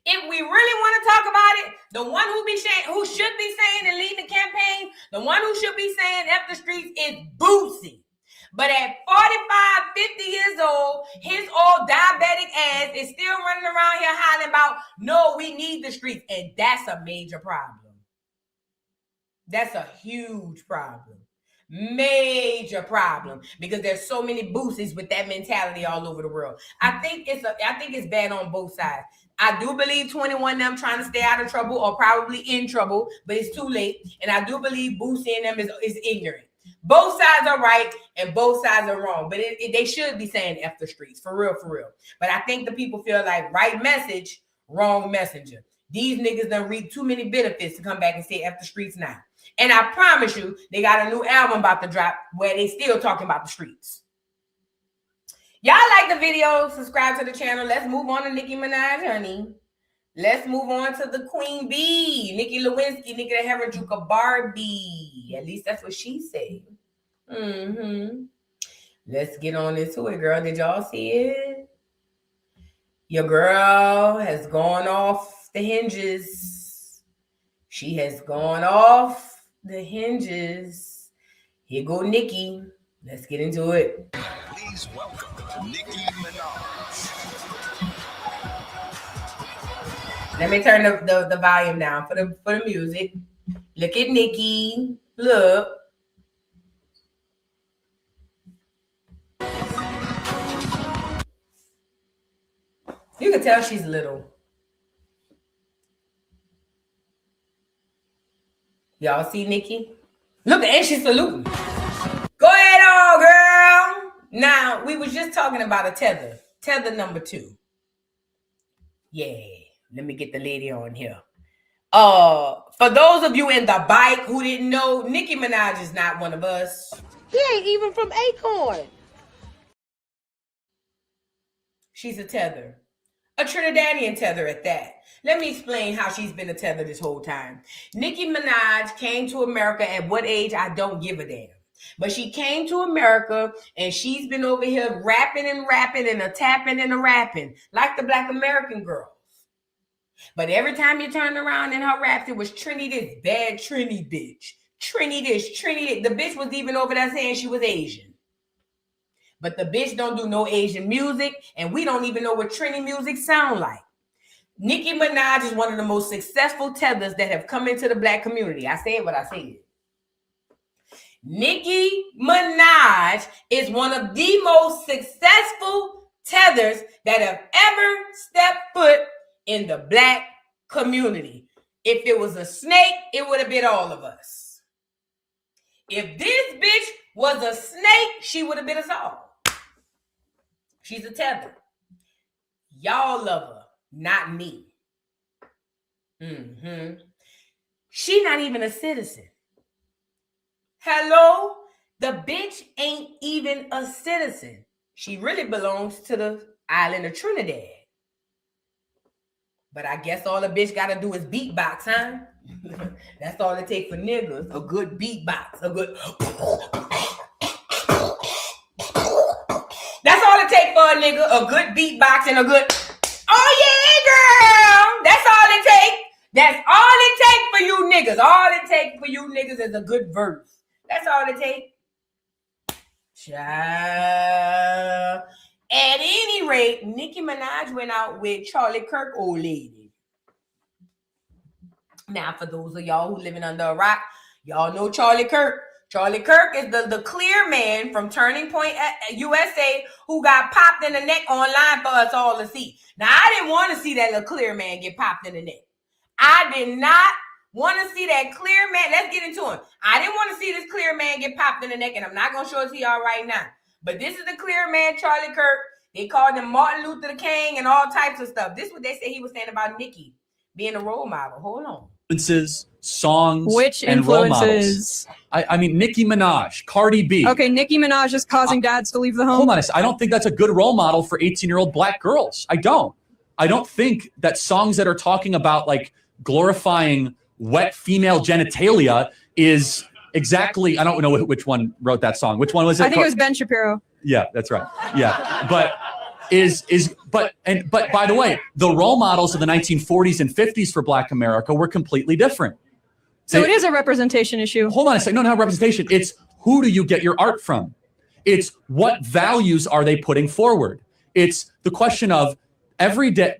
if we really want to talk about it, the one who should be saying and leading the campaign, the one who should be saying F the streets is Boosie. But at 45, 50 years old, his old diabetic ass is still running around here hollering about, no, we need the streets. And that's a major problem. That's a huge problem. Major problem, because there's so many Boosies with that mentality all over the world. I think it's bad on both sides. I do believe 21 them trying to stay out of trouble or probably in trouble, but it's too late. And I do believe Boosie and them is ignorant. Both sides are right and both sides are wrong, but they should be saying F the streets, for real, for real. But I think the people feel like right message, wrong messenger. These niggas done reap too many benefits to come back and say F the streets now. And I promise you, they got a new album about to drop where they still talking about the streets. Y'all like the video, subscribe to the channel. Let's move on to Nicki Minaj, honey. Let's move on to the Queen Bee, Nicki Lewinsky, Nicki the Harajuka Barbie. At least that's what she said. Let's get on into it, girl. Did y'all see it? Your girl has gone off the hinges. She has gone off the hinges. Here go Nicki. Let's get into it. Please welcome Nicki Minaj. Let me turn the volume down for the music. Look at Nicki. Look. You can tell she's little. Y'all see Nicki? Look, and she's saluting. Go ahead on, girl. Now, we was just talking about a tether. Tether number 2. Yeah. Let me get the lady on here. For those of you in the bike who didn't know, Nicki Minaj is not one of us. He ain't even from Acorn. She's a tether. A Trinidadian tether at that. Let me explain how she's been a tether this whole time. Nicki Minaj came to America at what age? I don't give a damn. But she came to America and she's been over here rapping and a tapping and a rapping like the Black American girls. But every time you turn around in her raps, it was Trini this, bad Trini bitch. Trini this, Trini that. The bitch was even over there saying she was Asian. But the bitch don't do no Asian music, and we don't even know what Trini music sound like. Nicki Minaj is one of the most successful tethers that have come into the Black community. I said what I said. Nicki Minaj is one of the most successful tethers that have ever stepped foot in the Black community. If it was a snake, it would have been all of us. If this bitch was a snake, she would have been us all. She's a tether. Y'all love her, not me. She not even a citizen. Hello? The bitch ain't even a citizen. She really belongs to the island of Trinidad. But I guess all the bitch gotta do is beatbox, huh? That's all it takes for niggas. A good beatbox. A good... That's all it takes for a nigga. A good beatbox and a good... Oh yeah, girl! That's all it takes. That's all it takes for you niggas. All it takes for you niggas is a good verse. That's all it takes. Child. At any rate, Nicki Minaj went out with Charlie Kirk, old lady. Now, for those of y'all who living under a rock, y'all know Charlie Kirk. Charlie Kirk is the clear man from Turning Point USA who got popped in the neck online for us all to see. Now, I didn't want to see that little clear man get popped in the neck. I did not want to see that clear man. Let's get into him. I didn't want to see this clear man get popped in the neck, and I'm not going to show it to y'all right now. But this is the clear man, Charlie Kirk. They called him Martin Luther King and all types of stuff. This is what they say he was saying about Nicki being a role model. Hold on. Songs, Which and role models. influences? I mean, Nicki Minaj, Cardi B. Okay, Nicki Minaj is causing dads to leave the home. Hold on a second. I don't think that's a good role model for 18-year-old Black girls. I don't think that songs that are talking about like glorifying wet female genitalia is exactly, I don't know which one wrote that song. Which one was it? I think it was Ben Shapiro. Yeah, that's right. Yeah. But by the way, the role models of the 1940s and 50s for Black America were completely different. So it is a representation issue. Hold on a second. No, not representation. It's who do you get your art from? It's what values are they putting forward? It's the question of every day,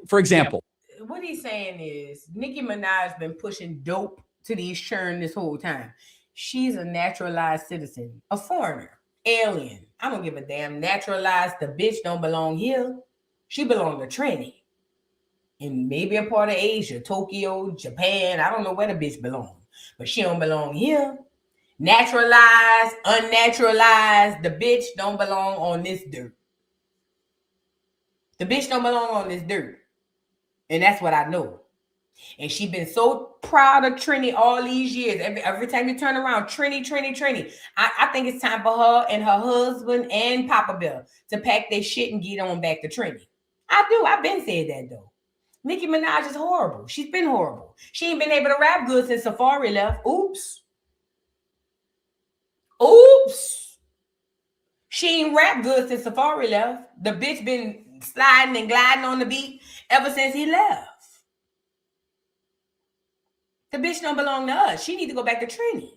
for example. What he's saying is Nicki Minaj been pushing dope to these churn this whole time. She's a naturalized citizen, a foreigner, alien. I don't give a damn. Naturalized, the bitch don't belong here. She belong to Trini. And maybe a part of Asia, Tokyo, Japan. I don't know where the bitch belong. But she don't belong here. Naturalized, unnaturalized, the bitch don't belong on this dirt. The bitch don't belong on this dirt. And that's what I know. And she been so proud of Trini all these years. Every time you turn around, Trini. I think it's time for her and her husband and Papa Bear to pack their shit and get on back to Trini. I do. I've been saying that though. Nicki Minaj is horrible. She's been horrible. She ain't been able to rap good since Safari left. Oops. She ain't rap good since Safari left. The bitch been sliding and gliding on the beat ever since he left. The bitch don't belong to us. She need to go back to Trini.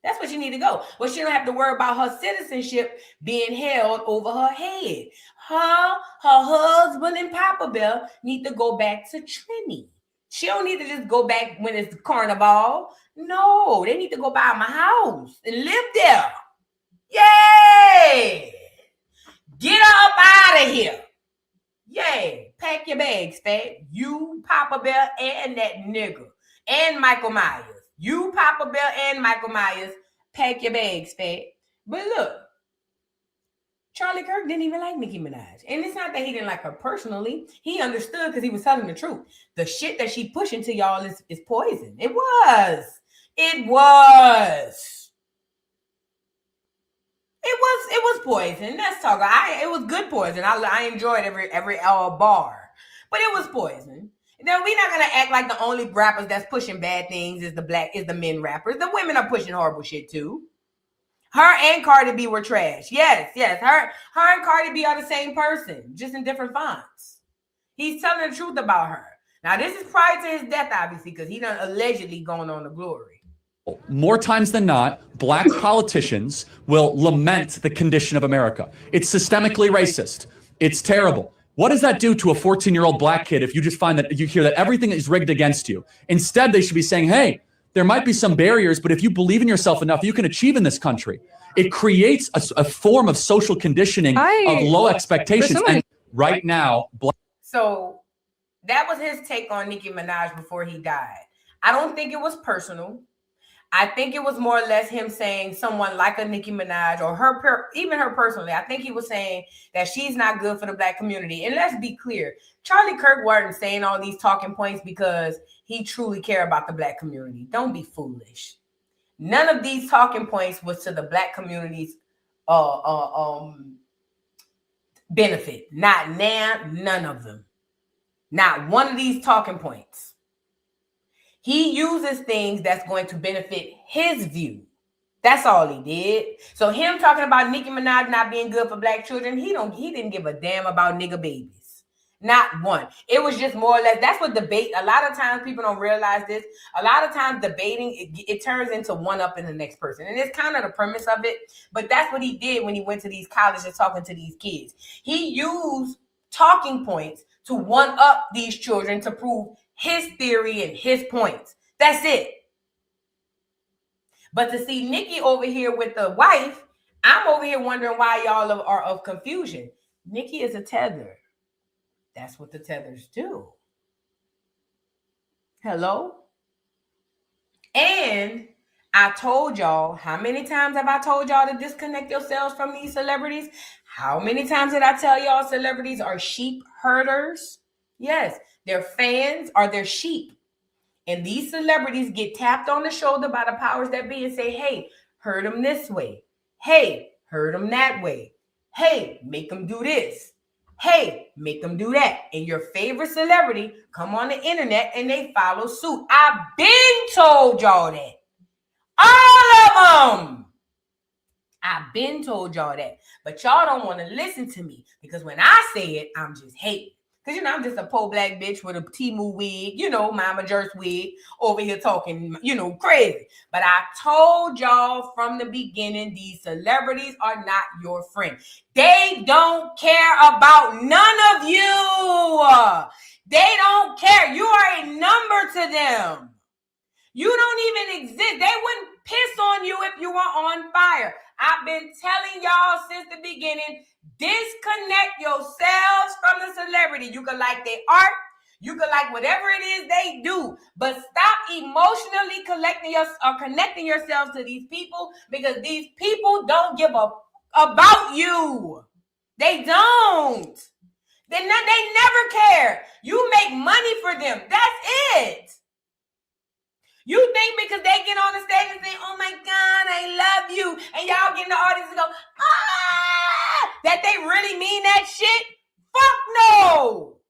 That's where she need to go. Well, she don't have to worry about her citizenship being held over her head. Her husband and Papa Bear need to go back to Trini. She don't need to just go back when it's carnival. No, they need to go buy my house and live there. Yay! Get her up out of here. Yay! Pack your bags, fat. You, Papa Bear, and that nigga. And Michael Myers. You, Papa Bear, and Michael Myers, pack your bags, fat. But look, Charlie Kirk didn't even like Nicki Minaj. And it's not that he didn't like her personally. He understood because he was telling the truth. The shit that she pushing to y'all is poison. It was. It was poison. Let's talk. It was good poison. I enjoyed every bar. But it was poison. Then we're not gonna act like the only rappers that's pushing bad things is the men rappers. The women are pushing horrible shit too. Her and Cardi B were trash. Yes. Her and Cardi B are the same person, just in different fonts. He's telling the truth about her. Now, this is prior to his death, obviously, because he done allegedly gone on to glory. More times than not, black politicians will lament the condition of America. It's systemically racist. It's terrible. What does that do to a 14-year-old black kid if you just find that you hear that everything is rigged against you? Instead, they should be saying, hey, there might be some barriers, but if you believe in yourself enough, you can achieve in this country. It creates a form of social conditioning of low expectations. And right now, so that was his take on Nicki Minaj before he died. I don't think it was personal. I think it was more or less him saying someone like a Nicki Minaj or even her personally. I think he was saying that she's not good for the black community. And let's be clear, Charlie Kirk wasn't saying all these talking points because he truly cared about the black community. Don't be foolish. None of these talking points was to the black community's benefit. Not now, none of them. Not one of these talking points. He uses things that's going to benefit his view. That's all he did. So him talking about Nicki Minaj not being good for black children, he didn't give a damn about nigga babies. Not one. It was just more or less, that's what debate, a lot of times people don't realize this. A lot of times debating, it turns into one up in the next person. And it's kind of the premise of it. But that's what he did when he went to these colleges talking to these kids. He used talking points to one up these children to prove his theory and his points. That's it. But to see Nicki over here with the wife, I'm over here wondering why y'all are of confusion. Nicki is a tether. That's what the tethers do. Hello? And I told y'all, how many times have I told y'all to disconnect yourselves from these celebrities? How many times did I tell y'all celebrities are sheep herders? Yes, their fans are their sheep. And these celebrities get tapped on the shoulder by the powers that be and say, hey, herd them this way. Hey, herd them that way. Hey, make them do this. Hey, make them do that. And your favorite celebrity come on the internet and they follow suit. I've been told y'all that. All of them. I've been told y'all that. But y'all don't want to listen to me because when I say it, I'm just hating. Because, I'm just a poor black bitch with a Timu wig, Mama Jerse wig over here talking, crazy. But I told y'all from the beginning, these celebrities are not your friend. They don't care about none of you. They don't care. You are a number to them. You don't even exist. They wouldn't piss on you if you were on fire. I've been telling y'all since the beginning, disconnect yourselves from the celebrity. You can like their art. You can like whatever it is they do. But stop emotionally connecting yourselves to these people because these people don't give a about you. They don't. They never care. You make money for them. That's it. You think because they get on the stage and say, oh my God, I love you, and y'all get in the audience and go, that they really mean that shit? Fuck no.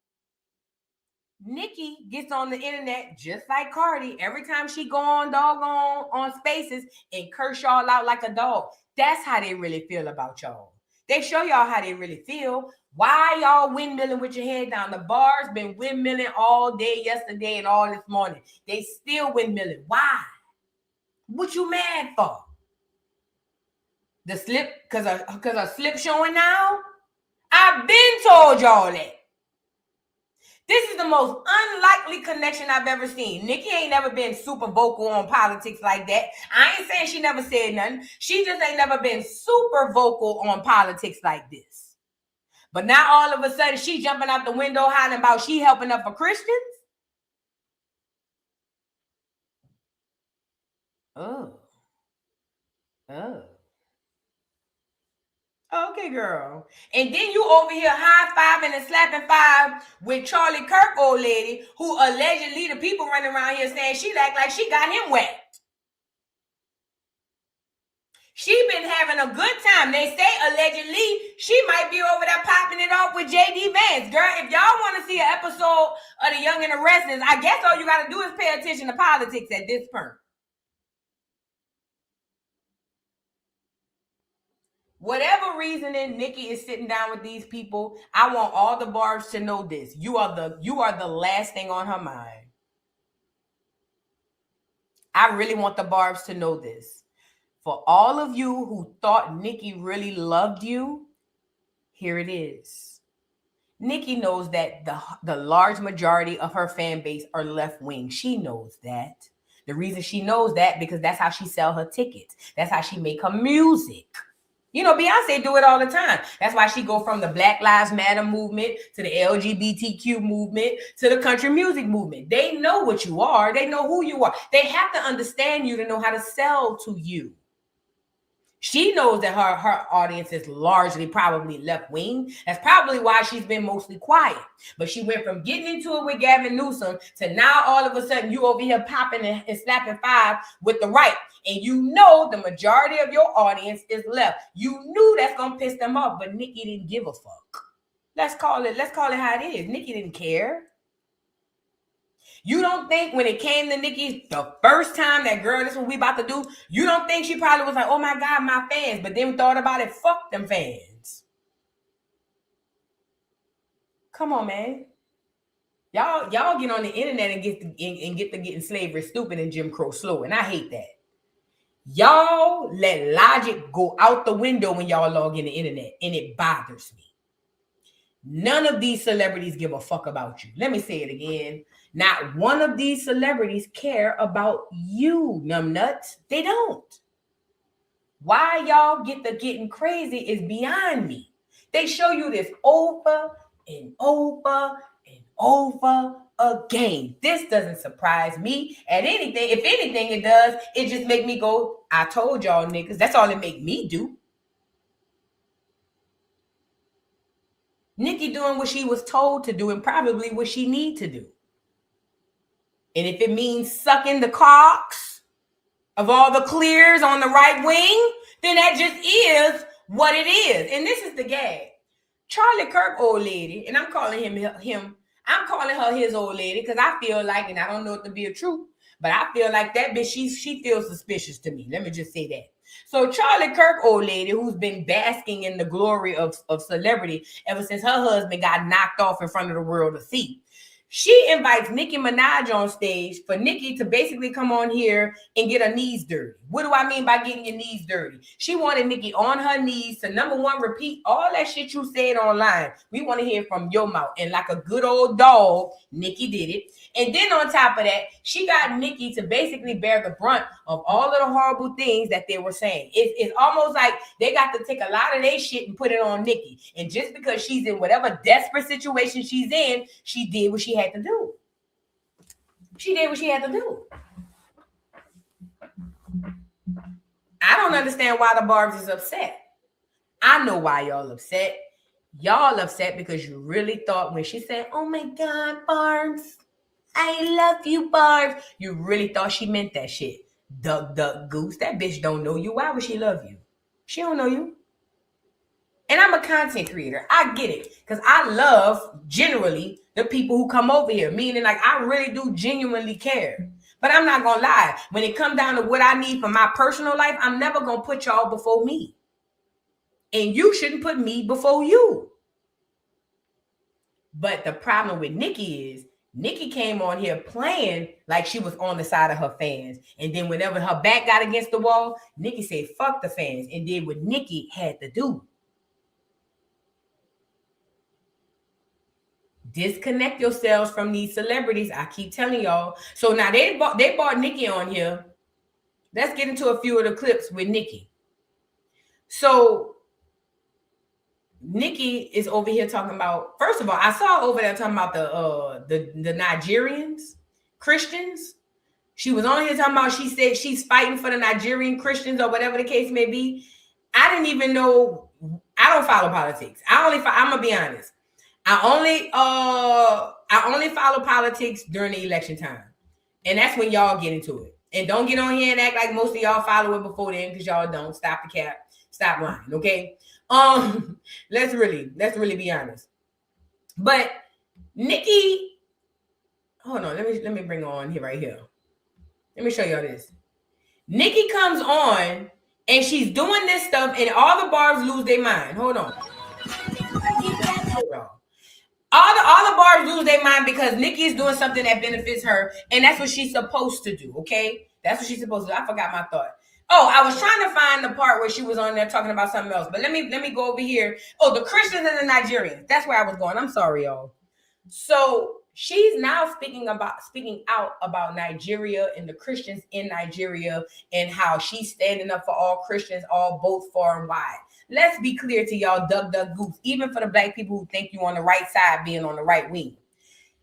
Nicki gets on the internet just like Cardi. Every time she go on on Spaces and curse y'all out like a dog. That's how they really feel about y'all. They show y'all how they really feel. Why y'all windmilling with your head down? The bar's been windmilling all day yesterday and all this morning. They still windmilling. Why? What you mad for? The slip? Because a slip showing now? I've been told y'all that. This is the most unlikely connection I've ever seen. Nicki ain't never been super vocal on politics like that. I ain't saying she never said nothing. She just ain't never been super vocal on politics like this. But now all of a sudden she jumping out the window hollering about she helping up for Christians? Oh. Okay, girl. And then you over here high-fiving and slapping five with Charlie Kirk, old lady, who allegedly the people running around here saying she act like she got him wet. She been having a good time. They say allegedly she might be over there popping it off with JD Vance. Girl, if y'all want to see an episode of The Young and the Restless, I guess all you got to do is pay attention to politics at this point. Whatever reasoning Nicki is sitting down with these people, I want all the barbs to know this. You are the last thing on her mind. I really want the barbs to know this. For all of you who thought Nicki really loved you, here it is. Nicki knows that the large majority of her fan base are left wing. She knows that. The reason she knows that because that's how she sell her tickets. That's how she make her music. You know, Beyonce do it all the time. That's why she go from the Black Lives Matter movement to the LGBTQ movement to the country music movement. They know what you are. They know who you are. They have to understand you to know how to sell to you. She knows that her audience is largely probably left wing. That's probably why she's been mostly quiet. But she went from getting into it with Gavin Newsom to now all of a sudden you over here popping and slapping five with the right. And you know the majority of your audience is left. You knew that's gonna piss them off, but Nicki didn't give a fuck. Let's call it how it is. Nicki didn't care. You don't think when it came to Nicki, the first time that girl, this is what we about to do, you don't think she probably was like, oh my God, my fans, but then thought about it, fuck them fans. Come on, man. Y'all get on the internet and get to getting slavery stupid and Jim Crow slow, and I hate that. Y'all let logic go out the window when y'all log in the internet, and it bothers me. None of these celebrities give a fuck about you. Let me say it again. Not one of these celebrities care about you, numbnuts. They don't. Why y'all get to getting crazy is beyond me. They show you this over and over and over again. This doesn't surprise me at anything. If anything, it does. It just make me go, I told y'all niggas. That's all it make me do. Nicki doing what she was told to do and probably what she need to do. And if it means sucking the cocks of all the clears on the right wing, then that just is what it is. And this is the gag. Charlie Kirk, old lady, and I'm calling I'm calling her his old lady because I feel like, and I don't know it to be a truth, but I feel like that bitch, she feels suspicious to me. Let me just say that. So Charlie Kirk, old lady, who's been basking in the glory of celebrity ever since her husband got knocked off in front of the world to see. She invites Nicki Minaj on stage for Nicki to basically come on here and get her knees dirty. What do I mean by getting your knees dirty? She wanted Nicki on her knees to, number one, repeat all that shit you said online. We want to hear from your mouth. And like a good old dog, Nicki did it. And then on top of that, she got Nicki to basically bear the brunt of all of the horrible things that they were saying. It's almost like they got to take a lot of their shit and put it on Nicki. And just because she's in whatever desperate situation she's in, she did what she had to do. She did what she had to do. I don't understand why the Barbs is upset. I know why y'all upset. Y'all upset because you really thought when she said, oh my God, Barbs, I love you, Barbs. You really thought she meant that shit. Duck, goose. That bitch don't know you. Why would she love you? She don't know you. And I'm a content creator. I get it. Because I love, generally, the people who come over here. Meaning, like, I really do genuinely care. But I'm not going to lie. When it comes down to what I need for my personal life, I'm never going to put y'all before me. And you shouldn't put me before you. But the problem with Nicki is, Nicki came on here playing like she was on the side of her fans. And then whenever her back got against the wall, Nicki said, fuck the fans. And did what Nicki had to do. Disconnect yourselves from these celebrities. I keep telling y'all. So now they brought Nicki on here. Let's get into a few of the clips with Nicki. So Nicki is over here talking about, first of all, I saw over there talking about the Nigerians, Christians. She was on here talking about, she said she's fighting for the Nigerian Christians or whatever the case may be. I didn't even know I don't follow politics. I'm gonna be honest. I only follow politics during the election time. And that's when y'all get into it. And don't get on here and act like most of y'all follow it before then, because y'all don't. Stop the cap. Stop lying, okay? Let's really be honest. But Nicki, hold on, let me bring her on here right here. Let me show y'all this. Nicki comes on and she's doing this stuff, and all the barbs lose their mind. Hold on. All the barbs lose their mind because Nicki is doing something that benefits her, and that's what she's supposed to do, okay? That's what she's supposed to do. I forgot my thought. Oh, I was trying to find the part where she was on there talking about something else, but let me go over here. Oh, the Christians and the Nigerians. That's where I was going. I'm sorry, y'all. So she's now speaking out about Nigeria and the Christians in Nigeria and how she's standing up for all Christians, all both far and wide. Let's be clear to y'all, duck, goose, even for the black people who think you on the right side being on the right wing.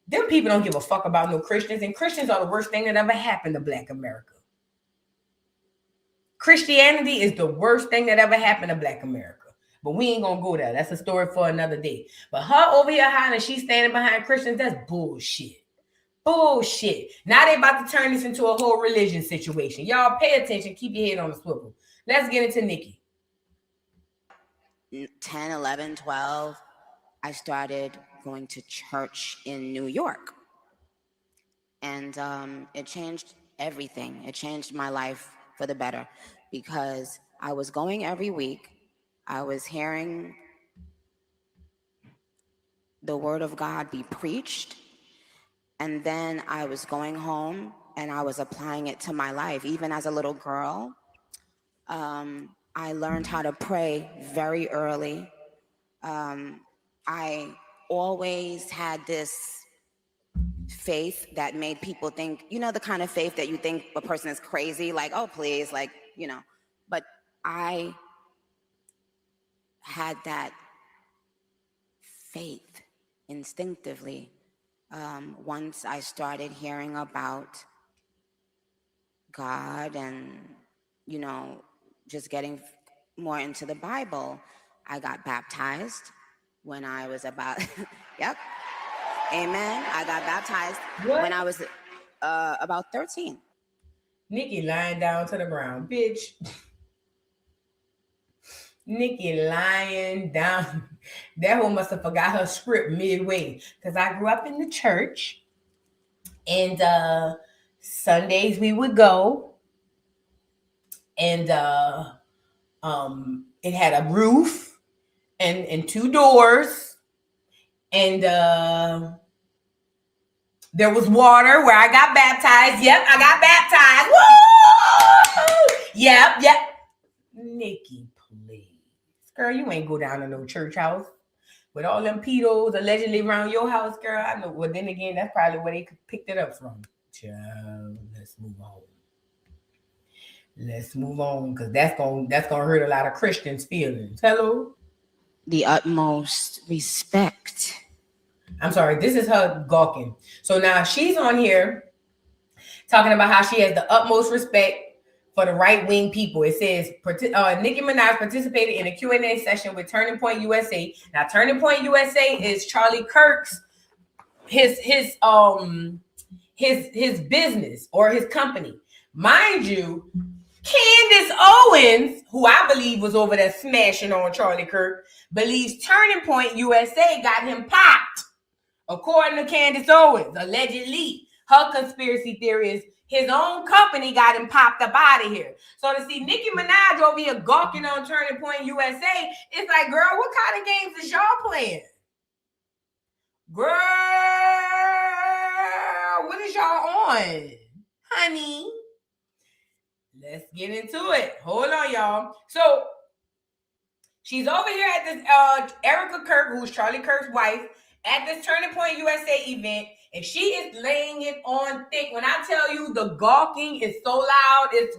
Them people don't give a fuck about no Christians, and Christians are the worst thing that ever happened to Black America. Christianity is the worst thing that ever happened to Black America. But we ain't gonna go there. That's a story for another day. But her over here hiding, she's standing behind Christians, that's bullshit. Bullshit. Now they about to turn this into a whole religion situation. Y'all pay attention. Keep your head on the swivel. Let's get into Nicki. 10, 11, 12, I started going to church in New York. And it changed everything. It changed my life for the better because I was going every week. I was hearing the word of God be preached. And then I was going home and I was applying it to my life. Even as a little girl, I learned how to pray very early. I always had this faith that made people think, you know, the kind of faith that you think a person is crazy, like, oh, please, like, you know. But I had that faith instinctively once I started hearing about God and, you know, just getting more into the Bible. I got baptized when I was about, yep, amen. I got baptized when I was about 13. Nicki lying down to the ground, bitch. Nicki lying down. That one must have forgot her script midway. Because I grew up in the church. And Sundays we would go. And it had a roof and two doors. And there was water where I got baptized. Yep, I got baptized. Woo! Yep. Nicki, please. Girl, you ain't go down to no church house with all them pedos allegedly around your house, girl. I know. Well, then again, that's probably where they picked it up from. Child, let's move on. Because that's gonna hurt a lot of Christians' feelings. Hello? The utmost respect. I'm sorry, this is her gawking. So now she's on here talking about how she has the utmost respect for the right-wing people. It says, Nicki Minaj participated in a Q&A session with Turning Point USA. Now, Turning Point USA is Charlie Kirk's, his business or his company. Mind you, Candace Owens, who I believe was over there smashing on Charlie Kirk, believes Turning Point USA got him popped. According to Candace Owens, allegedly, her conspiracy theory is his own company got him popped up out of here. So to see Nicki Minaj over here gawking on Turning Point USA, it's like, girl, what kind of games is y'all playing? Girl, what is y'all on? Honey, let's get into it. Hold on, y'all. So she's over here at this Erica Kirk, who's Charlie Kirk's wife, at this Turning Point USA event, and she is laying it on thick. When I tell you the gawking is so loud, it's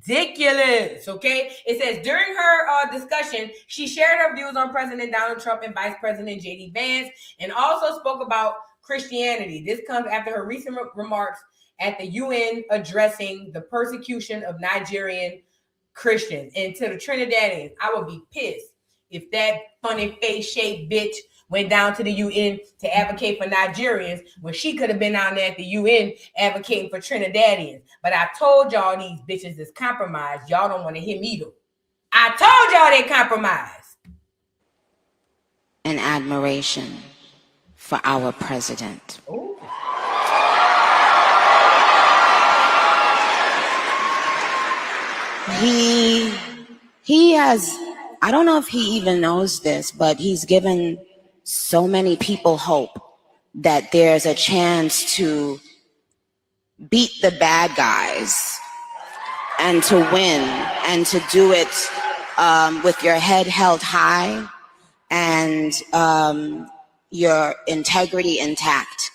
ridiculous, okay? It says, during her discussion, she shared her views on President Donald Trump and Vice President J.D. Vance, and also spoke about Christianity. This comes after her recent remarks at the UN addressing the persecution of Nigerian Christians. And to the Trinidadians, I would be pissed if that funny face shaped bitch went down to the UN to advocate for Nigerians when she could have been down there at the UN advocating for Trinidadians. But I told y'all these bitches is compromised. Y'all don't want to hear me though. I told y'all they compromised. And admiration for our president. Ooh. He has, I don't know if he even knows this, but he's given so many people hope that there's a chance to beat the bad guys and to win and to do it with your head held high and your integrity intact.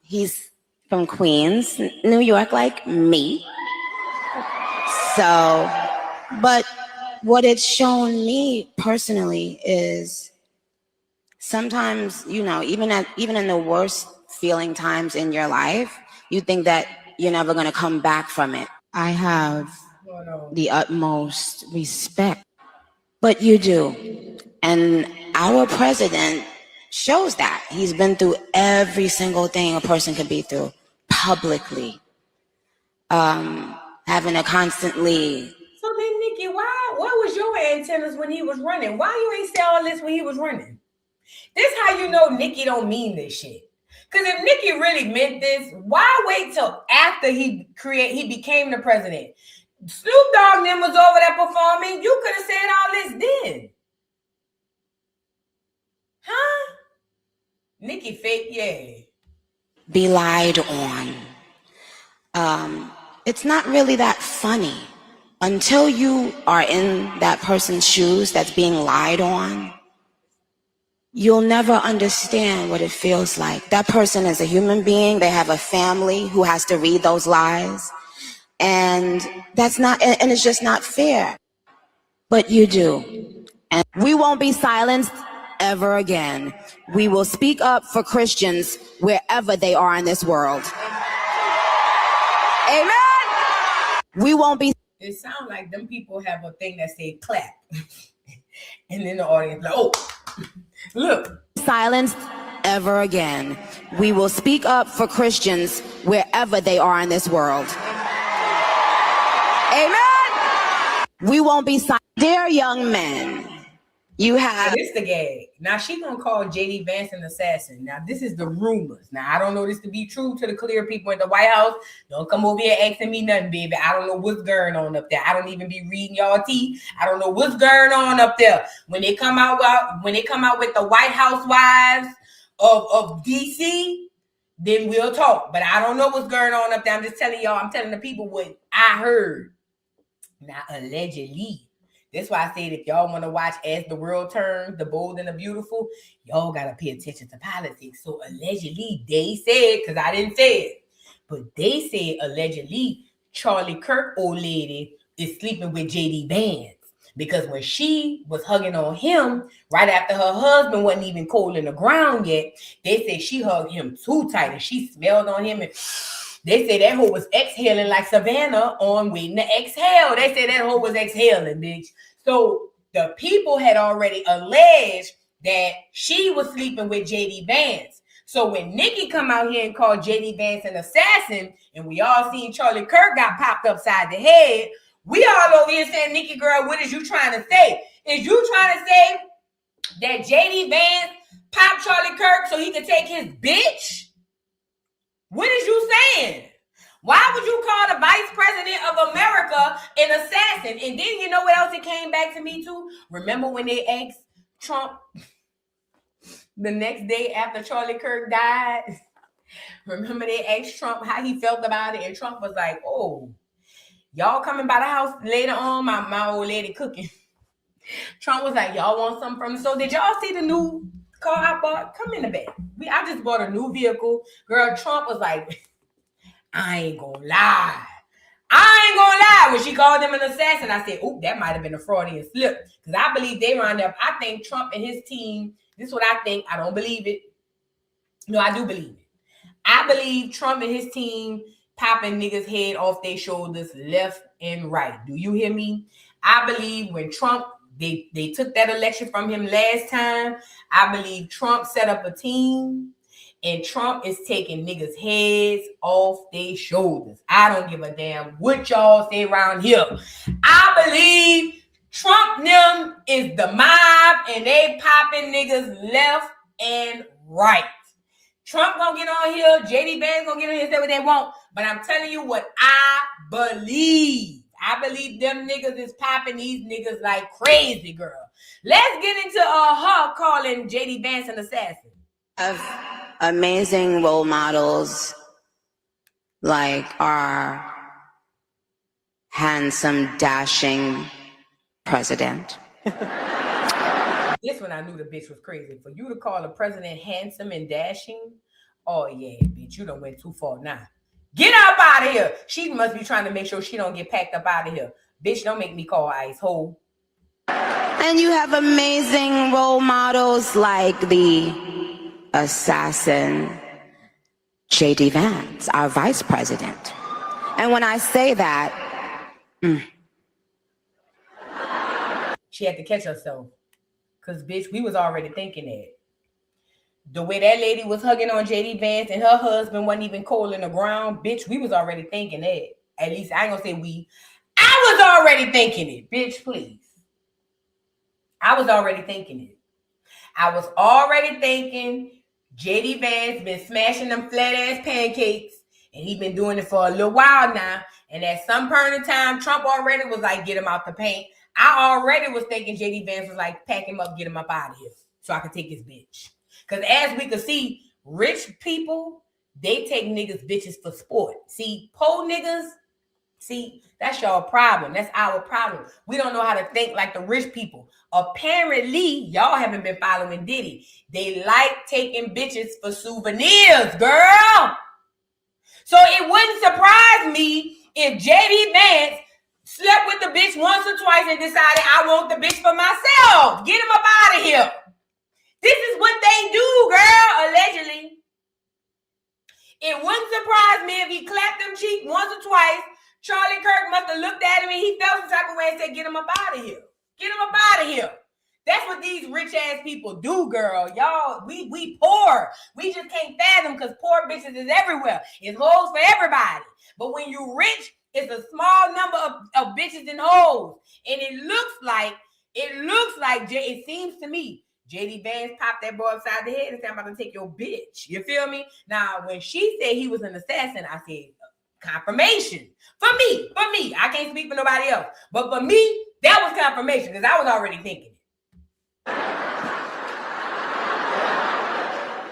He's from Queens, New York, like me. So, but what it's shown me personally is sometimes, you know, even in the worst feeling times in your life, you think that you're never going to come back from it. I have the utmost respect, but you do. And our president shows that. He's been through every single thing a person could be through publicly. Having to constantly. So then, Nikki, what was your antennas when he was running? Why you ain't say all this when he was running? This how you know Nikki don't mean this shit. Because if Nikki really meant this, why wait till after he became the president? Snoop Dogg and them was over there performing. You could have said all this then. Huh? Nikki fake, yeah. Be lied on. It's not really that funny. Until you are in that person's shoes that's being lied on, you'll never understand what it feels like. That person is a human being. They have a family who has to read those lies. And that's not, and it's just not fair. But you do. And we won't be silenced ever again. We will speak up for Christians wherever they are in this world. Amen. We won't be. It sounds like them people have a thing that say clap. And then the audience like, oh, look. Silenced ever again. We will speak up for Christians wherever they are in this world. Amen. We won't be silenced. Dear young men, you have. This the gag. Now she gonna call JD Vance an assassin. Now this is the rumors. Now I don't know this to be true to the clear people in the White House. Don't come over here asking me nothing, baby. I don't know what's going on up there. I don't even be reading y'all tea. I don't know what's going on up there. When they come out with the White House wives of DC, then we'll talk. But I don't know what's going on up there. I'm just telling y'all. I'm telling the people what I heard. Now allegedly. That's why I said if y'all want to watch As the World Turns, The Bold and the Beautiful, y'all got to pay attention to politics. So allegedly, they said, because I didn't say it, but they said allegedly Charlie Kirk old lady is sleeping with JD Vance. Because when she was hugging on him, right after her husband wasn't even cold in the ground yet, they said she hugged him too tight and she smelled on him. And they said that hoe was exhaling like Savannah on Waiting to Exhale. They said that hoe was exhaling, bitch. So the people had already alleged that she was sleeping with JD Vance. So when Nikki come out here and called JD Vance an assassin, and we all seen Charlie Kirk got popped upside the head, we all over here saying, Nikki girl, what is you trying to say? Is you trying to say that JD Vance popped Charlie Kirk so he could take his bitch? What is you saying? Why would you call the vice president of America an assassin? And then you know what else it came back to me too? Remember when they asked Trump the next day after Charlie Kirk died? Remember they asked Trump how he felt about it? And Trump was like, oh, y'all coming by the house later on? My old lady cooking. Trump was like, y'all want something from me? So did y'all see the new car I bought? Come in the back. I just bought a new vehicle. Girl, Trump was like, I ain't gonna lie. When she called him an assassin, I said, oh, that might have been a Freudian slip. Because I believe they wound up, I think Trump and his team, this is what I think. I don't believe it. No, I do believe it. I believe Trump and his team popping niggas' head off their shoulders left and right. Do you hear me? I believe when Trump They took that election from him last time. I believe Trump set up a team, and Trump is taking niggas' heads off their shoulders. I don't give a damn what y'all say around here. I believe Trump them is the mob, and they popping niggas left and right. Trump gonna get on here, JD Vance gonna get on here and say what they want. But I'm telling you what I believe. I believe them niggas is popping these niggas like crazy, girl. Let's get into her calling JD Vance an assassin. Of amazing role models like our handsome, dashing president. This one I knew the bitch was crazy. For you to call a president handsome and dashing, oh yeah, bitch, you done went too far now. Get up out of here. She must be trying to make sure she don't get packed up out of here. Bitch, don't make me call Ice Hole. And you have amazing role models like the assassin JD Vance, our vice president. And when I say that, she had to catch herself. Because, bitch, we was already thinking that. The way that lady was hugging on JD Vance and her husband wasn't even cold in the ground, bitch, we was already thinking that. At least I ain't gonna say we. I was already thinking it, bitch, please. I was already thinking it. I was already thinking JD Vance been smashing them flat ass pancakes, and he been doing it for a little while now. And at some point in time, Trump already was like, get him out the paint. I already was thinking JD Vance was like, pack him up, get him up out of here so I could take his bitch. Because as we could see, rich people, they take niggas' bitches for sport. See, poor niggas, see, that's y'all problem. That's our problem. We don't know how to think like the rich people. Apparently, y'all haven't been following Diddy. They like taking bitches for souvenirs, girl. So it wouldn't surprise me if JD Vance slept with the bitch once or twice and decided I want the bitch for myself. Get him up out of here. This is what they do, girl, allegedly. It wouldn't surprise me if he clapped them cheeks once or twice. Charlie Kirk must have looked at him and he felt some type of way and said, get him up out of here. Get him up out of here. That's what these rich ass people do, girl. Y'all, we poor. We just can't fathom because poor bitches is everywhere. It's hoes for everybody. But when you rich, it's a small number of bitches and hoes. And it seems to me, JD Vance popped that boy upside the head and said, I'm about to take your bitch. You feel me? Now, when she said he was an assassin, I said, confirmation. For me. I can't speak for nobody else. But for me, that was confirmation because I was already thinking it.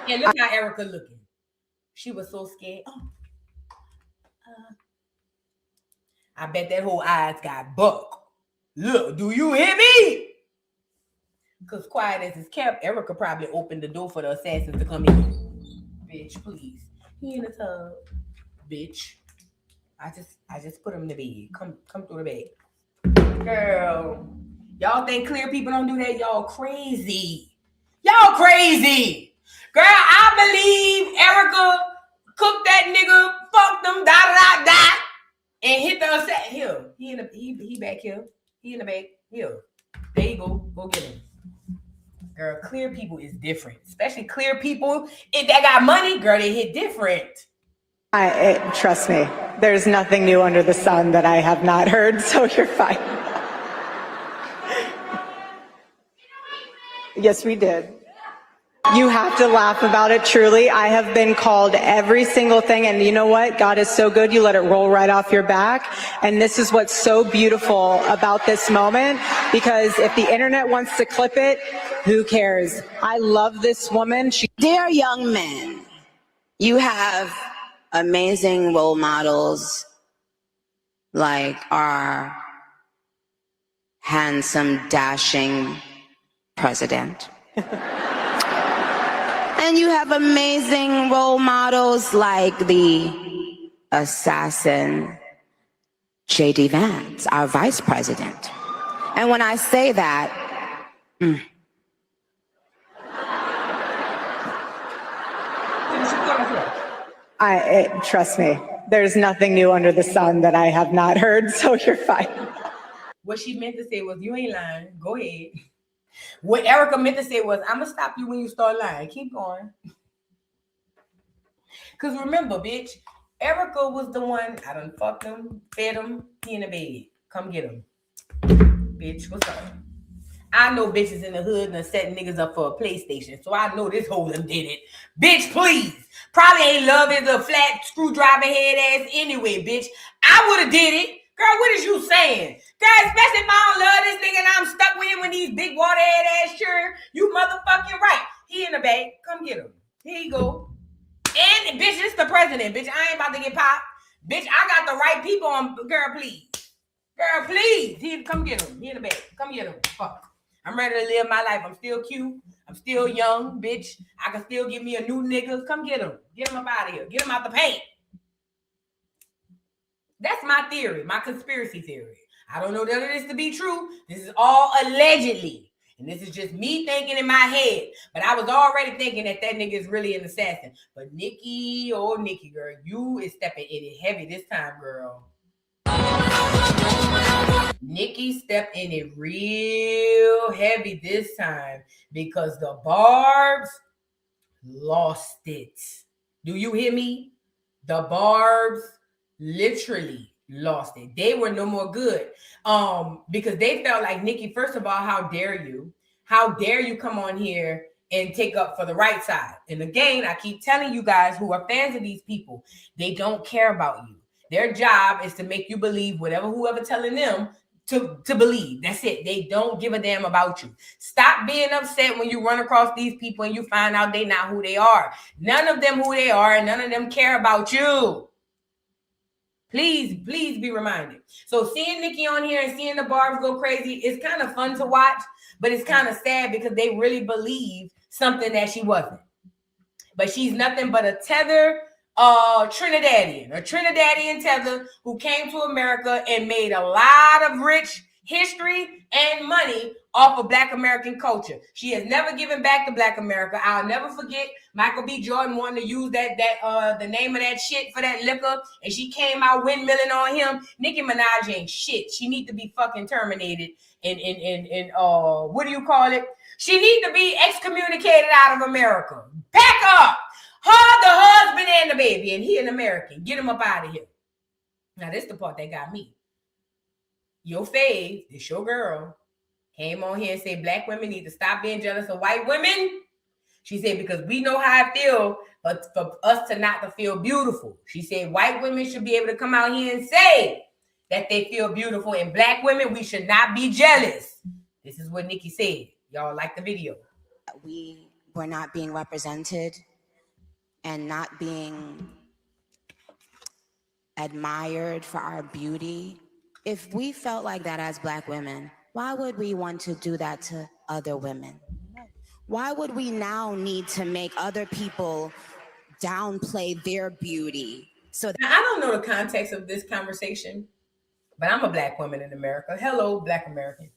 And look how Erica looking. She was so scared. I bet that whole eyes got buck. Look, do you hear me? Because quiet as it's kept, Erica probably opened the door for the assassins to come in. Bitch, please. He in the tub. Bitch. I just put him in the bed. Come through the bed. Girl. Y'all think clear people don't do that? Y'all crazy. Y'all crazy. Girl, I believe Erica cooked that nigga, fucked him, and hit the assassin. Here. He back here. He in the back. Here. There you go. Go get him. Girl, clear people is different. Especially clear people. If they got money, girl, they hit different. Trust me, there's nothing new under the sun that I have not heard, so you're fine. Yes, we did. You have to laugh about it, truly. I have been called every single thing, and you know what? God is so good, you let it roll right off your back. And this is what's so beautiful about this moment, because if the internet wants to clip it, who cares? I love this woman. Dear young men, you have amazing role models like our handsome, dashing president. And you have amazing role models like the assassin JD Vance, our vice president. And when I say that, trust me, there's nothing new under the sun that I have not heard, so you're fine. What she meant to say was, you ain't lying. Go ahead. What Erica meant to say was, I'm going to stop you when you start lying. Keep going. Because remember, bitch, Erica was the one, I done fucked him, fed him, he in the bed. Come get him. Bitch, what's up? I know bitches in the hood done setting niggas up for a PlayStation, so I know this hoe done did it. Bitch, please. Probably ain't love is a flat screwdriver head ass anyway, bitch. I would have did it. Girl, what is you saying? Girl, especially if I don't love this nigga and I'm stuck with him with these big water head ass sure. You motherfucking right. He in the bag. Come get him. Here you go. And bitch, this the president, bitch. I ain't about to get popped. Bitch, I got the right people on. Girl, please. Girl, please. He, come get him. He in the bag. Come get him. Fuck. I'm ready to live my life. I'm still cute. I'm still young, bitch. I can still get me a new nigga. Come get him. Get him up out of here. Get him out the paint. That's my theory, my conspiracy theory. I don't know that it is to be true. This is all allegedly. And this is just me thinking in my head. But I was already thinking that nigga is really an assassin. But Nicki, oh Nicki, girl, you is stepping in it heavy this time, girl. Nicki stepped in it real heavy this time because the Barbs lost it. Do you hear me? The Barbs literally lost it. They were no more good. Because they felt like, Nicki, first of all, how dare you? How dare you come on here and take up for the right side? And again, I keep telling you guys who are fans of these people, they don't care about you. Their job is to make you believe whatever whoever telling them to believe. That's it. They don't give a damn about you. Stop being upset when you run across these people and you find out they not who they are. None of them who they are, and none of them care about you. Please be reminded. So seeing Nicki on here and seeing the Barbs go crazy is kind of fun to watch, but it's kind of sad because they really believe something that she wasn't. But she's nothing but a tether Trinidadian, a Trinidadian tether who came to America and made a lot of rich history and money off of Black American culture. She has never given back to Black America. I'll never forget Michael B. Jordan wanted to use the name of that shit for that liquor, and she came out windmilling on him. Nicki Minaj ain't shit. She need to be fucking terminated and what do you call it? She need to be excommunicated out of America. Pack up! Her, the husband, and the baby, and he an American. Get him up out of here. Now, this is the part that got me. Your fave, this your girl, came on here and said Black women need to stop being jealous of white women. She said, because we know how I feel, but for us to not to feel beautiful. She said white women should be able to come out here and say that they feel beautiful, and Black women, we should not be jealous. This is what Nicki said. Y'all like the video. We were not being represented and not being admired for our beauty. If we felt like that as Black women, why would we want to do that to other women? Why would we now need to make other people downplay their beauty? So now, I don't know the context of this conversation, but I'm a Black woman in America. Hello, Black American.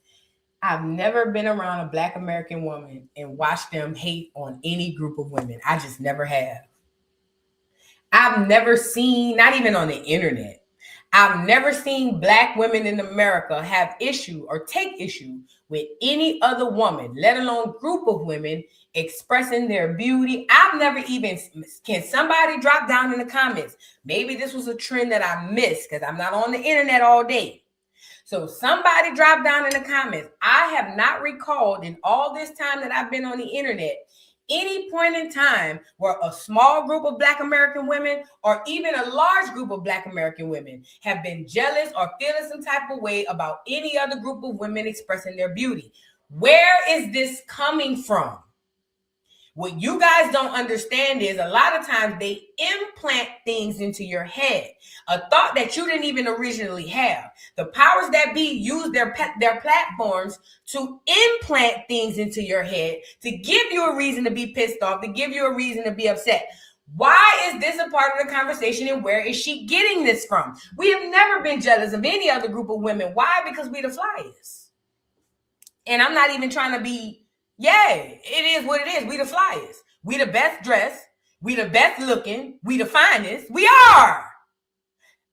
I've never been around a Black American woman and watched them hate on any group of women. I just never have. I've never seen, not even on the internet, I've never seen Black women in America have issue or take issue with any other woman, let alone group of women expressing their beauty. I've never even, can somebody drop down in the comments? Maybe this was a trend that I missed because I'm not on the internet all day. So somebody drop down in the comments. I have not recalled in all this time that I've been on the internet any point in time where a small group of Black American women or even a large group of Black American women have been jealous or feeling some type of way about any other group of women expressing their beauty. Where is this coming from? What you guys don't understand is a lot of times they implant things into your head, a thought that you didn't even originally have. The powers that be use their platforms to implant things into your head, to give you a reason to be pissed off, to give you a reason to be upset. Why is this a part of the conversation, and where is she getting this from? We have never been jealous of any other group of women. Why? Because we the flyest. And I'm not even trying to be, yeah, it is what it is. We the flyest. We the best dressed. We the best looking. We the finest. We are.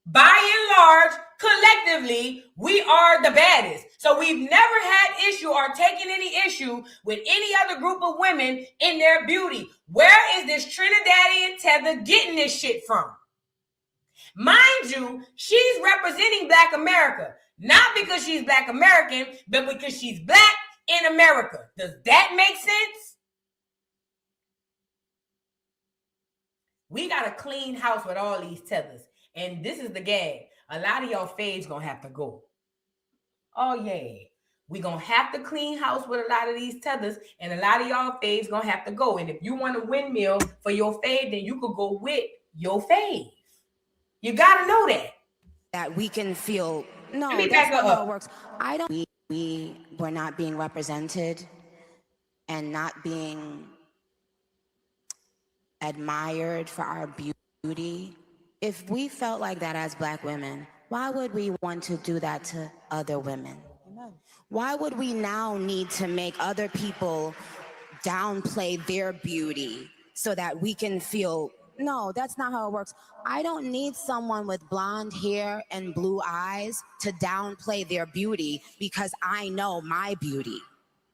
By and large, collectively, we are the baddest. So we've never had issue or taken any issue with any other group of women in their beauty. Where is this Trinidadian tether getting this shit from? Mind you, she's representing Black America. Not because she's Black American, but because she's Black in America. Does that make sense? We got a clean house with all these tethers. And this is the gag. A lot of y'all faves gonna have to go. Oh, yeah. We gonna have to clean house with a lot of these tethers, and a lot of y'all faves gonna have to go. And if you want a windmill for your fave, then you could go with your fave. You gotta know that. That we can feel, no, Let me that's back not up. how it works. I don't, we were not being represented and not being admired for our beauty. If we felt like that as Black women, why would we want to do that to other women? Why would we now need to make other people downplay their beauty so that we can feel, no, that's not how it works. I don't need someone with blonde hair and blue eyes to downplay their beauty because I know my beauty.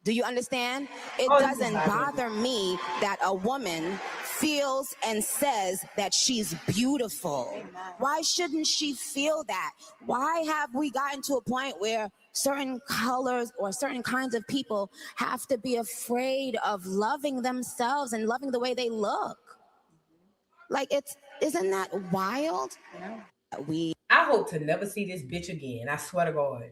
Do you understand? It doesn't bother me that a woman feels and says that she's beautiful. Why shouldn't she feel that? Why have we gotten to a point where certain colors or certain kinds of people have to be afraid of loving themselves and loving the way they look? Like, isn't that wild? I hope to never see this bitch again. I swear to God.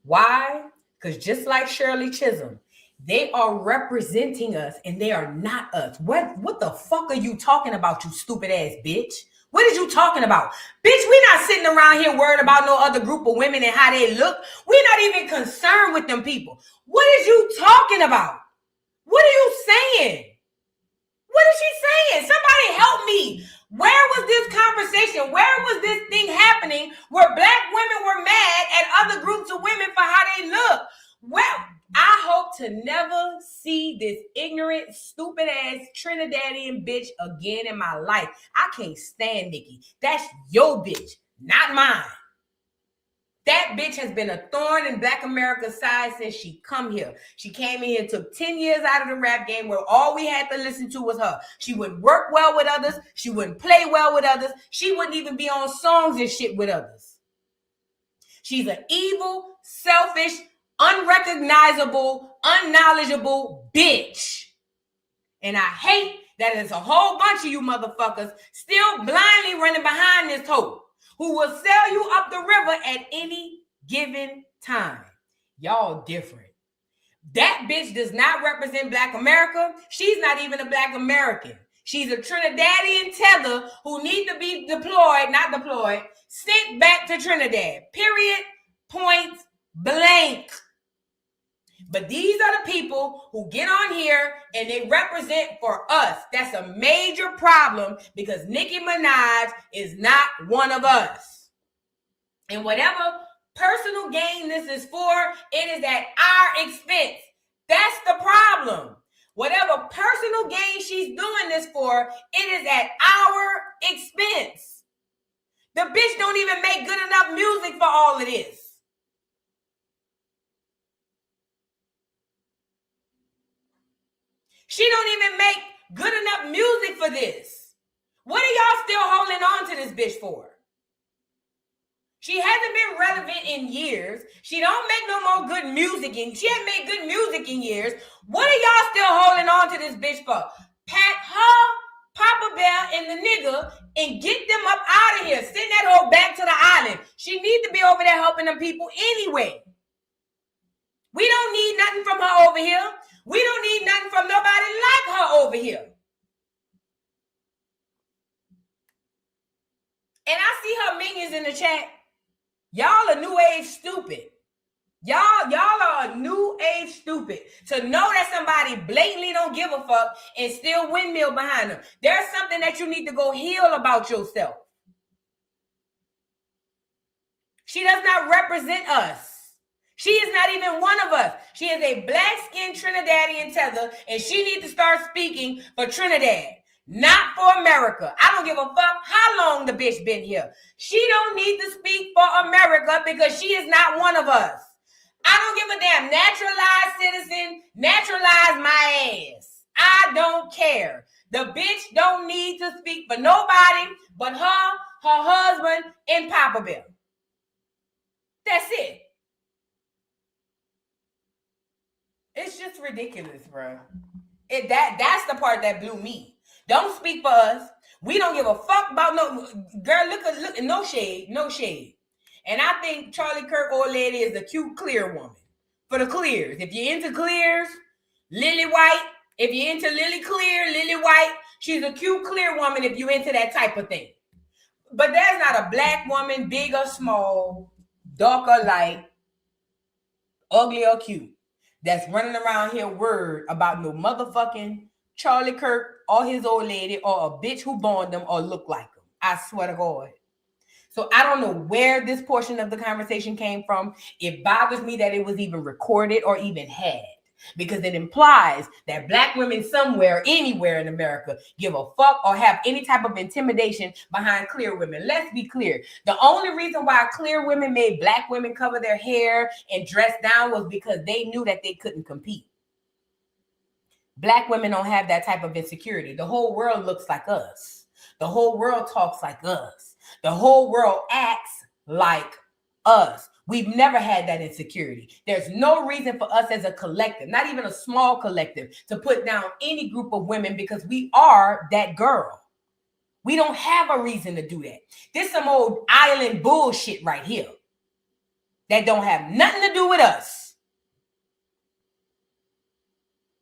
Why? Because just like Shirley Chisholm, they are representing us and they are not us. What the fuck are you talking about, you stupid ass bitch? What is you talking about? Bitch, we're not sitting around here worried about no other group of women and how they look. We're not even concerned with them people. What is you talking about? What are you saying? What is she saying? Somebody help me. Where was this conversation? Where was this thing happening where Black women were mad at other groups of women for how they look? Well, I hope to never see this ignorant, stupid ass Trinidadian bitch again in my life. I can't stand Nicki. That's your bitch, not mine. That bitch has been a thorn in Black America's side since she come here. She came in here, took 10 years out of the rap game where all we had to listen to was her. She wouldn't work well with others. She wouldn't play well with others. She wouldn't even be on songs and shit with others. She's an evil, selfish, unrecognizable, unknowledgeable bitch. And I hate that there's a whole bunch of you motherfuckers still blindly running behind this hoe who will sell you up the river at any given time. Y'all different. That bitch does not represent Black America. She's not even a Black American. She's a Trinidadian tether who needs to be sent back to Trinidad. Period. Point blank. But these are the people who get on here and they represent for us. That's a major problem because Nicki Minaj is not one of us. And whatever personal gain this is for, it is at our expense. That's the problem. Whatever personal gain she's doing this for, it is at our expense. The bitch don't even make good enough music for all of this. She don't even make good enough music for this. What are y'all still holding on to this bitch for? She hasn't been relevant in years. She don't make no more good music she hasn't made good music in years. What are y'all still holding on to this bitch for? Pack her, Papa Bear, and the nigga and get them up out of here. Send that hoe back to the island. She needs to be over there helping them people anyway. We don't need nothing from her over here. We don't need nothing from nobody like her over here. And I see her minions in the chat. Y'all are new age stupid. Y'all are new age stupid. To know that somebody blatantly don't give a fuck and still windmill behind them. There's something that you need to go heal about yourself. She does not represent us. She is not even one of us. She is a black-skinned Trinidadian tether, and she needs to start speaking for Trinidad, not for America. I don't give a fuck how long the bitch been here. She don't need to speak for America because she is not one of us. I don't give a damn. Naturalized citizen, naturalize my ass. I don't care. The bitch don't need to speak for nobody but her husband, and Papa Bear. That's it. It's just ridiculous, bro. That's the part that blew me. Don't speak for us. We don't give a fuck about no girl. Look, no shade, no shade. And I think Charlie Kirk old lady is a cute clear woman. For the clears. If you're into clears, Lily White. If you're into Lily Clear, Lily White, she's a cute clear woman if you're into that type of thing. But there's not a black woman, big or small, dark or light, ugly or cute, that's running around here worried about no motherfucking Charlie Kirk or his old lady or a bitch who born them or look like them. I swear to God. So I don't know where this portion of the conversation came from. It bothers me that it was even recorded or even had, because it implies that black women somewhere, anywhere in America, give a fuck or have any type of intimidation behind clear women. Let's be clear. The only reason why clear women made black women cover their hair and dress down was because they knew that they couldn't compete. Black women don't have that type of insecurity. The whole world looks like us. The whole world talks like us. The whole world acts like us. We've never had that insecurity. There's no reason for us as a collective, not even a small collective, to put down any group of women because we are that girl. We don't have a reason to do that. This some old island bullshit right here that don't have nothing to do with us.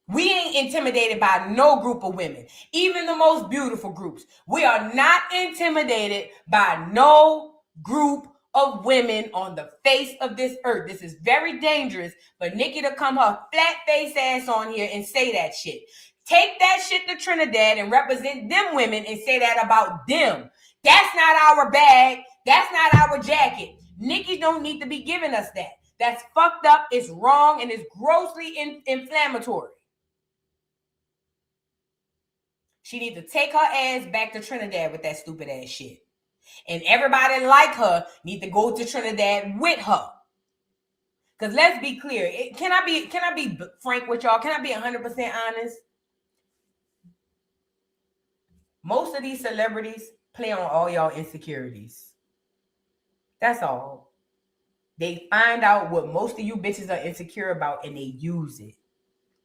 We ain't intimidated by no group of women, even the most beautiful groups. We are not intimidated by no group of women on the face of this earth. This is very dangerous for Nicki to come her flat face ass on here and say that shit. Take that shit to Trinidad and represent them women and say that about them. That's not our bag. That's not our jacket. Nicki don't need to be giving us that. That's fucked up. It's wrong and it's grossly inflammatory. She needs to take her ass back to Trinidad with that stupid ass shit. And everybody like her need to go to Trinidad with her. Because let's be clear. Can I be frank with y'all? Can I be 100% honest? Most of these celebrities play on all y'all insecurities. That's all. They find out what most of you bitches are insecure about and they use it.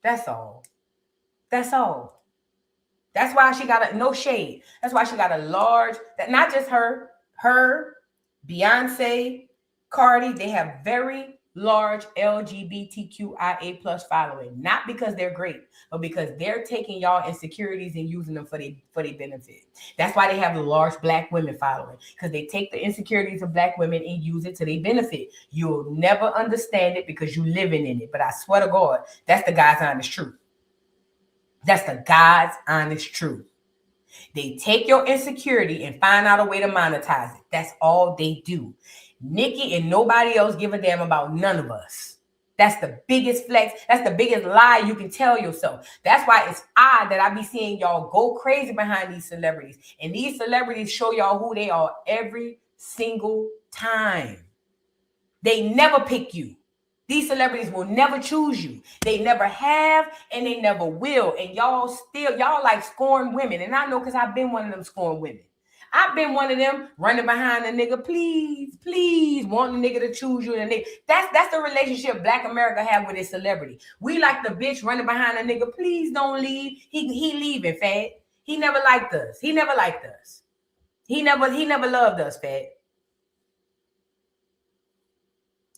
That's all. That's all. That's why she got no shade. That's why she got a large, not just her, Beyonce, Cardi, they have very large LGBTQIA plus following. Not because they're great, but because they're taking y'all insecurities and using them for their benefit. That's why they have a large black women following, because they take the insecurities of black women and use it to their benefit. You'll never understand it because you're living in it. But I swear to God, that's the God's honest truth. That's the God's honest truth. They take your insecurity and find out a way to monetize it. That's all they do. Nicki and nobody else give a damn about none of us. That's the biggest flex. That's the biggest lie you can tell yourself. That's why it's odd that I be seeing y'all go crazy behind these celebrities. And these celebrities show y'all who they are every single time. They never pick you. These celebrities will never choose you. They never have and they never will. And y'all like scorned women. And I know because I've been one of them scorned women. I've been one of them running behind a nigga, please, wanting a nigga to choose you. And that's the relationship Black America have with its celebrity. We like the bitch running behind a nigga, please don't leave. He leaving, fat. He never liked us. He never liked us. He never loved us, fat.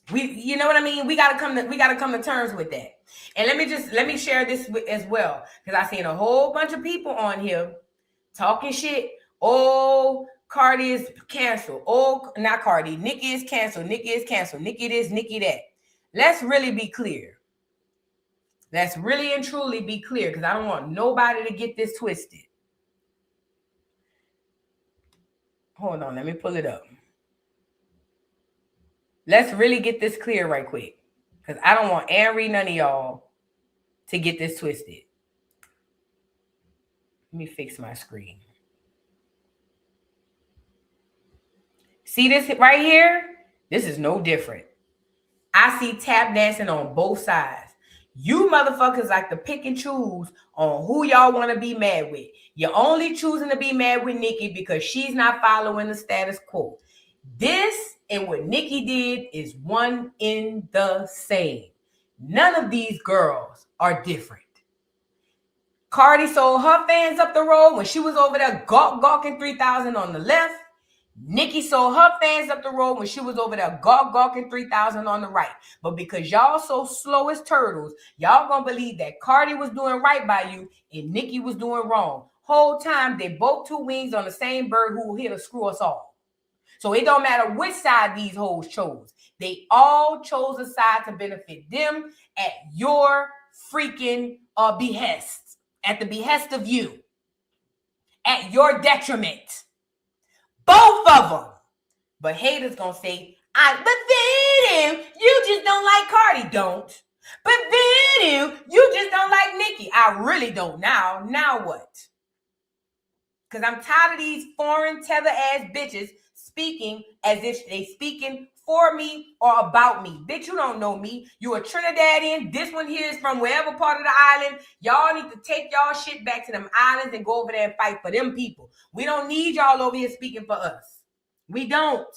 You know what I mean? We gotta come to terms with that. And let me share this as well, because I seen a whole bunch of people on here talking shit. Oh, Cardi is canceled. Oh, not Cardi. Nicki is canceled. Nicki is canceled. Nicki this, Nicki that. Let's really be clear. Let's really and truly be clear, because I don't want nobody to get this twisted. Hold on, let me pull it up. Let's really get this clear right quick, because I don't want none of y'all to get this twisted. Let me fix my screen. See this right here? This is no different. I see tap dancing on both sides. You motherfuckers like to pick and choose on who y'all want to be mad with. You're only choosing to be mad with Nicki because she's not following the status quo. This and what Nicki did is one in the same. None of these girls are different. Cardi sold her fans up the road when she was over there gawking 3,000 on the left. Nicki sold her fans up the road when she was over there gawking 3,000 on the right. But because y'all so slow as turtles, y'all gonna believe that Cardi was doing right by you and Nicki was doing wrong. Whole time they both two wings on the same bird who will here to screw us all. So it don't matter which side these hoes chose. They all chose a side to benefit them at your freaking behest. At the behest of you. At your detriment. Both of them. But haters gonna say, but then you just don't like Cardi. Don't. But then you just don't like Nicki. I really don't now. Now what? Because I'm tired of these foreign tether ass bitches speaking as if they speaking for me or about me. Bitch, you don't know me. You a Trinidadian. This one here is from wherever part of the island. Y'all need to take y'all shit back to them islands and go over there and fight for them people. We don't need y'all over here speaking for us. We don't.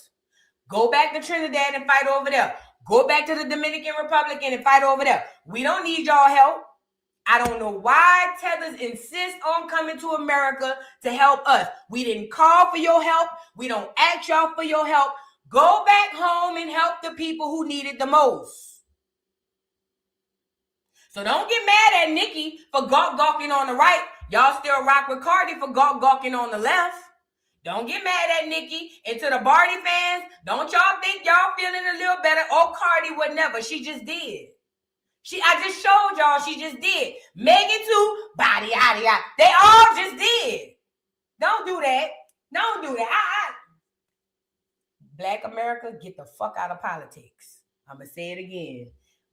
Go back to Trinidad and fight over there. Go back to the Dominican Republic and fight over there. We don't need y'all help. I don't know why tethers insist on coming to America to help us. We didn't call for your help. We don't ask y'all for your help. Go back home and help the people who need it the most. So don't get mad at Nicki for gawking on the right. Y'all still rock with Cardi for gawking on the left. Don't get mad at Nicki. And to the Barty fans, don't y'all think y'all feeling a little better? Oh, Cardi would never. She just did. I just showed y'all she just did. Megan too, body, yada, yada. They all just did. Don't do that. Don't do that. Black America, get the fuck out of politics. I'm going to say it again.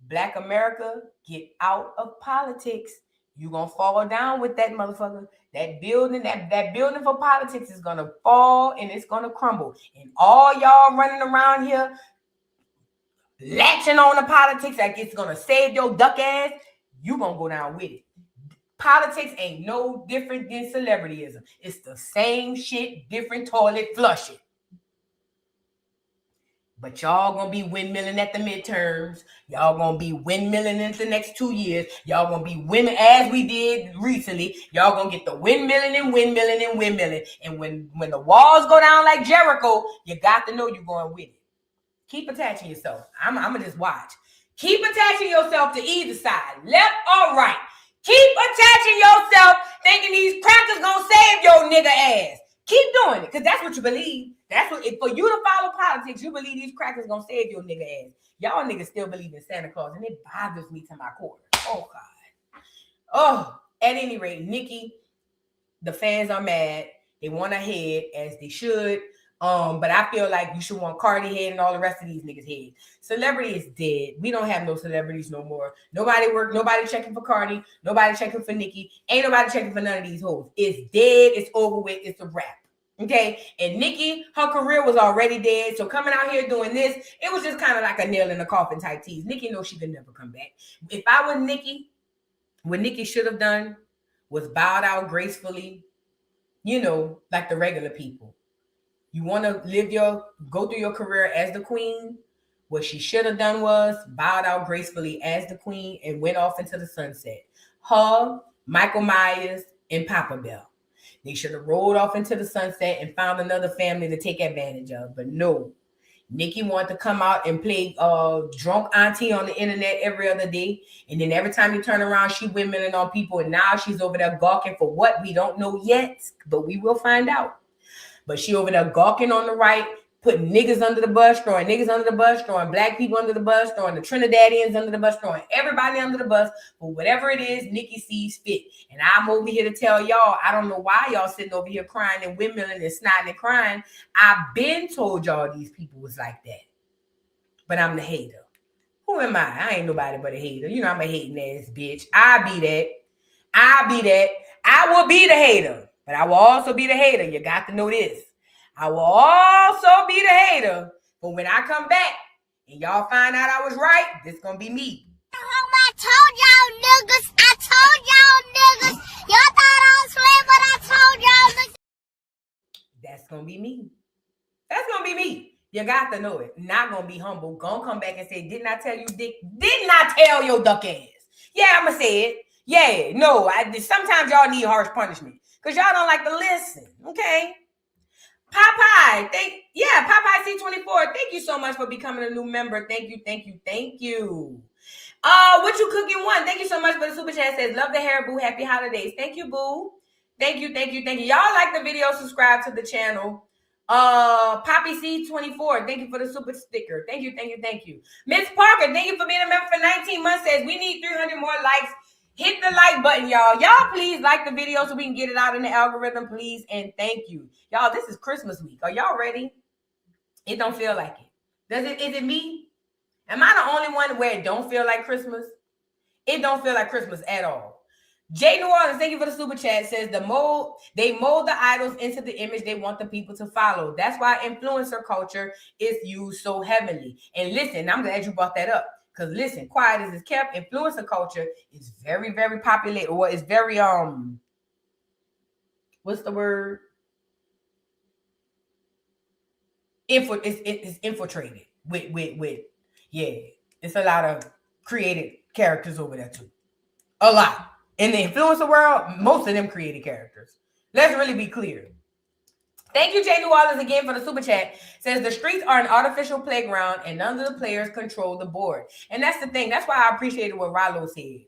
Black America, get out of politics. You going to fall down with that motherfucker. That building, that building for politics is going to fall and it's going to crumble. And all y'all running around here latching on to politics like it's going to save your duck ass, you going to go down with it. Politics ain't no different than celebrityism. It's the same shit, different toilet flushing. But y'all gonna be windmilling at the midterms. Y'all gonna be windmilling into the next 2 years. Y'all gonna be windmilling as we did recently. Y'all gonna get the windmilling and windmilling and windmilling. And when the walls go down like Jericho, you got to know you're going with it. Keep attaching yourself. I'm gonna just watch. Keep attaching yourself to either side, left or right. Keep attaching yourself thinking these crackers gonna save your nigga ass. Keep doing it, because that's what you believe. That's what, for you to follow politics, you believe these crackers gonna save your nigga ass. Y'all niggas still believe in Santa Claus, and it bothers me to my core. Oh, God. Oh, at any rate, Nicki, the fans are mad. They want her head, as they should. But I feel like you should want Cardi head and all the rest of these niggas head. Celebrity is dead. We don't have no celebrities no more. Nobody checking for Cardi. Nobody checking for Nicki. Ain't nobody checking for none of these hoes. It's dead. It's over with. It's a wrap. Okay? And Nicki, her career was already dead. So coming out here doing this, it was just kind of like a nail in the coffin type tease. Nicki knows she could never come back. If I were Nicki, what Nicki should have done was bowed out gracefully, like the regular people. You want to go through your career as the queen. What she should have done was bowed out gracefully as the queen and went off into the sunset. Her, Michael Myers, and Papa Bell. They should have rolled off into the sunset and found another family to take advantage of. But no, Nicki wanted to come out and play drunk auntie on the internet every other day. And then every time you turn around, she windmilling on people. And now she's over there gawking for what? We don't know yet, but we will find out. But she over there gawking on the right, putting niggas under the bus, throwing niggas under the bus, throwing black people under the bus, throwing the Trinidadians under the bus, throwing everybody under the bus. But whatever it is, Nicki sees fit. And I'm over here to tell y'all, I don't know why y'all sitting over here crying and windmilling and snotting and crying. I've been told y'all these people was like that. But I'm the hater. Who am I? I ain't nobody but a hater. I'm a hating ass bitch. I be that. I will be the hater. But I will also be the hater. You got to know this. I will also be the hater. But when I come back and y'all find out I was right, this gonna be me. I told y'all niggas. Y'all thought I was playing, but I told y'all niggas. That's gonna be me. That's gonna be me. You got to know it. Not gonna be humble. Gonna come back and say, didn't I tell you, Dick? Didn't I tell your duck ass? Yeah, I'ma say it. Yeah, no, sometimes y'all need harsh punishment because y'all don't like to listen. Okay. Popeye, Popeye C24. Thank you so much for becoming a new member. Thank you. What you cooking one? Thank you so much for the super chat. Says, love the hair, boo. Happy holidays. Thank you, boo. Thank you. Y'all like the video, subscribe to the channel. Poppy C24, thank you for the super sticker. Thank you. Miss Parker, thank you for being a member for 19 months. Says we need 300 more likes. Hit the like button, y'all. Y'all please like the video so we can get it out in the algorithm, please. And thank you. Y'all, this is Christmas week. Are y'all ready? It don't feel like it. Is it me? Am I the only one where it don't feel like Christmas? It don't feel like Christmas at all. Jay New Orleans, thank you for the super chat. Says they mold the idols into the image they want the people to follow. That's why influencer culture is used so heavily. And listen, I'm glad you brought that up. Because listen, quiet as it's kept, influencer culture is very, very popular, or it's very what's the word? It's infiltrated with it's a lot of created characters over there too. A lot. In the influencer world, most of them created characters. Let's really be clear. Thank you, Jay New Orleans, again for the super chat. Says the streets are an artificial playground and none of the players control the board. And that's the thing. That's why I appreciated what Rollo said.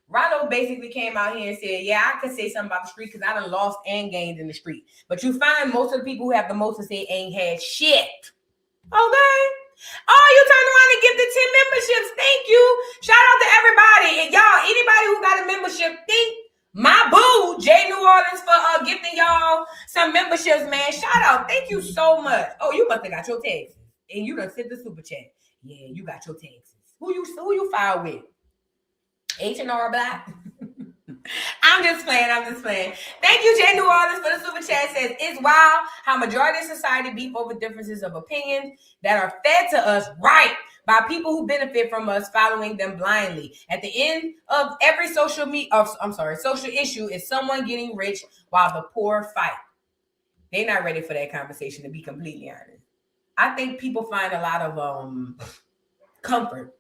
Rollo basically came out here and said, yeah, I could say something about the street because I done lost and gained in the street. But you find most of the people who have the most to say ain't had shit. Okay? Oh, you turned around and gifted 10 memberships. Thank you. Shout out to everybody. And y'all, anybody who got a membership, thank my boo, Jay New Orleans, for gifting y'all some memberships, man. Shout out. Thank you so much. Oh, you must have got your taxes. And you done sent the super chat. Yeah, you got your taxes. Who you filed with? H&R Black? I'm just playing. Thank you, Jay New Orleans, for the super chat. Says it's wild how majority of society beef over differences of opinions that are fed to us by people who benefit from us following them blindly. At the end of every social issue is someone getting rich while the poor fight. They're not ready for that conversation, to be completely honest. I think people find a lot of comfort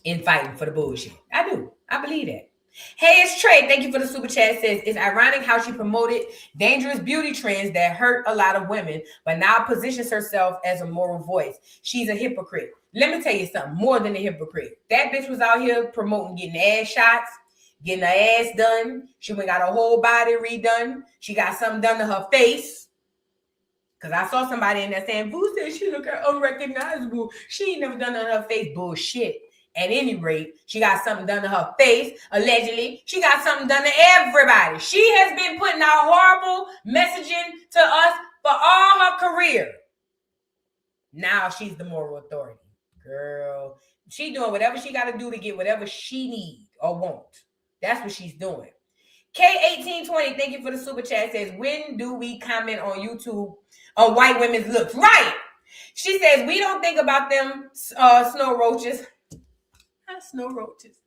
in fighting for the bullshit. I do. I believe that. Hey, it's Trey. Thank you for the super chat. Says it's ironic how she promoted dangerous beauty trends that hurt a lot of women, but now positions herself as a moral voice. She's a hypocrite. Let me tell you something, more than a hypocrite. That bitch was out here promoting getting ass shots, getting her ass done. She went got her whole body redone. She got something done to her face. Because I saw somebody in there saying, Boo said she look unrecognizable. She ain't never done it on her face. Bullshit. At any rate, she got something done to her face. Allegedly, she got something done to everybody. She has been putting out horrible messaging to us for all her career. Now she's the moral authority. Girl, she doing whatever she got to do to get whatever she need or want. That's what she's doing. K1820, thank you for the super chat. Says, when do we comment on YouTube on white women's looks? Right. She says, we don't think about them snow roaches. Snow roaches.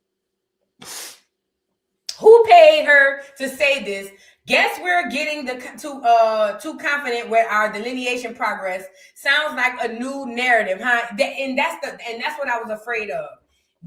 Who paid her to say this? Guess we're getting too confident with our delineation progress. Sounds like a new narrative, huh? And that's what I was afraid of.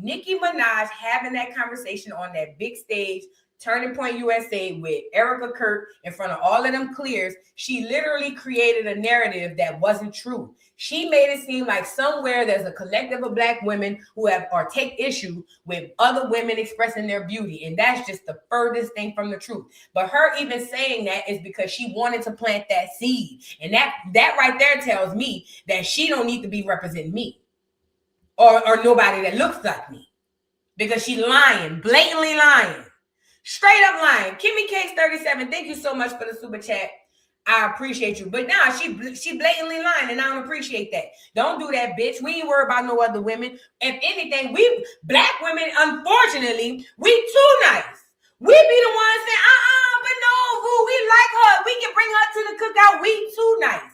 Nicki Minaj having that conversation on that big stage, Turning Point USA, with Erica Kurt in front of all of them clears. She literally created a narrative that wasn't true. She made it seem like somewhere there's a collective of Black women who take issue with other women expressing their beauty. And that's just the furthest thing from the truth. But her even saying that is because she wanted to plant that seed. And that right there tells me that she don't need to be representing me or nobody that looks like me, because she's lying, blatantly lying. Straight up lying. Kimmy Cakes 37, thank you so much for the super chat. I appreciate you. But now she blatantly lying, and I don't appreciate that. Don't do that, bitch. We ain't worried about no other women. If anything, we Black women, unfortunately, we too nice. We be the ones saying, but no, boo, we like her. We can bring her to the cookout. We too nice.